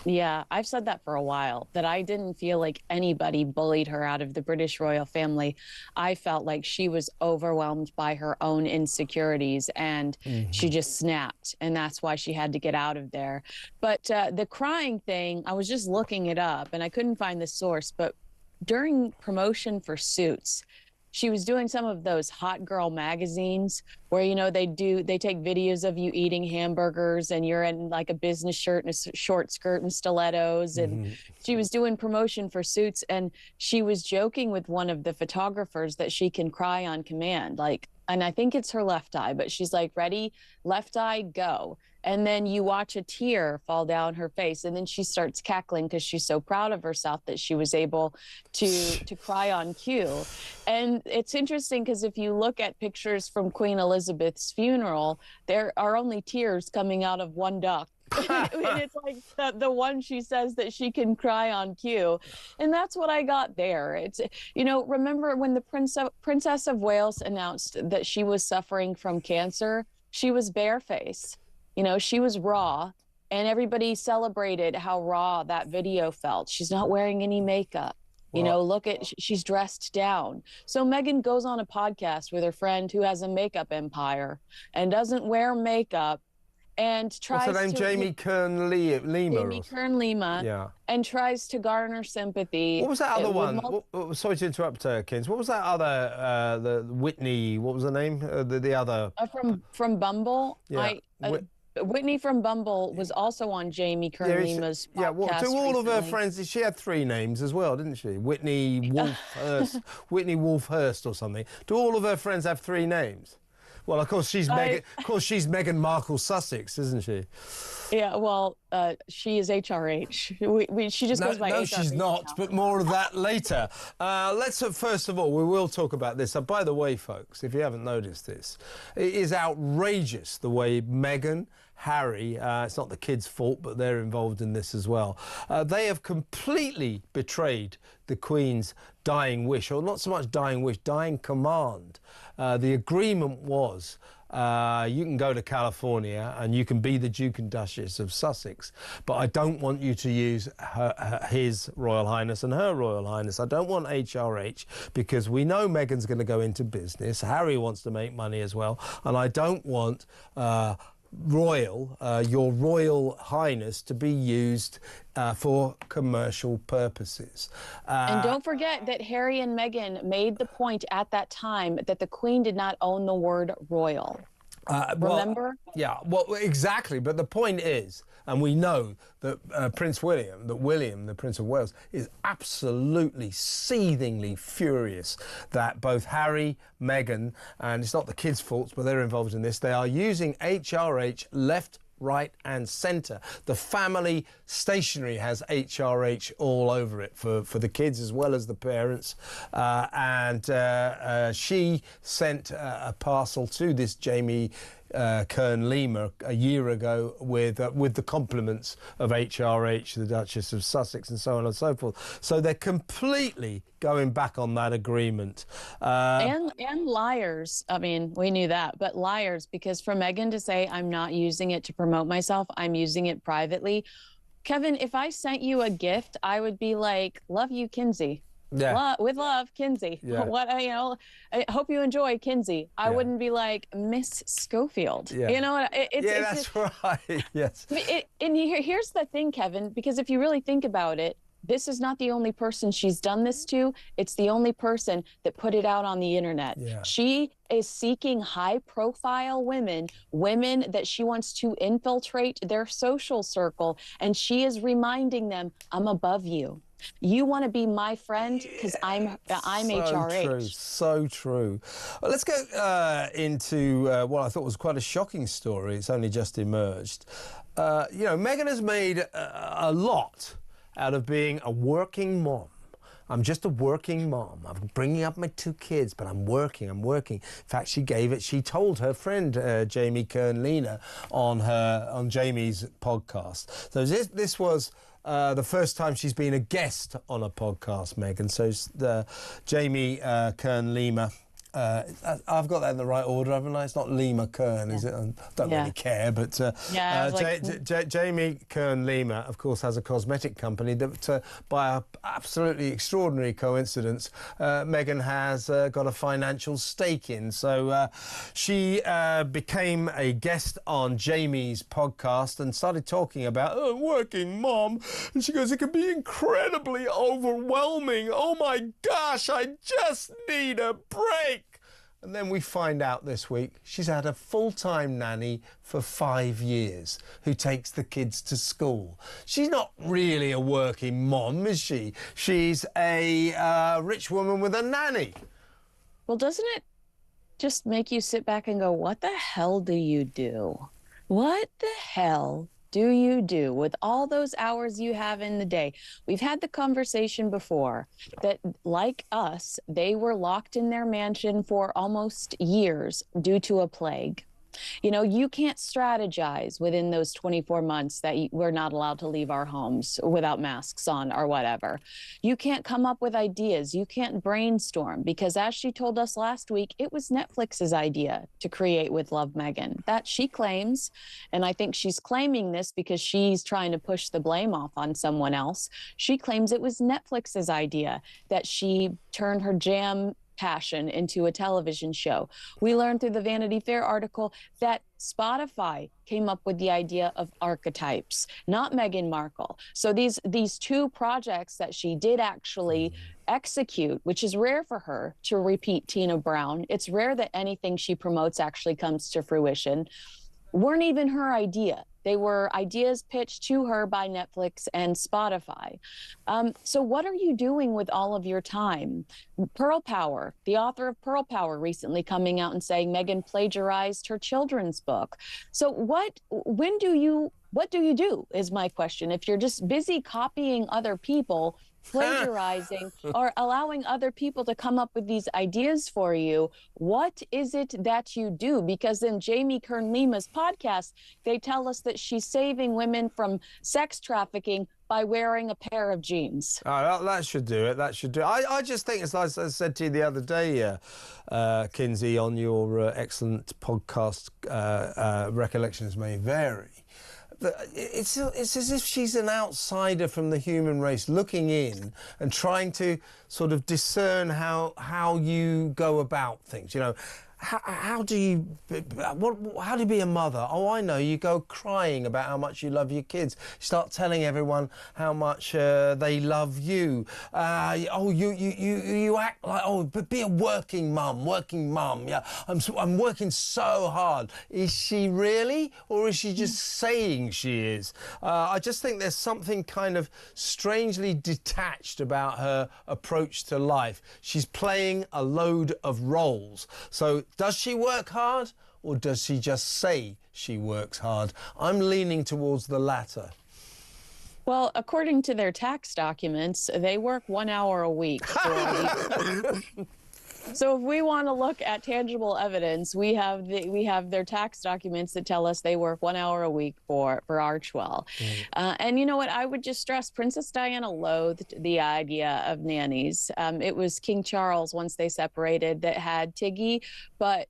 Yeah, I've said that for a while, that I didn't feel like anybody bullied her out of the British royal family. I felt like she was overwhelmed by her own insecurities and she just snapped. And that's why she had to get out of there. But the crying thing, I was just looking it up and I couldn't find the source. But during promotion for Suits, she was doing some of those hot girl magazines where, you know, they take videos of you eating hamburgers and you're in like a business shirt and a short skirt and stilettos. And she was doing promotion for Suits and she was joking with one of the photographers that she can cry on command. Like, and I think it's her left eye, but she's like, ready, left eye, go. And then you watch a tear fall down her face and then she starts cackling because she's so proud of herself that she was able to cry on cue. And it's interesting because if you look at pictures from Queen Elizabeth's funeral, there are only tears coming out of one duct. And it's like the one she says that she can cry on cue. And that's what I got there. It's, you know, remember when the Princess of Wales announced that she was suffering from cancer, she was barefaced. You know, she was raw and everybody celebrated how raw that video felt. She's not wearing any makeup. You know, look at, she's dressed down. So Meghan goes on a podcast with her friend who has a makeup empire and doesn't wear makeup and tries to... What's her name? Jamie Kern-Lima. Jamie Kern-Lima. Yeah. And tries to garner sympathy. What was that other one? Sorry to interrupt, Kins. What was that other, the Whitney, what was the name? The other... From Bumble? Yeah. Whitney from Bumble was also on Jamie Kern-Lima's podcast to all of her recently. friends, she had 3 names as well, didn't she? Whitney Wolfhurst, Whitney Wolfhurst or something. Do all of her friends have 3 names? Well, of course she's Meghan Markle Sussex, isn't she? Yeah, well, she is HRH. She just goes by HRH. No, she's not, now. but more of that later. Let's, first of all, we will talk about this. By the way, folks, if you haven't noticed this, it is outrageous the way Meghan, Harry, it's not the kids' fault, but they're involved in this as well. They have completely betrayed the Queen's dying wish, or not so much dying wish, dying command. The agreement was you can go to California and you can be the Duke and Duchess of Sussex, but I don't want you to use His Royal Highness and Her Royal Highness. I don't want HRH because we know Meghan's going to go into business. Harry wants to make money as well, and I don't want your Royal Highness to be used for commercial purposes. And don't forget that Harry and Meghan made the point at that time that the Queen did not own the word royal. Remember? Yeah, well, exactly. But the point is, and we know that William, the Prince of Wales, is absolutely seethingly furious that both Harry, Meghan, and it's not the kids' faults, but they're involved in this, they are using HRH left, right and centre. The family stationery has HRH all over it for the kids as well as the parents. She sent a parcel to this Jamie Kern-Lima a year ago with the compliments of HRH, the Duchess of Sussex, and so on and so forth. So they're completely going back on that agreement. And liars. I mean, we knew that, but liars, because for Meghan to say, I'm not using it to promote myself, I'm using it privately. Kevin, if I sent you a gift, I would be like, love you, Kinsey. Yeah. With love, Kinsey. Yeah. I hope you enjoy, Kinsey. I wouldn't be like Miss Schofield. Yeah. You know, that's right. Yes. And here's the thing, Kevin, because if you really think about it, this is not the only person she's done this to. It's the only person that put it out on the internet. Yeah. She is seeking high-profile women that she wants to infiltrate their social circle, and she is reminding them, I'm above you. You want to be my friend because I'm HRH. So true. Well, let's go into what I thought was quite a shocking story. It's only just emerged. Meghan has made a lot out of being a working mom. I'm just a working mom. I'm bringing up my 2 kids, but I'm working. In fact, she told her friend Jamie Kern-Lena on Jamie's podcast. So this was the first time she's been a guest on a podcast, Meghan. So Jamie Kern-Lena. I've got that in the right order, haven't I? It's not Lima Kern, is it? I don't really care, but Jamie Kern-Lena, of course, has a cosmetic company that, by an absolutely extraordinary coincidence, Meghan has got a financial stake in. So she became a guest on Jamie's podcast and started talking about working mom. And she goes, it can be incredibly overwhelming. Oh my gosh, I just need a break. And then we find out this week she's had a full-time nanny for 5 years who takes the kids to school. She's not really a working mom, is she? She's a rich woman with a nanny. Well, doesn't it just make you sit back and go, what the hell do you do? What the hell do you do with all those hours you have in the day? We've had the conversation before that, like us, they were locked in their mansion for almost years due to a plague. You know, you can't strategize within those 24 months that we're not allowed to leave our homes without masks on or whatever. You can't come up with ideas. You can't brainstorm because, as she told us last week, it was Netflix's idea to create With Love, Meghan. That she claims, and I think she's claiming this because she's trying to push the blame off on someone else. She claims it was Netflix's idea that she turned her jam passion into a television show. We learned through the Vanity Fair article that Spotify came up with the idea of archetypes, not Meghan Markle. So these 2 projects that she did actually execute, which is rare for her to repeat Tina Brown. It's rare that anything she promotes actually comes to fruition. Weren't even her idea. They were ideas pitched to her by Netflix and Spotify. So what are you doing with all of your time? Pearl Power, the author of Pearl Power, recently coming out and saying Meghan plagiarized her children's book. So what do you do is my question. If you're just busy copying other people, plagiarizing, or allowing other people to come up with these ideas for you, what is it that you do? Because in Jamie Kern-Lena's podcast, they tell us that she's saving women from sex trafficking by wearing a pair of jeans. Oh, that should do it. That should do it. I just think, as I said to you the other day, Kinsey, on your excellent podcast, Recollections May Vary, it's as if she's an outsider from the human race looking in and trying to sort of discern how you go about things. You know, how do you be a mother? Oh, I know. You go crying about how much you love your kids. You start telling everyone how much they love you. You act like, but be a working mum. Yeah, I'm working so hard. Is she really, or is she just saying she is? I just think there's something kind of strangely detached about her approach to life. She's playing a load of roles. So does she work hard, or does she just say she works hard? I'm leaning towards the latter. Well, according to their tax documents, they work 1 hour a week. So if we want to look at tangible evidence, we have their tax documents that tell us they work 1 hour a week for Archwell. And you know what? I would just stress Princess Diana loathed the idea of nannies. It was King Charles, once they separated, that had Tiggy, but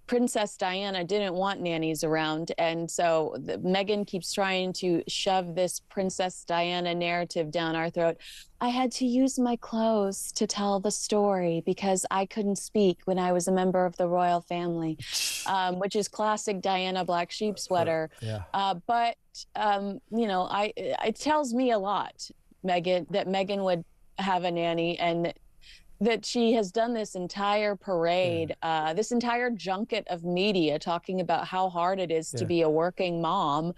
Princess Diana didn't want nannies around, and so Meghan keeps trying to shove this Princess Diana narrative down our throat. I had to use my clothes to tell the story because I couldn't speak when I was a member of the royal family, which is classic Diana black sheep sweater. But you know, it tells me a lot, Meghan, that Meghan would have a nanny, and that she has done this entire parade, this entire junket of media talking about how hard it is to be a working mom,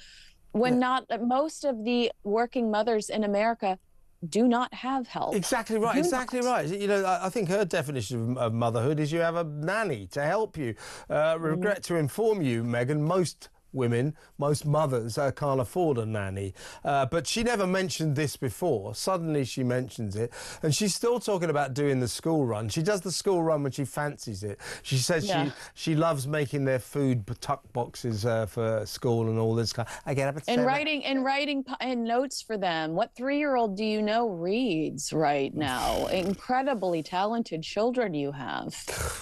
when most of the working mothers in America do not have help. Exactly right, exactly right. You know, I think her definition of motherhood is you have a nanny to help you. Regret to inform you, Meghan, most women, most mothers can't afford a nanny. But she never mentioned this before. Suddenly she mentions it. And she's still talking about doing the school run. She does the school run when she fancies it. She says she loves making their food tuck boxes for school and all this kind. I get up at and writing notes for them. What 3-year-old do you know reads right now? Incredibly talented children you have.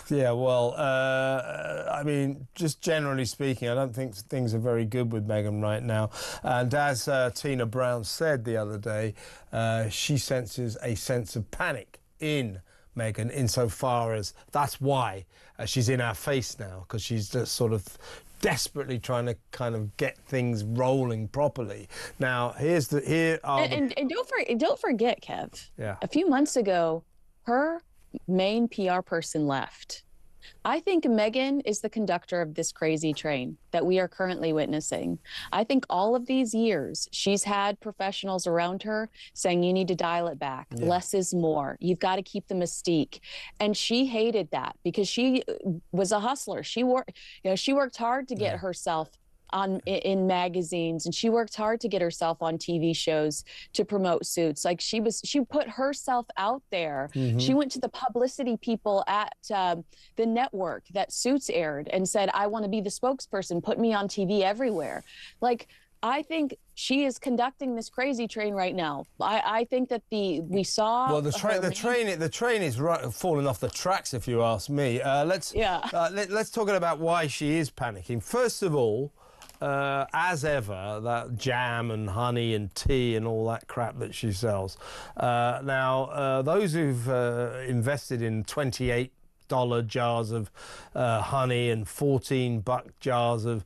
Yeah, well, I mean, just generally speaking, I don't think things are very good with Meghan right now. And as Tina Brown said the other day, she senses a sense of panic in Meghan, insofar as that's why she's in our face now, because she's just sort of desperately trying to kind of get things rolling properly. Now, don't forget, Kev. Yeah. A few months ago, her main PR person left. I think Meghan is the conductor of this crazy train that we are currently witnessing. I think all of these years, she's had professionals around her saying, you need to dial it back. Yeah. Less is more. You've got to keep the mystique. And she hated that because she was a hustler. She worked hard to get herself in magazines, and she worked hard to get herself on TV shows to promote Suits. Like she put herself out there. Mm-hmm. She went to the publicity people at the network that Suits aired and said, I want to be the spokesperson, put me on TV everywhere. Like, I think she is conducting this crazy train right now. I think that we saw. Well, the train is falling off the tracks, if you ask me. Let's talk about why she is panicking. First of all, as ever, that jam and honey and tea and all that crap that she sells. Now, those who've invested in $28 jars of honey and $14 jars of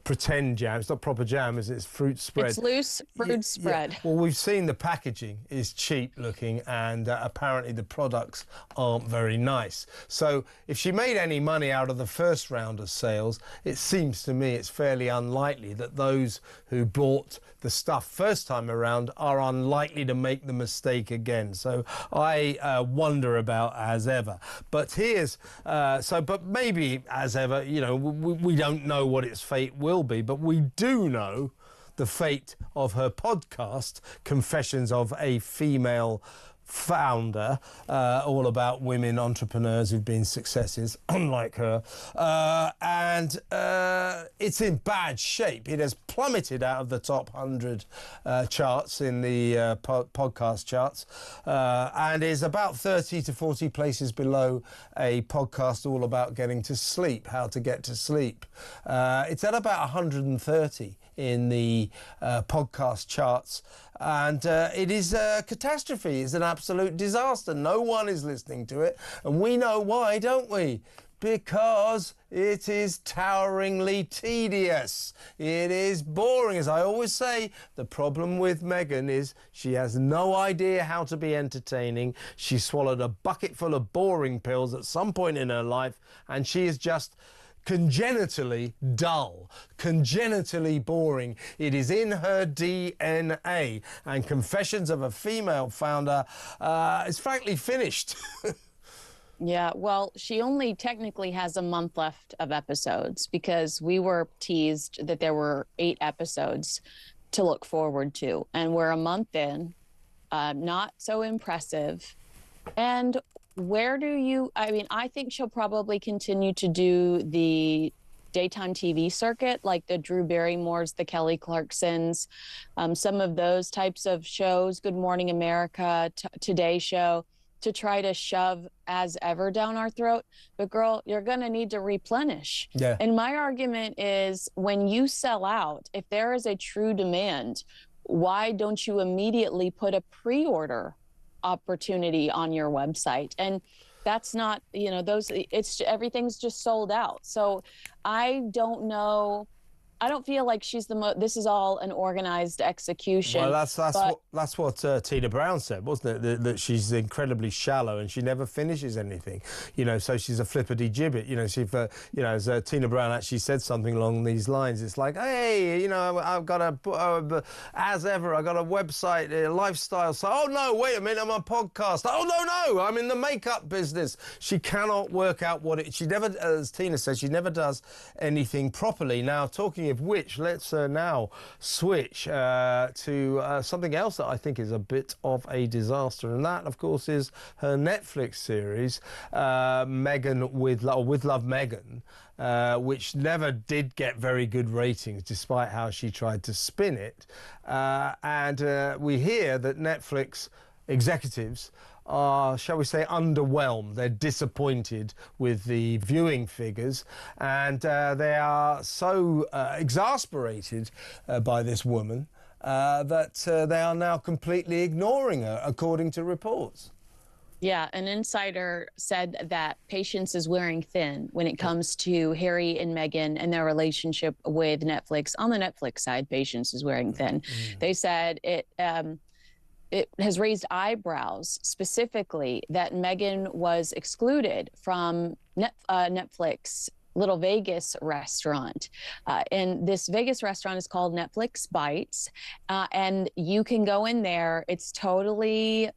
pretend jam. It's not proper jam, is it? It's fruit spread. It's loose fruit spread. Yeah. Well, we've seen the packaging is cheap looking, and apparently the products aren't very nice. So if she made any money out of the first round of sales, it seems to me it's fairly unlikely that those who bought the stuff first time around are unlikely to make the mistake again. So I wonder about as ever. But but maybe as ever, you know, we don't know what its fate will be, but we do know the fate of her podcast, Confessions of a Female Founder, all about women entrepreneurs who've been successes, unlike her. And it's in bad shape. It has plummeted out of the top 100 charts in the podcast charts, and is about 30 to 40 places below a podcast all about getting to sleep, how to get to sleep. It's at about 130 in the podcast charts. And it is a catastrophe. It's an absolute disaster. No one is listening to it. And we know why, don't we? Because it is toweringly tedious. It is boring. As I always say, the problem with Meghan is she has no idea how to be entertaining. She swallowed a bucket full of boring pills at some point in her life, and she is just congenitally dull, congenitally boring. It is in her DNA, and Confessions of a Female Founder is frankly finished. Yeah, well, she only technically has a month left of episodes because we were teased that there were 8 episodes to look forward to, and we're a month in, not so impressive. And I think she'll probably continue to do the daytime TV circuit, like the Drew Barrymores, the Kelly Clarksons, some of those types of shows, Good Morning America, Today Show, to try to shove As Ever down our throat. But girl, you're going to need to replenish. Yeah. And my argument is, when you sell out, if there is a true demand, why don't you immediately put a pre-order opportunity on your website? And that's not, everything's just sold out. So I don't know. I don't feel like she's this is all an organized execution. Well, that's what Tina Brown said, wasn't it? That she's incredibly shallow and she never finishes anything. So she's a flippity gibbet. As Tina Brown actually said something along these lines. It's like, hey, I've got As Ever, I've got a website, a lifestyle. So, oh no, wait a minute, I'm on a podcast. Oh no, I'm in the makeup business. She cannot work out she never, as Tina says, she never does anything properly. Now, talking Speaking of which, let's now switch to something else that I think is a bit of a disaster, and that, of course, is her Netflix series, Meghan with Love Meghan, which never did get very good ratings, despite how she tried to spin it. And we hear that Netflix executives are, shall we say, underwhelmed. They're disappointed with the viewing figures, and they are so exasperated by this woman that they are now completely ignoring her, according to reports. Yeah, an insider said that patience is wearing thin when it comes to Harry and Meghan and their relationship with Netflix. On the Netflix side, patience is wearing thin. They said it has raised eyebrows, specifically that Meghan was excluded from Netflix little Vegas restaurant. And this Vegas restaurant is called Netflix Bites. And you can go in there. It's totally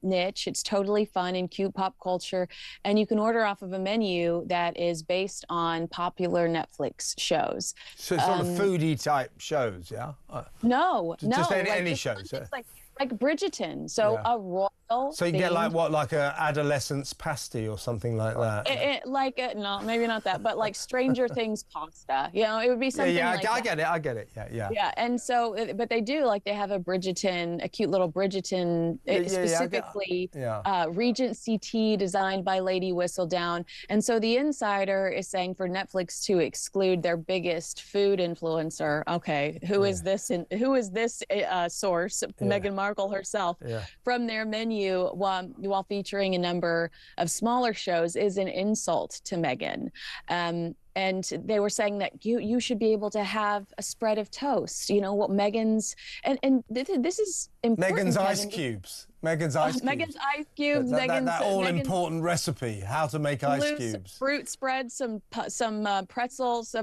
niche. It's totally fun and cute pop culture. And you can order off of a menu that is based on popular Netflix shows. So it's sort of foodie type shows, yeah? No, just like any shows. Like Bridgerton. So a royal. So you get like a adolescence pasty or something like that. No, maybe not that, but like Stranger Things pasta. You know, it would be something like I get it. Yeah. Yeah, and so, but they do, like, they have a cute little Bridgerton, specifically Regency tea designed by Lady Whistledown. And so the insider is saying for Netflix to exclude their biggest food influencer. Okay, who is this source? Meghan Markle herself from their menu while featuring a number of smaller shows is an insult to Meghan. And they were saying that you should be able to have a spread of toast. You know what Meghan's and this is important. Meghan's ice cubes. Meghan's ice cubes. Meghan's ice cubes. That all-important recipe: how to make ice cubes. Fruit spread, some pretzels,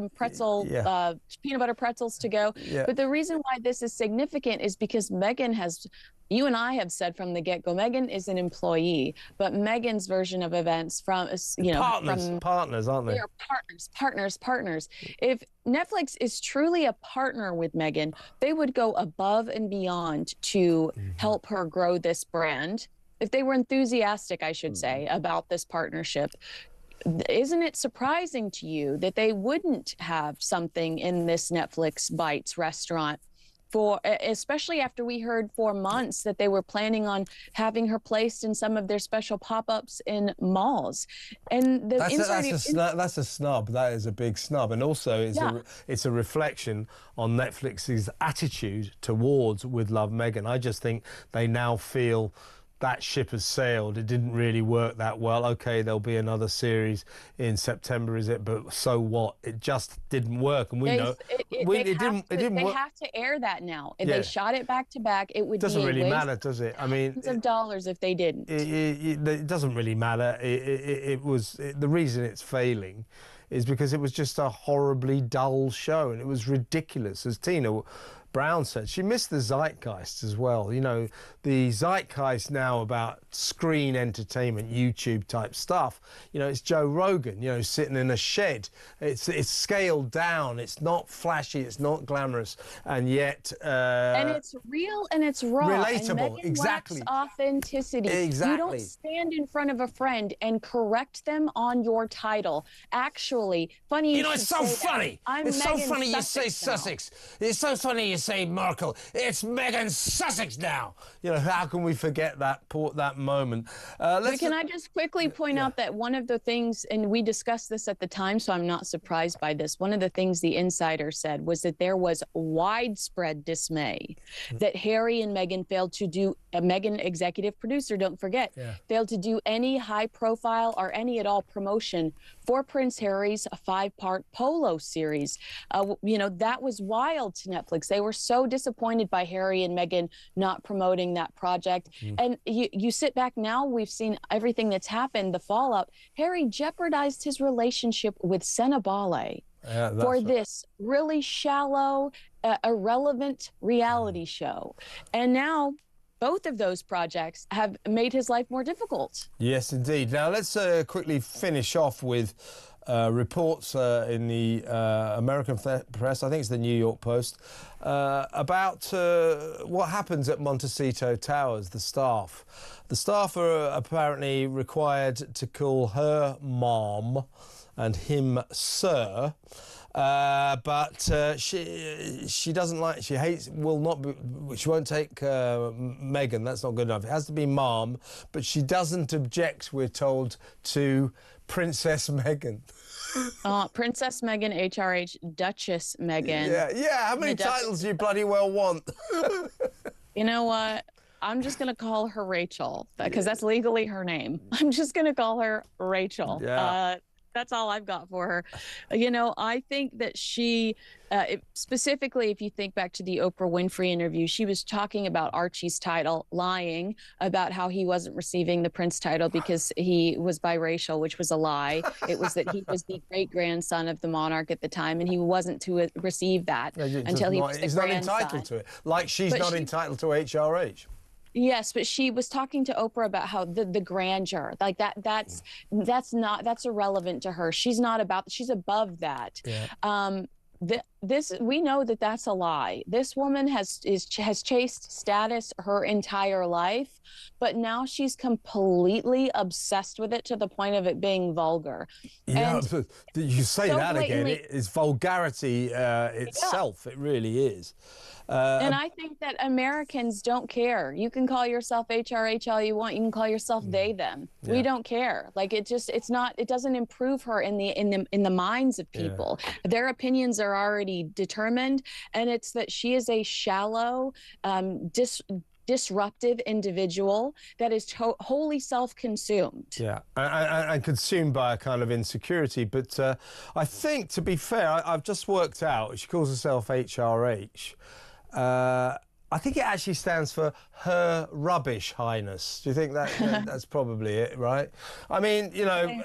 peanut butter pretzels to go. Yeah. But the reason why this is significant is because Meghan has. You and I have said from the get-go, Meghan is an employee, but Meghan's version of events partners, aren't they? They are partners. If Netflix is truly a partner with Meghan, they would go above and beyond to help her grow this brand. If they were enthusiastic, I should say, about this partnership. Isn't it surprising to you that they wouldn't have something in this Netflix Bites restaurant? Especially after we heard for months that they were planning on having her placed in some of their special pop-ups in malls. And that's a snub. That is a big snub. And also it's a reflection on Netflix's attitude towards With Love Meghan. I just think they now feel that ship has sailed. It didn't really work that well. Okay, there'll be another series in September, is it? But so what? It just didn't work, and we know it didn't work. They have to air that now. If they shot it back to back, it would doesn't really matter, does it? I mean, millions of dollars if they didn't. It doesn't really matter. The reason it's failing is because it was just a horribly dull show, and it was ridiculous, as Tina Brown said. She missed the zeitgeist as well. You know, the zeitgeist now about screen entertainment, YouTube type stuff. You know, it's Joe Rogan, you know, sitting in a shed. It's scaled down. It's not flashy. It's not glamorous. And yet... and it's real and it's raw. Relatable, and exactly. Authenticity. Exactly. You don't stand in front of a friend and correct them on your title. Actually, funny you it's so funny. It's so funny you say Sussex. It's so funny you say Markle. It's Meghan Sussex now. You know, how can we forget that moment? Can I just quickly point out that one of the things, and we discussed this at the time, so I'm not surprised by this, one of the things the insider said was that there was widespread dismay that Harry and Meghan failed to do, Meghan executive producer, don't forget, failed to do any high profile or any at all promotion for Prince Harry's 5-part Polo series. You know, that was wild to Netflix. They were so disappointed by Harry and Meghan not promoting that project. And you sit back now, we've seen everything that's happened, the fallout. Harry jeopardized his relationship with Senabale for this really shallow, irrelevant reality show. And now both of those projects have made his life more difficult. Yes, indeed. Now, let's quickly finish off with reports in the American press, I think it's the New York Post, about what happens at Montecito Towers, the staff. The staff are apparently required to call her mom and him sir. But she doesn't like, she hates, will not be, she won't take Meghan, that's not good enough. It has to be mom, but she doesn't object, we're told, to Princess Meghan. Princess Meghan, HRH, Duchess Meghan. Yeah, how many titles do you bloody well want? You know what? I'm just going to call her Rachel, because that's legally her name. I'm just going to call her Rachel. Yeah. That's all I've got for her. You know, I think that she, specifically, if you think back to the Oprah Winfrey interview, she was talking about Archie's title, lying about how he wasn't receiving the Prince title because he was biracial, which was a lie. It was that he was the great-grandson of the monarch at the time, and he wasn't to receive that until he was the He's grandson. not entitled to it, like she's not entitled to HRH. Yes, but she was talking to Oprah about how the grandeur, like that's irrelevant to her. She's not about, she's above that. Yeah. This we know that that's a lie. This woman has chased status her entire life, but now she's completely obsessed with it to the point of it being vulgar. Yeah, And you say so that again. blatantly- It is vulgarity itself. It really is. And I think that Americans don't care. You can call yourself HRH all you want. You can call yourself they, them. Yeah. We don't care. Like it doesn't improve her in the minds of people. Their opinions are already determined. And it's that she is a shallow, disruptive individual that is wholly self-consumed. Yeah, and consumed by a kind of insecurity. But I think, to be fair, I've just worked out, she calls herself HRH. I think it actually stands for Her Rubbish Highness. Do you think that's probably it, right? I mean, you know,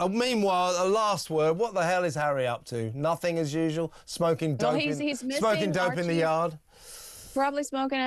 meanwhile, a last word, what the hell is Harry up to? Nothing as usual? Smoking dope, smoking dope in the yard? Probably smoking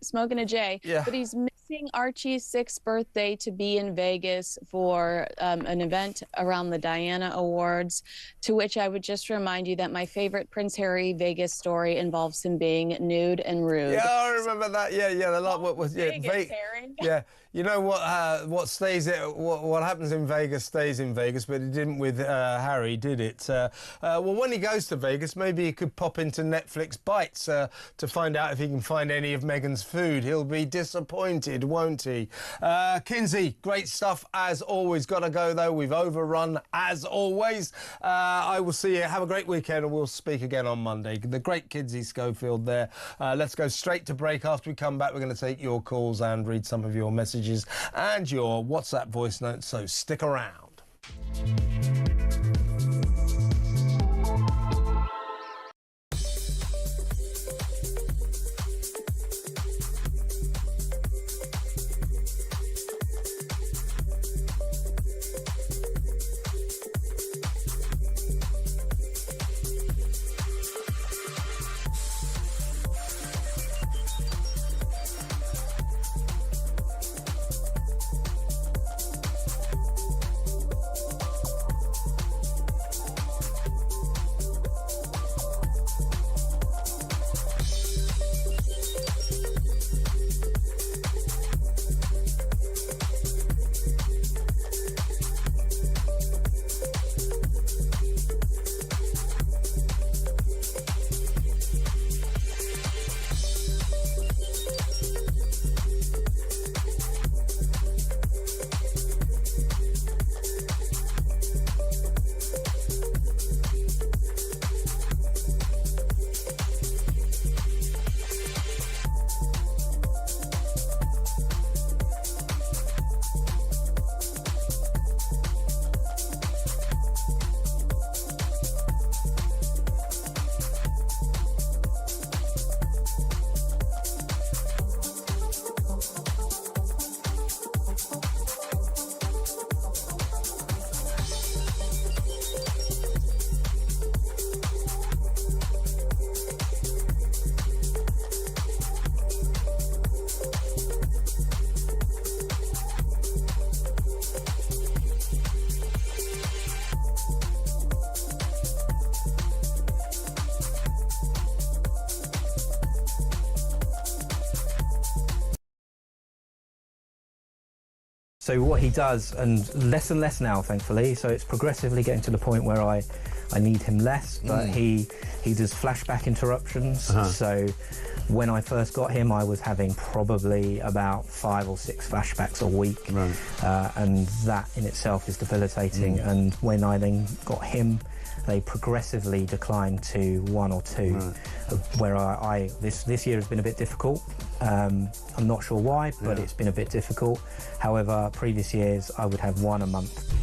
smoking a J. Yeah. But he's missing Archie's 6th birthday to be in Vegas for an event around the Diana Awards, to which I would just remind you that my favorite Prince Harry Vegas story involves him being nude and rude. Yeah, I remember that. Yeah. Vegas, Harry. Yeah. You know what stays what happens in Vegas stays in Vegas, but it didn't with Harry, did it? Well, when he goes to Vegas, maybe he could pop into Netflix Bites to find out if he can find any of Meghan's food. He'll be disappointed, won't he? Kinsey, great stuff as always. Got to go though. We've overrun as always. I will see you. Have a great weekend, and we'll speak again on Monday. The great Kinsey Schofield there. Let's go straight to break. After we come back, we're going to take your calls and read some of your messages and your WhatsApp voice notes, so stick around. So what he does, and less now, thankfully, so it's progressively getting to the point where I need him less, but he does flashback interruptions. So when I first got him, I was having probably about 5 or 6 flashbacks a week, and that in itself is debilitating. And when I then got him, they progressively declined to 1 or 2, where this year has been a bit difficult. I'm not sure why, but it's been a bit difficult. However, previous years I would have 1 a month.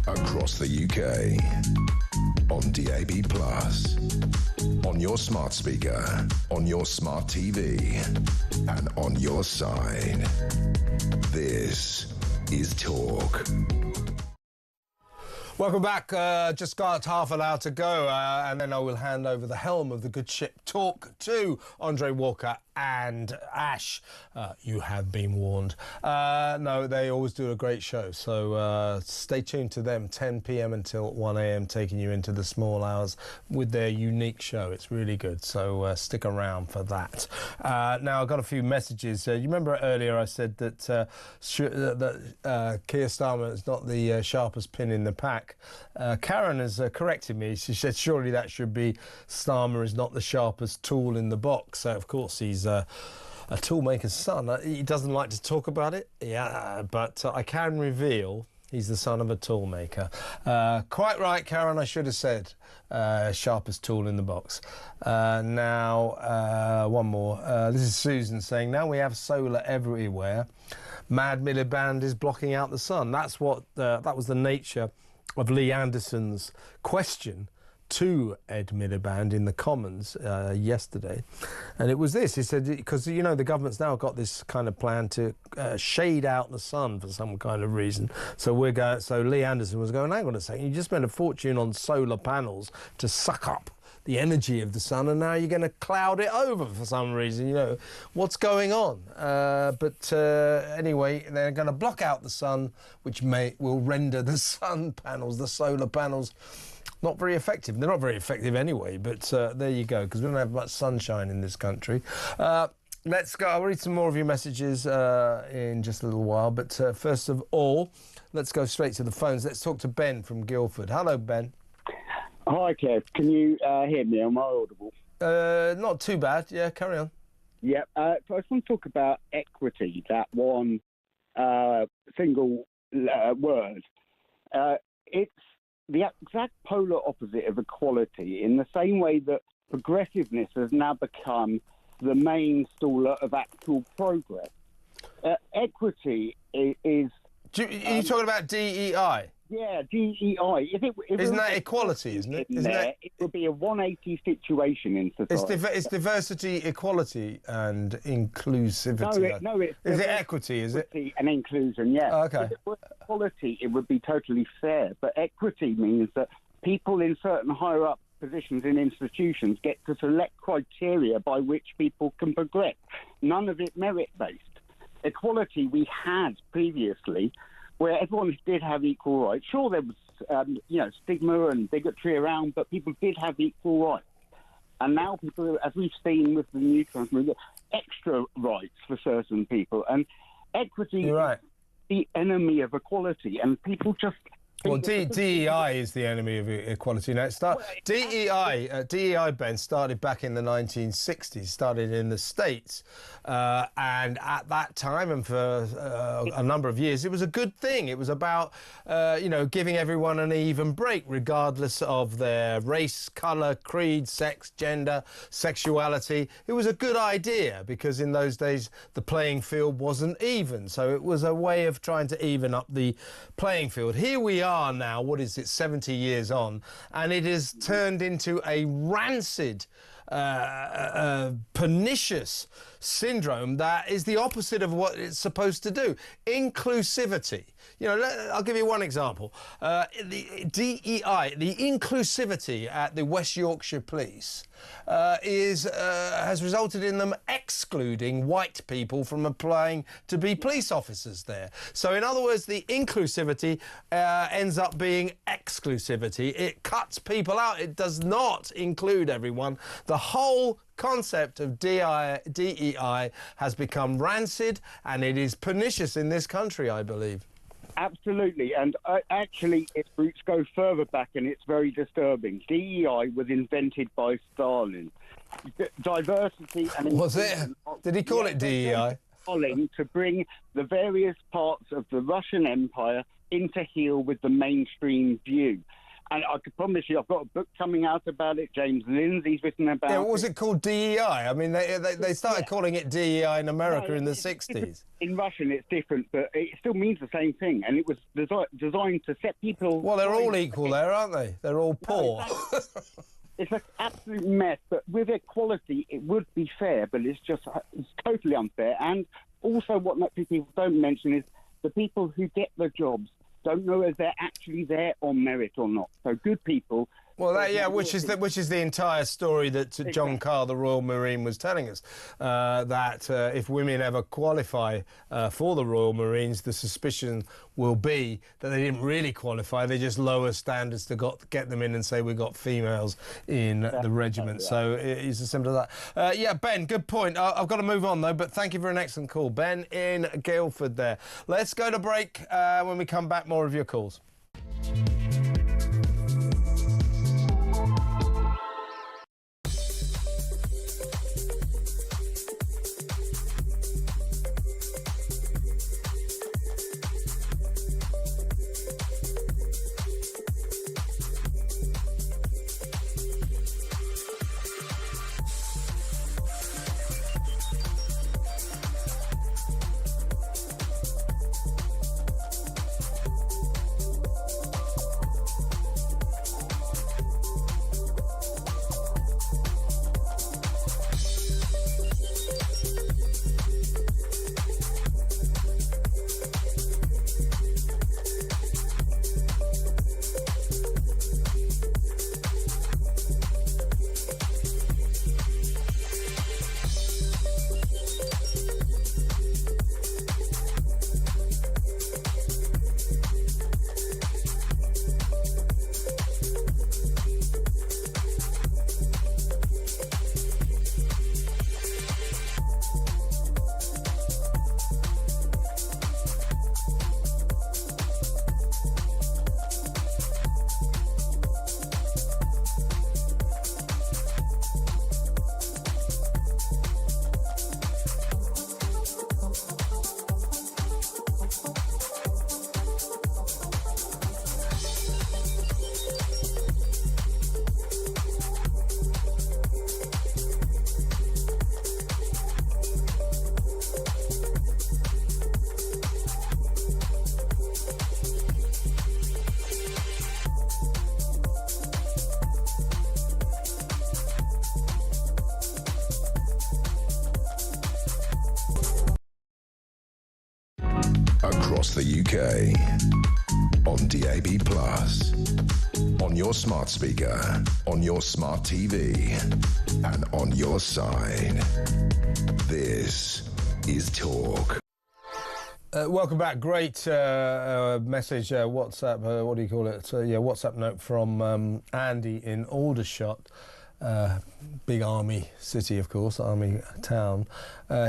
Across the UK, on DAB+, on your smart speaker, on your smart TV, and on your side. This is Talk. Welcome back. Just got half an hour to go, and then I will hand over the helm of the good ship Talk to Andre Walker and Ash. You have been warned. No, they always do a great show, so stay tuned to them, 10 p.m. until 1 a.m, taking you into the small hours with their unique show. It's really good, so stick around for that. Now, I've got a few messages. You remember earlier I said that Keir Starmer is not the sharpest pin in the pack. Karen has corrected me. She said surely that should be Starmer is not the sharpest tool in the box. So, of course, he's a toolmaker's son. He doesn't like to talk about it, but I can reveal he's the son of a toolmaker. Quite right, Karen, I should have said sharpest tool in the box. Now, one more. This is Susan saying, now we have solar everywhere. Mad Miliband is blocking out the sun. That's what, that was the nature of Lee Anderson's question to Ed Miliband in the Commons yesterday, and it was this. He said, because you know the government's now got this kind of plan to shade out the sun for some kind of reason. So Lee Anderson was going, hang on a second, you just spent a fortune on solar panels to suck up the energy of the sun, and now you're going to cloud it over for some reason. You know, what's going on? But anyway, they're going to block out the sun, which will render the sun panels, the solar panels, not very effective. They're not very effective anyway, but there you go, because we don't have much sunshine in this country. Let's go. I'll read some more of your messages in just a little while, but first of all, let's go straight to the phones. Let's talk to Ben from Guildford. Hello, Ben. Hi, Kev. Can you hear me? Am I audible? Not too bad. Yeah, carry on. Yeah. So I just want to talk about equity, that one single word. It's the exact polar opposite of equality, in the same way that progressiveness has now become the main staller of actual progress. Equity is... Are you talking about DEI? Yeah, DEI. Isn't that equality, isn't it? It would be a 180 situation in society. It's diversity, equality and inclusivity. No, it's... Is it equity, is it? Equity and inclusion, yeah. Oh, okay. If it were equality, it would be totally fair. But equity means that people in certain higher-up positions in institutions get to select criteria by which people can progress. None of it merit-based. Equality we had previously, where everyone did have equal rights. Sure, there was, stigma and bigotry around, but people did have equal rights. And now people, as we've seen with the new trans movement, extra rights for certain people. And equity is the enemy of equality, and people just... Well, DEI is the enemy of equality. Now, DEI, Ben, started back in the 1960s, started in the States. And at that time and for a number of years, it was a good thing. It was about, giving everyone an even break, regardless of their race, colour, creed, sex, gender, sexuality. It was a good idea because in those days, the playing field wasn't even. So it was a way of trying to even up the playing field. Here we are now, 70 years on, and it has turned into a rancid pernicious syndrome that is the opposite of what it's supposed to do. Inclusivity. You know, I'll give you one example. The DEI, the inclusivity at the West Yorkshire Police has resulted in them excluding white people from applying to be police officers there. So in other words, the inclusivity ends up being exclusivity. It cuts people out. It does not include everyone. The whole concept of DEI has become rancid, and it is pernicious in this country, I believe. Absolutely, and actually its roots go further back, and it's very disturbing. DEI was invented by Stalin. Diversity and... Was it? Did he call it DEI? Stalin to bring the various parts of the Russian Empire into heel with the mainstream view. And I can promise you, I've got a book coming out about it. James Lindsay's written about it. Yeah, was it called DEI? I mean, they started calling it DEI in America in the 60s. In Russian, it's different, but it still means the same thing. And it was designed to set people... Well, they're all equal there, aren't they? They're all poor. No, it's an absolute mess. But with equality, it would be fair, but it's totally unfair. And also what people don't mention is the people who get the jobs don't know if they're actually there on merit or not. So good people... Well, which is the entire story that John Carr, the Royal Marine, was telling us, that if women ever qualify for the Royal Marines, the suspicion will be that they didn't really qualify. They just lower standards to get them in and say we've got females in the regiment. So it's as simple as that. Yeah, Ben, good point. I've got to move on, though, but thank you for an excellent call. Ben in Guildford there. Let's go to break. When we come back, more of your calls. Across the UK, on DAB+, on your smart speaker, on your smart TV, and on your side. This is Talk. Welcome back. Great message, WhatsApp, what do you call it? WhatsApp note from Andy in Aldershot. Big army city, of course, army town.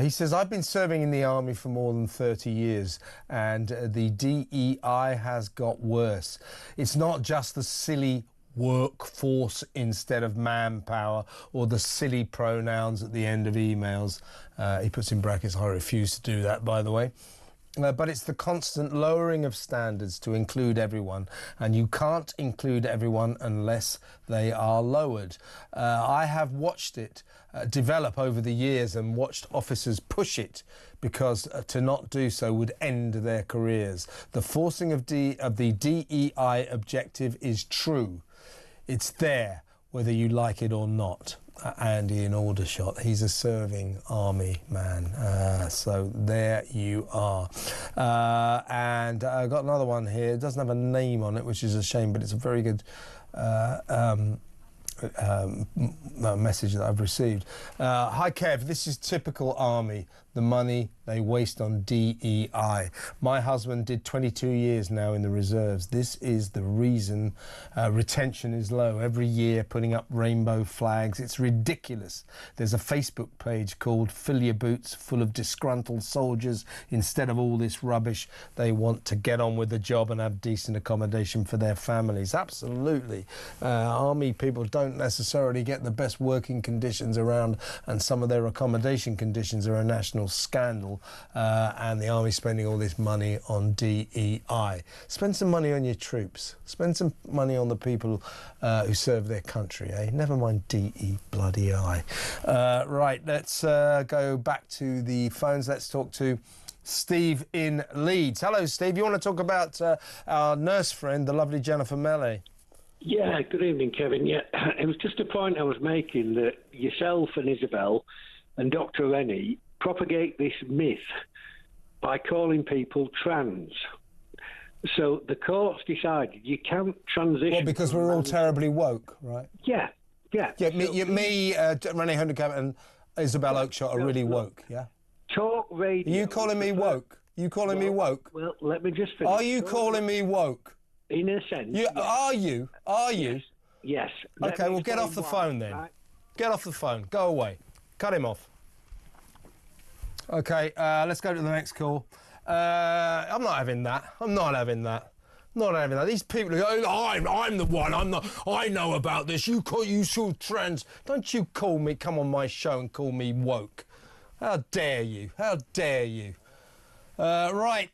He says, I've been serving in the army for more than 30 years and the DEI has got worse. It's not just the silly workforce instead of manpower or the silly pronouns at the end of emails. He puts in brackets, I refuse to do that, by the way. But it's the constant lowering of standards to include everyone, and you can't include everyone unless they are lowered. I have watched it develop over the years and watched officers push it because to not do so would end their careers. The forcing of the DEI objective is true. It's there, whether you like it or not. Andy in Aldershot. He's a serving army man. So there you are. And I got another one here. It doesn't have a name on it, which is a shame, but it's a very good message that I've received. Hi Kev, this is typical army, the money they waste on DEI. My husband did 22 years now in the reserves. This is the reason retention is low. Every year putting up rainbow flags. It's ridiculous. There's a Facebook page called Fill Your Boots, full of disgruntled soldiers. Instead of all this rubbish, they want to get on with the job and have decent accommodation for their families. Absolutely. Army people don't necessarily get the best working conditions around, and some of their accommodation conditions are a national scandal, and the army spending all this money on DEI. Spend some money on your troops. Spend some money on the people who serve their country, eh? Never mind DE-bloody-I. Right, let's go back to the phones. Let's talk to Steve in Leeds. Hello, Steve. You want to talk about our nurse friend, the lovely Jennifer Melley? Yeah, good evening, Kevin. Yeah, it was just a point I was making that yourself and Isabel and Dr. Rennie propagate this myth by calling people trans. So the courts decided you can't transition. Well, because we're all terribly woke, right? Yeah. Me, Rennie Hunderkamp and Isabel Oakeshott are really woke, yeah? Talk radio. Are you calling me woke? You calling me woke? Well, let me just finish. Are you calling me woke? In a sense. Yes. Are you? Yes. Okay, well, get off the phone then. Right? Get off the phone. Go away. Cut him off. Okay, let's go to the next call. I'm not having that. Not having that. These people who go, I'm the one. I know about this. You so trans. Don't you come on my show and call me woke. How dare you? Right,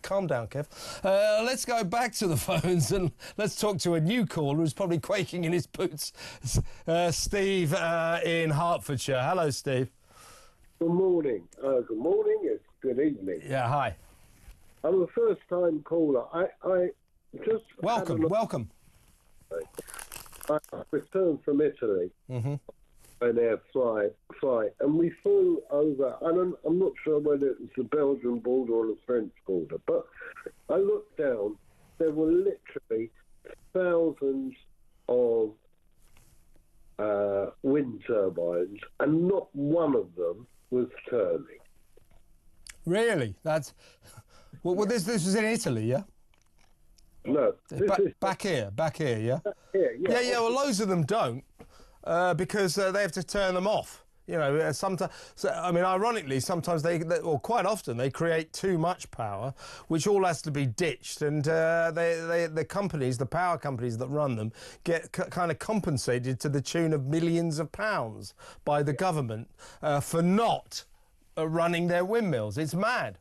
calm down, Kev. Let's go back to the phones and let's talk to a new caller who's probably quaking in his boots. Steve in Hertfordshire. Hello, Steve. Good morning. Good morning. It's good evening. Yeah, hi. I'm a first-time caller. I just welcome. I returned from Italy. Mm-hmm. An air flight, and we flew over. I'm not sure whether it was the Belgian border or the French border, but I looked down. There were literally thousands of wind turbines, and not one of them was turning. Really? That's well. This was in Italy, yeah. No, back here, yeah. Back here, yeah. Yeah. Well, loads of them don't. Because they have to turn them off. You know, sometimes. Ironically, sometimes quite often they create too much power, which all has to be ditched, and the power companies that run them get kind of compensated to the tune of millions of pounds by the government for not running their windmills. It's mad.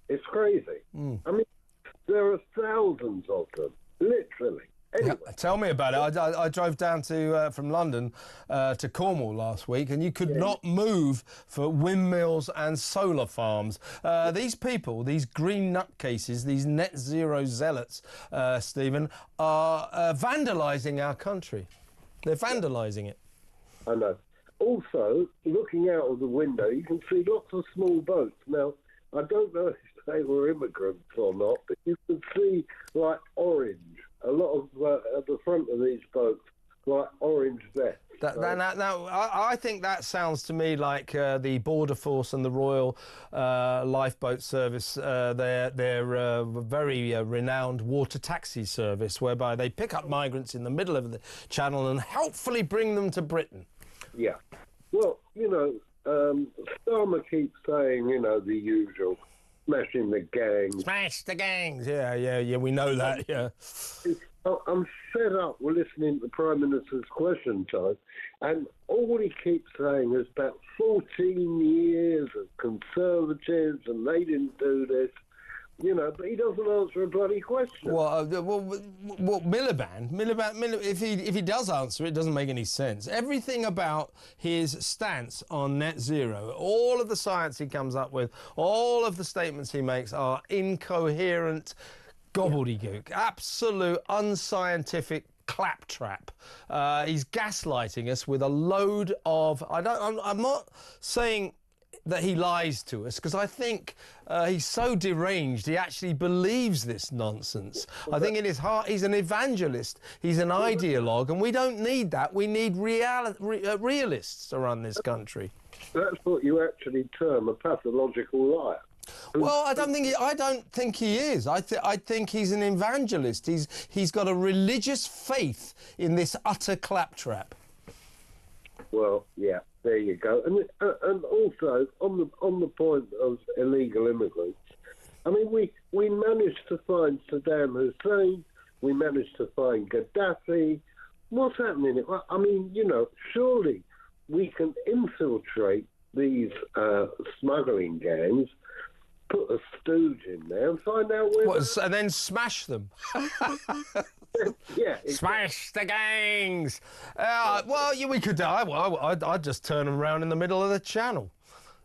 It's crazy. I mean, there are thousands of them, literally. Anyway. Yeah, tell me about it. I drove down from London to Cornwall last week, and you could not move for windmills and solar farms. These people, these green nutcases, these net zero zealots, Stephen, are vandalising our country. They're vandalising it. I know. Also, looking out of the window, you can see lots of small boats. Now, I don't know if they were immigrants or not, but you can see, like, orange. A lot of at the front of these boats, like orange vests. Now, I think that sounds to me like the Border Force and the Royal Lifeboat Service, their very renowned water taxi service, whereby they pick up migrants in the middle of the channel and helpfully bring them to Britain. Yeah. Well, Starmer keeps saying, the usual. Smashing the gangs. Smash the gangs. Yeah, we know that, yeah. I'm fed up with listening to the Prime Minister's question time, and all he keeps saying is about 14 years of Conservatives, and they didn't do this. But he doesn't answer a bloody question. Well, Miliband, if he does answer it, doesn't make any sense. Everything about his stance on net zero, all of the science he comes up with, all of the statements he makes are incoherent gobbledygook, absolute unscientific claptrap. He's gaslighting us with a load of... I'm not saying that he lies to us, because I think he's so deranged he actually believes this nonsense. I think in his heart he's an evangelist, he's an ideologue, and we don't need that. We need realists to run this country. That's what you actually term a pathological liar. Well, I don't think he is. I think he's an evangelist. He's got a religious faith in this utter claptrap. Well, yeah, there you go. And also on the point of illegal immigrants, I mean, we managed to find Saddam Hussein, we managed to find Gaddafi. What's happening? I mean, you know, surely we can infiltrate these smuggling gangs, put a stooge in there and find out where... and then smash them. Yeah, exactly. Smash the gangs. Well, yeah, we could. I'd just turn them around in the middle of the channel.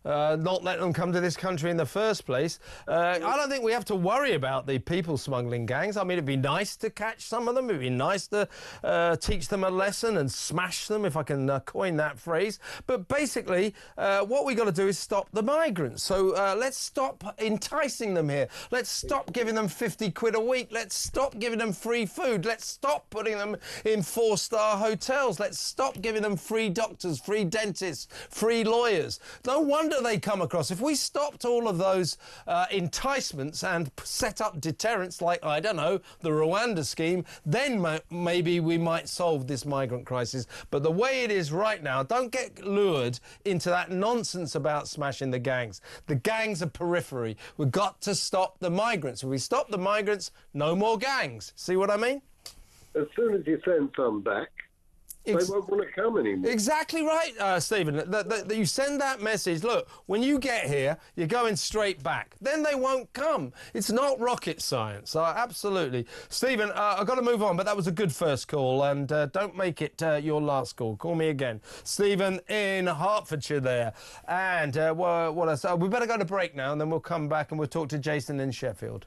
Not let them come to this country in the first place. I don't think we have to worry about the people smuggling gangs. I mean, it'd be nice to catch some of them. It'd be nice to teach them a lesson and smash them, if I can coin that phrase. But basically, what we got to do is stop the migrants. So let's stop enticing them here. Let's stop giving them 50 quid a week. Let's stop giving them free food. Let's stop putting them in 4-star hotels. Let's stop giving them free doctors, free dentists, free lawyers. No wonder they come across. If we stopped all of those enticements and set up deterrents like, I don't know, the Rwanda scheme, then maybe we might solve this migrant crisis. But the way it is right now, don't get lured into that nonsense about smashing the gangs. The gangs are periphery. We've got to stop the migrants. If we stop the migrants, no more gangs. See what I mean? As soon as you send some back, they won't want to come anymore. Exactly right, Stephen. You send that message, look, when you get here, you're going straight back. Then they won't come. It's not rocket science. Absolutely. Stephen, I've got to move on, but that was a good first call, and don't make it your last call. Call me again. Stephen in Hertfordshire there. And what else? We better go to break now, and then we'll come back and we'll talk to Jason in Sheffield.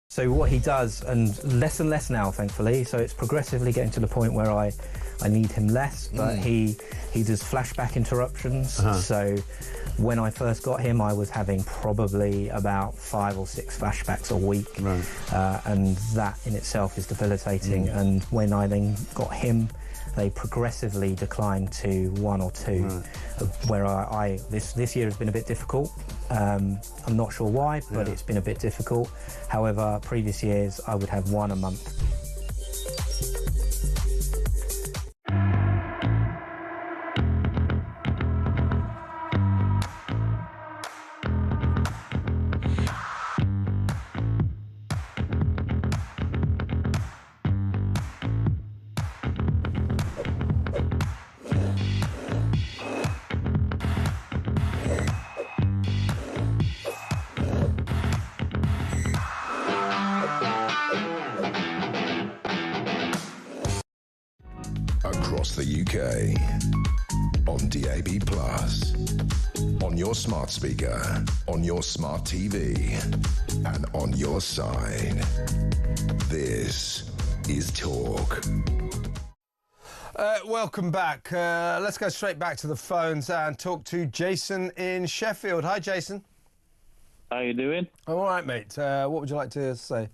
So what he does, and less now, thankfully, so it's progressively getting to the point where I need him less, but he does flashback interruptions. So when I first got him, I was having probably about 5 or 6 flashbacks a week, and that in itself is debilitating. And when I then got him, they progressively declined to 1 or 2, where this year has been a bit difficult. I'm not sure why, but it's been a bit difficult. However, previous years I would have 1 a month. the UK. On DAB+. On your smart speaker. On your smart TV. And on your side. This is Talk. Welcome back. Let's go straight back to the phones and talk to Jason in Sheffield. Hi, Jason. How you doing? All right, mate. What would you like to say?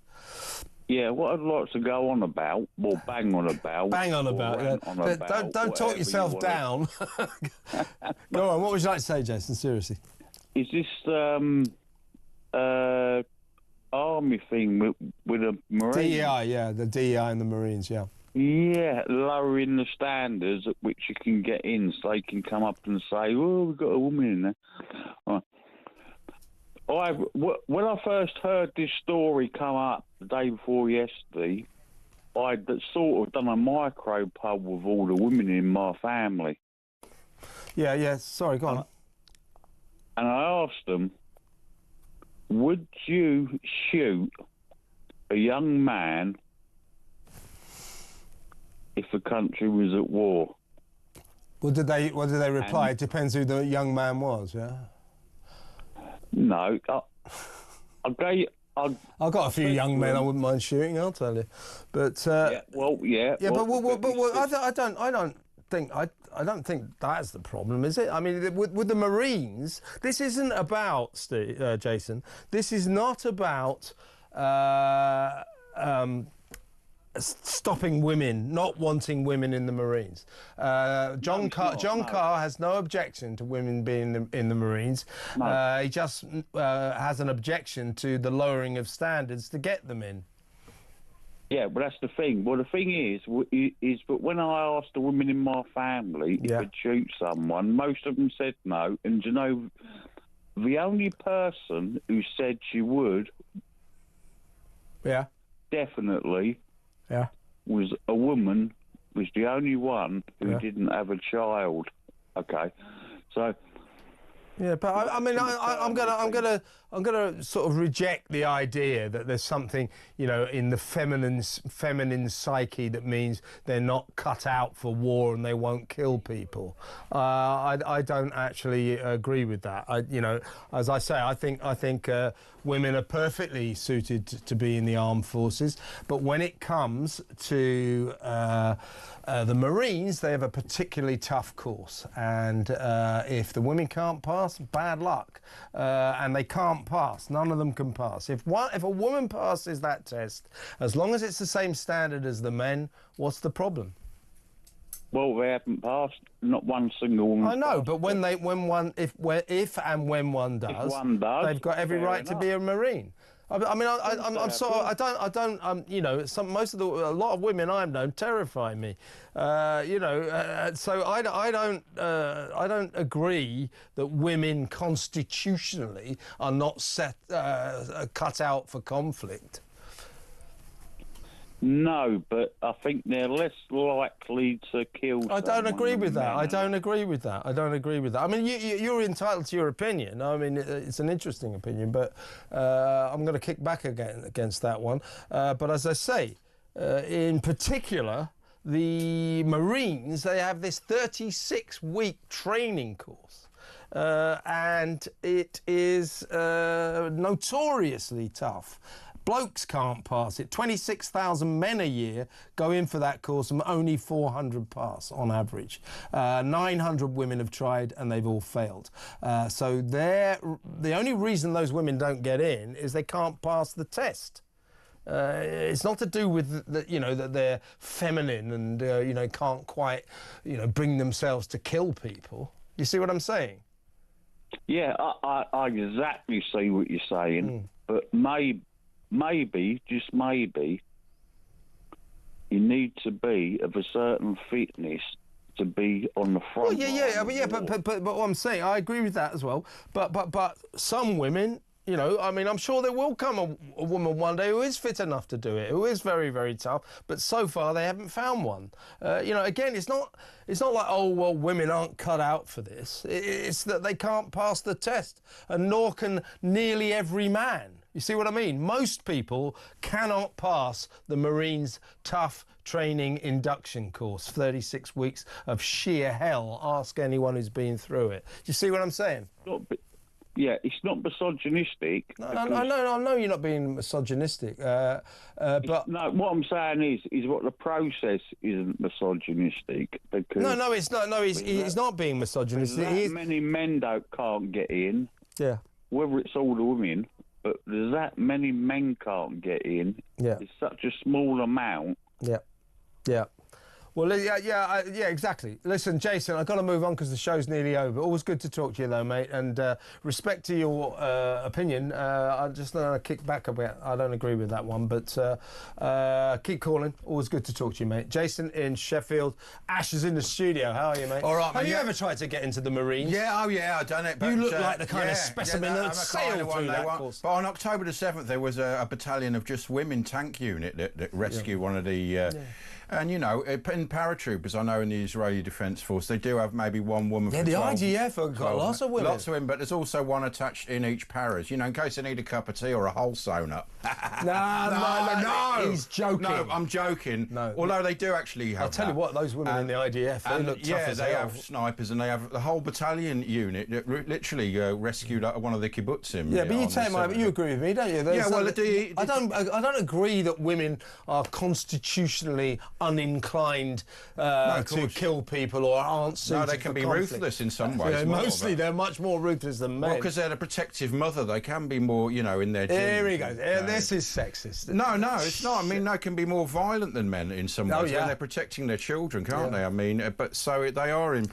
Yeah, what I'd like to go on about, or bang on about. Bang on about, yeah. On about, don't talk yourself down. Go on, what would you like to say, Jason, seriously? Is this army thing with the Marines? DEI, yeah, the DEI and the Marines, yeah. Yeah, lowering the standards at which you can get in so they can come up and say, oh, we've got a woman in there. When I first heard this story come up the day before yesterday, I'd sort of done a micro pub with all the women in my family. Yeah, sorry, go on. And I asked them, would you shoot a young man if the country was at war? What did they reply? It depends who the young man was, yeah? No, I've got a few young men I wouldn't mind shooting, I'll tell you. But I don't think that's the problem, is it? I mean, with the Marines, this isn't about Jason. This is not about stopping women, not wanting women in the Marines. John Carr has no objection to women being in the Marines. No. He just has an objection to the lowering of standards to get them in. Yeah, but that's the thing. Well, the thing is that when I asked the women in my family if they'd shoot someone, most of them said no. And, you know, the only person who said she would... Yeah. Definitely... Yeah. Was a woman, was the only one who didn't have a child. Okay, so. Yeah, but I'm gonna sort of reject the idea that there's something, you know, in the feminine psyche that means they're not cut out for war and they won't kill people. I don't actually agree with that. You know, as I say, I think women are perfectly suited to be in the armed forces, but when it comes to the Marines, they have a particularly tough course, and if the women can't pass, bad luck, and they can't pass. None of them can pass. If a woman passes that test, as long as it's the same standard as the men, what's the problem? Well, they haven't passed. Not one single woman. I know, but if and when one does, they've got every right to be a Marine. I mean, I'm sorry. I don't. You know, a lot of women I've known terrify me. You know, so I don't agree that women constitutionally are not cut out for conflict. No, but I think they're less likely to kill. I don't agree with that. I don't agree with that. I mean, you're entitled to your opinion. I mean, it's an interesting opinion, but I'm going to kick back against that one. But as I say, in particular, the Marines, they have this 36-week training course. And it is notoriously tough. Blokes can't pass it. 26,000 men a year go in for that course and only 400 pass on average. 900 women have tried and they've all failed. So the only reason those women don't get in is they can't pass the test. It's not to do with that they're feminine and can't quite bring themselves to kill people. You see what I'm saying? Yeah, I exactly see what you're saying, but maybe, just maybe, you need to be of a certain fitness to be on the front. Well, but what I'm saying, I agree with that as well. But some women You know, I mean, I'm sure there will come a woman one day who is fit enough to do it, who is very, very tough. But so far, they haven't found one. You know, again, it's not like, oh, well, women aren't cut out for this. It's that they can't pass the test, and nor can nearly every man. You see what I mean? Most people cannot pass the Marines' tough training induction course, 36 weeks of sheer hell. Ask anyone who's been through it. Do you see what I'm saying? Yeah, it's not misogynistic. No, I know you're not being misogynistic, but no, what I'm saying is what the process isn't misogynistic. Because no, it's not. No, he's not being misogynistic. Many men can't get in. Yeah. Whether it's all the women, but there's that many men can't get in. Yeah. It's such a small amount. Yeah. Yeah. Well, yeah, exactly. Listen, Jason, I've got to move on because the show's nearly over. Always good to talk to you, though, mate. And respect to your opinion. I'm just going to kick back a bit. I don't agree with that one, but keep calling. Always good to talk to you, mate. Jason in Sheffield. Ash is in the studio. How are you, mate? All right, mate. Have you ever tried to get into the Marines? Yeah, I've done it. But, you look like the kind of specimen that sailed through that course. But on October the 7th, there was a battalion of just women tank unit that rescued one of the... And, you know, in paratroopers, I know in the Israeli Defence Force, they do have maybe one woman for 12. Yeah, the IDF have got lots of women. Lots of women, but there's also one attached in each paras, you know, in case they need a cup of tea or a hole sewn up. No. He's joking. No, I'm joking. No. Although they do actually have I'll tell you what, those women in the IDF, they look tough as hell. Yeah, they have snipers, and they have the whole battalion unit that literally rescued one of the kibbutzim. Yeah, but you tell me, you agree with me, don't you? I don't agree that women are constitutionally uninclined to kill people or aren't suited. No, they can be ruthless in some ways. Yeah, mostly they're much more ruthless than men. Well, because they're the protective mother, they can be more, you know, in their genes. Here he goes. This is sexist. No, it's not. I mean, they can be more violent than men in some ways. Yeah. When they're protecting their children, can't they? I mean, but so they are in